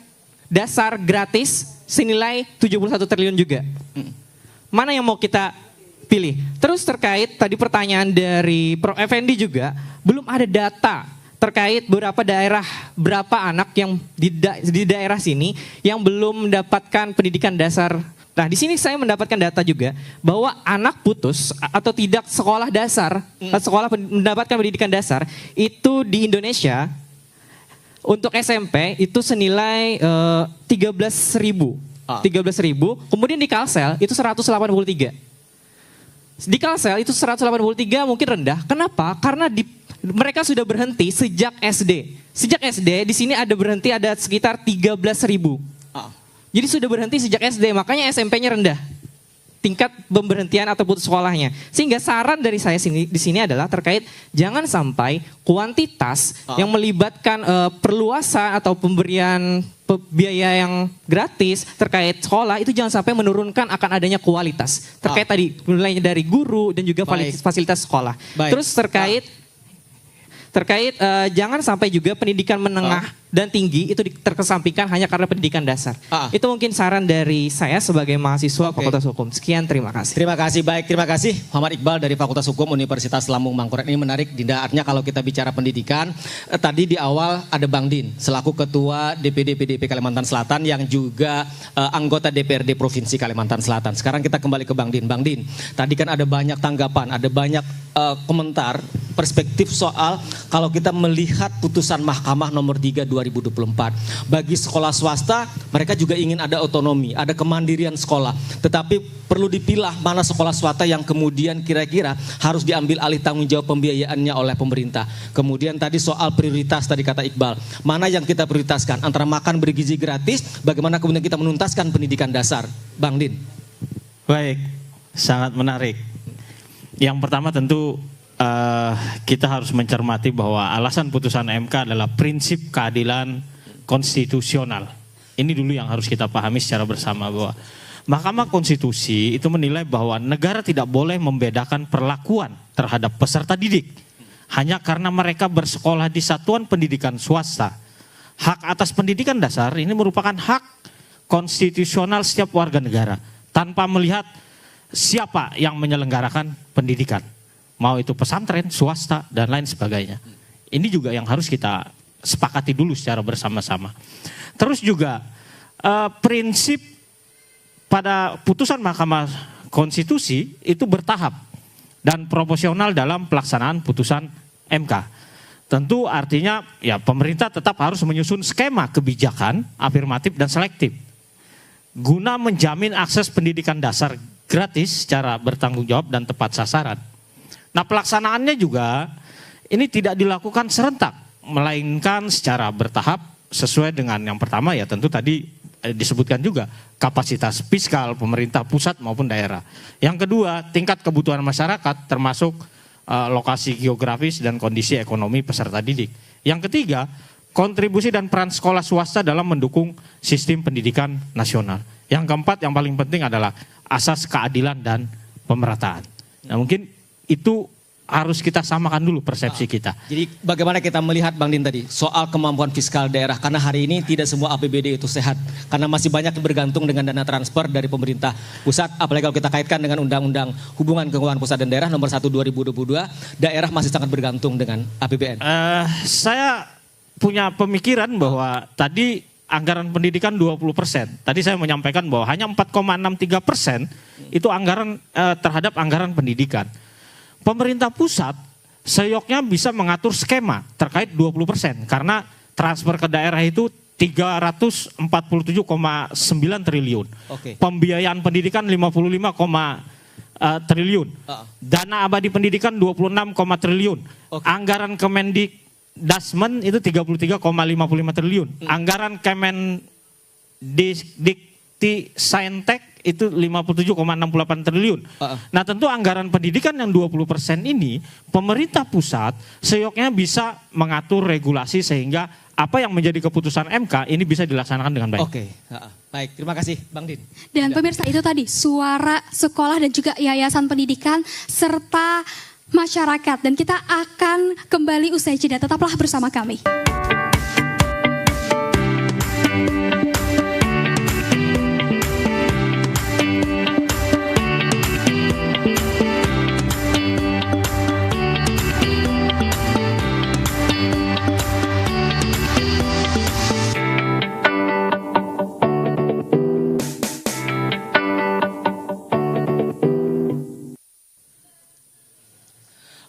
dasar gratis senilai 71 triliun juga? Mana yang mau kita pilih? Terus terkait tadi pertanyaan dari Prof. Effendi juga, belum ada data terkait beberapa daerah, berapa anak yang di daerah sini yang belum mendapatkan pendidikan dasar. Nah di sini saya mendapatkan data juga bahwa anak putus atau tidak sekolah dasar, mendapatkan pendidikan dasar itu di Indonesia untuk SMP itu senilai 13.000. 13.000, kemudian di Kalsel itu 183. Di Kalsel itu 183 mungkin rendah. Kenapa? Karena mereka sudah berhenti sejak SD. Sejak SD di sini ada berhenti ada sekitar 13.000. Jadi sudah berhenti sejak SD, makanya SMP-nya rendah. Tingkat pemberhentian atau putus sekolahnya. Sehingga saran dari saya di sini adalah terkait jangan sampai kuantitas yang melibatkan perluasan atau pemberian biaya yang gratis terkait sekolah itu jangan sampai menurunkan akan adanya kualitas. Terkait tadi mulainya dari guru dan juga fasilitas sekolah. Terus terkait jangan sampai juga pendidikan menengah dan tinggi itu terkesampingkan hanya karena pendidikan dasar. Itu mungkin saran dari saya sebagai mahasiswa Fakultas Hukum. Sekian, terima kasih. Terima kasih, baik, terima kasih Muhammad Iqbal dari Fakultas Hukum Universitas Lambung Mangkurat. Ini menarik, Dinda, artinya kalau kita bicara pendidikan, tadi di awal ada Bang Din selaku Ketua DPD PDIP Kalimantan Selatan yang juga anggota DPRD Provinsi Kalimantan Selatan. Sekarang kita kembali ke Bang Din. Bang Din, tadi kan ada banyak tanggapan, ada banyak komentar, perspektif soal kalau kita melihat putusan Mahkamah nomor 3 2024. Bagi sekolah swasta, mereka juga ingin ada otonomi, ada kemandirian sekolah. Tetapi perlu dipilah mana sekolah swasta yang kemudian kira-kira harus diambil alih tanggung jawab pembiayaannya oleh pemerintah. Kemudian tadi soal prioritas, tadi kata Iqbal, mana yang kita prioritaskan antara makan bergizi gratis, bagaimana kemudian kita menuntaskan pendidikan dasar. Bang Din. Baik, sangat menarik. Yang pertama tentu kita harus mencermati bahwa alasan putusan MK adalah prinsip keadilan konstitusional. Ini dulu yang harus kita pahami secara bersama, bahwa Mahkamah Konstitusi itu menilai bahwa negara tidak boleh membedakan perlakuan terhadap peserta didik hanya karena mereka bersekolah di satuan pendidikan swasta. Hak atas pendidikan dasar ini merupakan hak konstitusional setiap warga negara tanpa melihat siapa yang menyelenggarakan pendidikan. Mau itu pesantren, swasta, dan lain sebagainya. Ini juga yang harus kita sepakati dulu secara bersama-sama. Terus juga prinsip pada putusan Mahkamah Konstitusi itu bertahap dan proporsional dalam pelaksanaan putusan MK. Tentu artinya ya pemerintah tetap harus menyusun skema kebijakan afirmatif dan selektif guna menjamin akses pendidikan dasar gratis secara bertanggung jawab dan tepat sasaran. Nah, pelaksanaannya juga ini tidak dilakukan serentak, melainkan secara bertahap sesuai dengan yang pertama ya tentu tadi disebutkan juga kapasitas fiskal pemerintah pusat maupun daerah. Yang kedua, tingkat kebutuhan masyarakat termasuk lokasi geografis dan kondisi ekonomi peserta didik. Yang ketiga, kontribusi dan peran sekolah swasta dalam mendukung sistem pendidikan nasional. Yang keempat, yang paling penting adalah asas keadilan dan pemerataan. Nah, mungkin itu harus kita samakan dulu persepsi kita. Jadi bagaimana kita melihat Bang Din tadi soal kemampuan fiskal daerah, karena hari ini tidak semua APBD itu sehat, karena masih banyak yang bergantung dengan dana transfer dari pemerintah pusat, apalagi kalau kita kaitkan dengan Undang-Undang Hubungan Keuangan Pusat dan Daerah nomor 1 2022, daerah masih sangat bergantung dengan APBN. Saya punya pemikiran bahwa tadi anggaran pendidikan 20%. Tadi saya menyampaikan bahwa hanya 4,63% itu anggaran terhadap anggaran pendidikan. Pemerintah pusat seyoknya bisa mengatur skema terkait 20% karena transfer ke daerah itu 347,9 triliun. Oke. Pembiayaan pendidikan 55, triliun. Dana abadi pendidikan 26, triliun. Anggaran Kemendikdasmen itu 33,55 triliun. Anggaran Kemendikti Saintek itu 57,68 triliun. Nah, tentu anggaran pendidikan yang 20% ini pemerintah pusat seyoknya bisa mengatur regulasi sehingga apa yang menjadi keputusan MK ini bisa dilaksanakan dengan baik. Oke, baik, terima kasih Bang Din. Dan pemirsa, itu tadi suara sekolah dan juga yayasan pendidikan serta masyarakat, dan kita akan kembali usai jeda. Tetaplah bersama kami.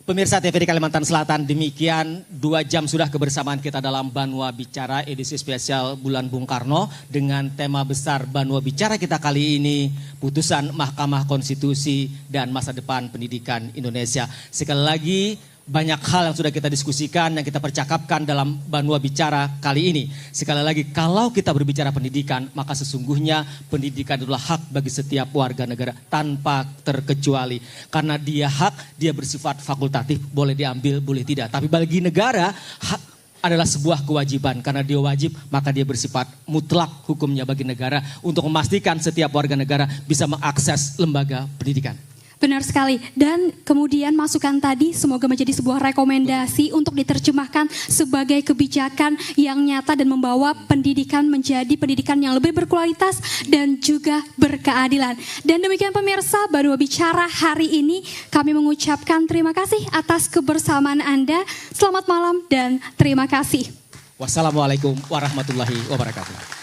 Pemirsa TVRI Kalimantan Selatan, demikian 2 jam sudah kebersamaan kita dalam Banua Bicara edisi spesial bulan Bung Karno dengan tema besar Banua Bicara kita kali ini, putusan Mahkamah Konstitusi dan masa depan pendidikan Indonesia. Sekali lagi banyak hal yang sudah kita diskusikan, yang kita percakapkan dalam Banua Bicara kali ini. Sekali lagi, kalau kita berbicara pendidikan, maka sesungguhnya pendidikan adalah hak bagi setiap warga negara tanpa terkecuali. Karena dia hak, dia bersifat fakultatif, boleh diambil, boleh tidak. Tapi bagi negara, hak adalah sebuah kewajiban. Karena dia wajib, maka dia bersifat mutlak hukumnya bagi negara untuk memastikan setiap warga negara bisa mengakses lembaga pendidikan. Benar sekali. Dan kemudian masukan tadi semoga menjadi sebuah rekomendasi untuk diterjemahkan sebagai kebijakan yang nyata dan membawa pendidikan menjadi pendidikan yang lebih berkualitas dan juga berkeadilan. Dan demikian pemirsa, Banua Bicara hari ini kami mengucapkan terima kasih atas kebersamaan Anda. Selamat malam dan terima kasih. Wassalamualaikum warahmatullahi wabarakatuh.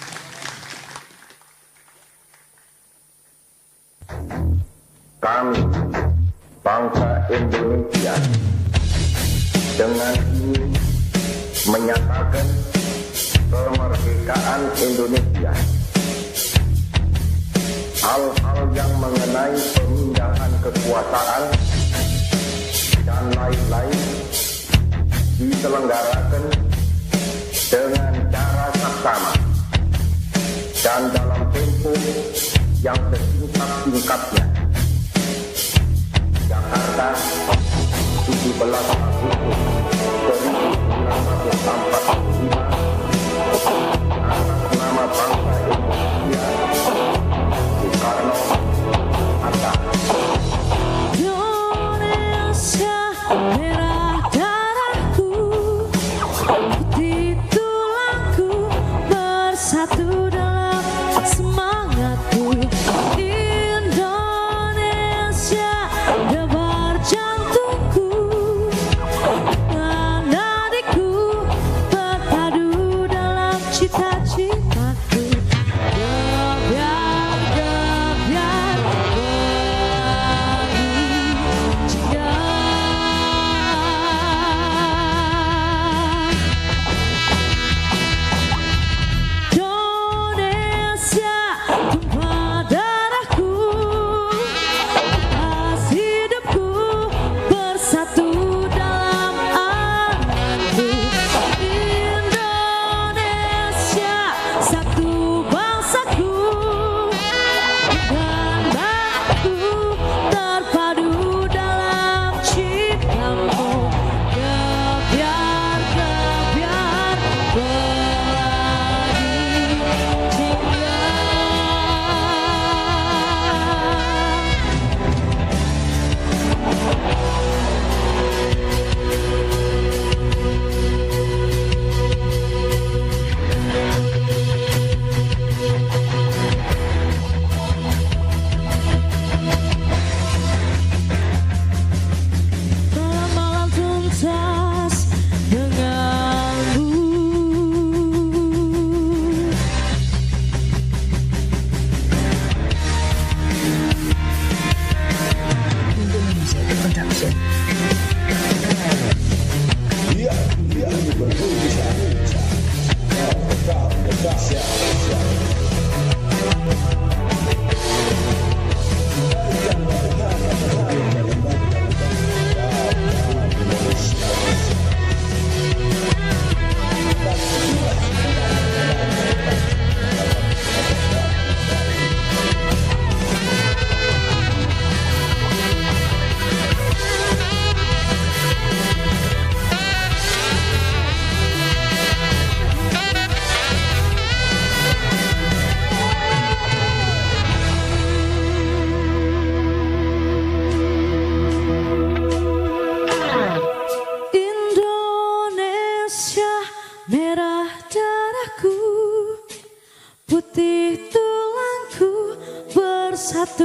Kami, bangsa Indonesia, dengan ini menyatakan kemerdekaan Indonesia. Hal-hal yang mengenai pemindahan kekuasaan dan lain-lain diselenggarakan dengan cara saksama dan dalam tempo yang sesingkat-singkatnya. Jakarta, 17 Agustus 1945, atas nama bangsa Indonesia, Soekarno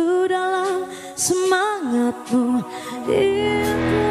selalu dalam semangatmu itu.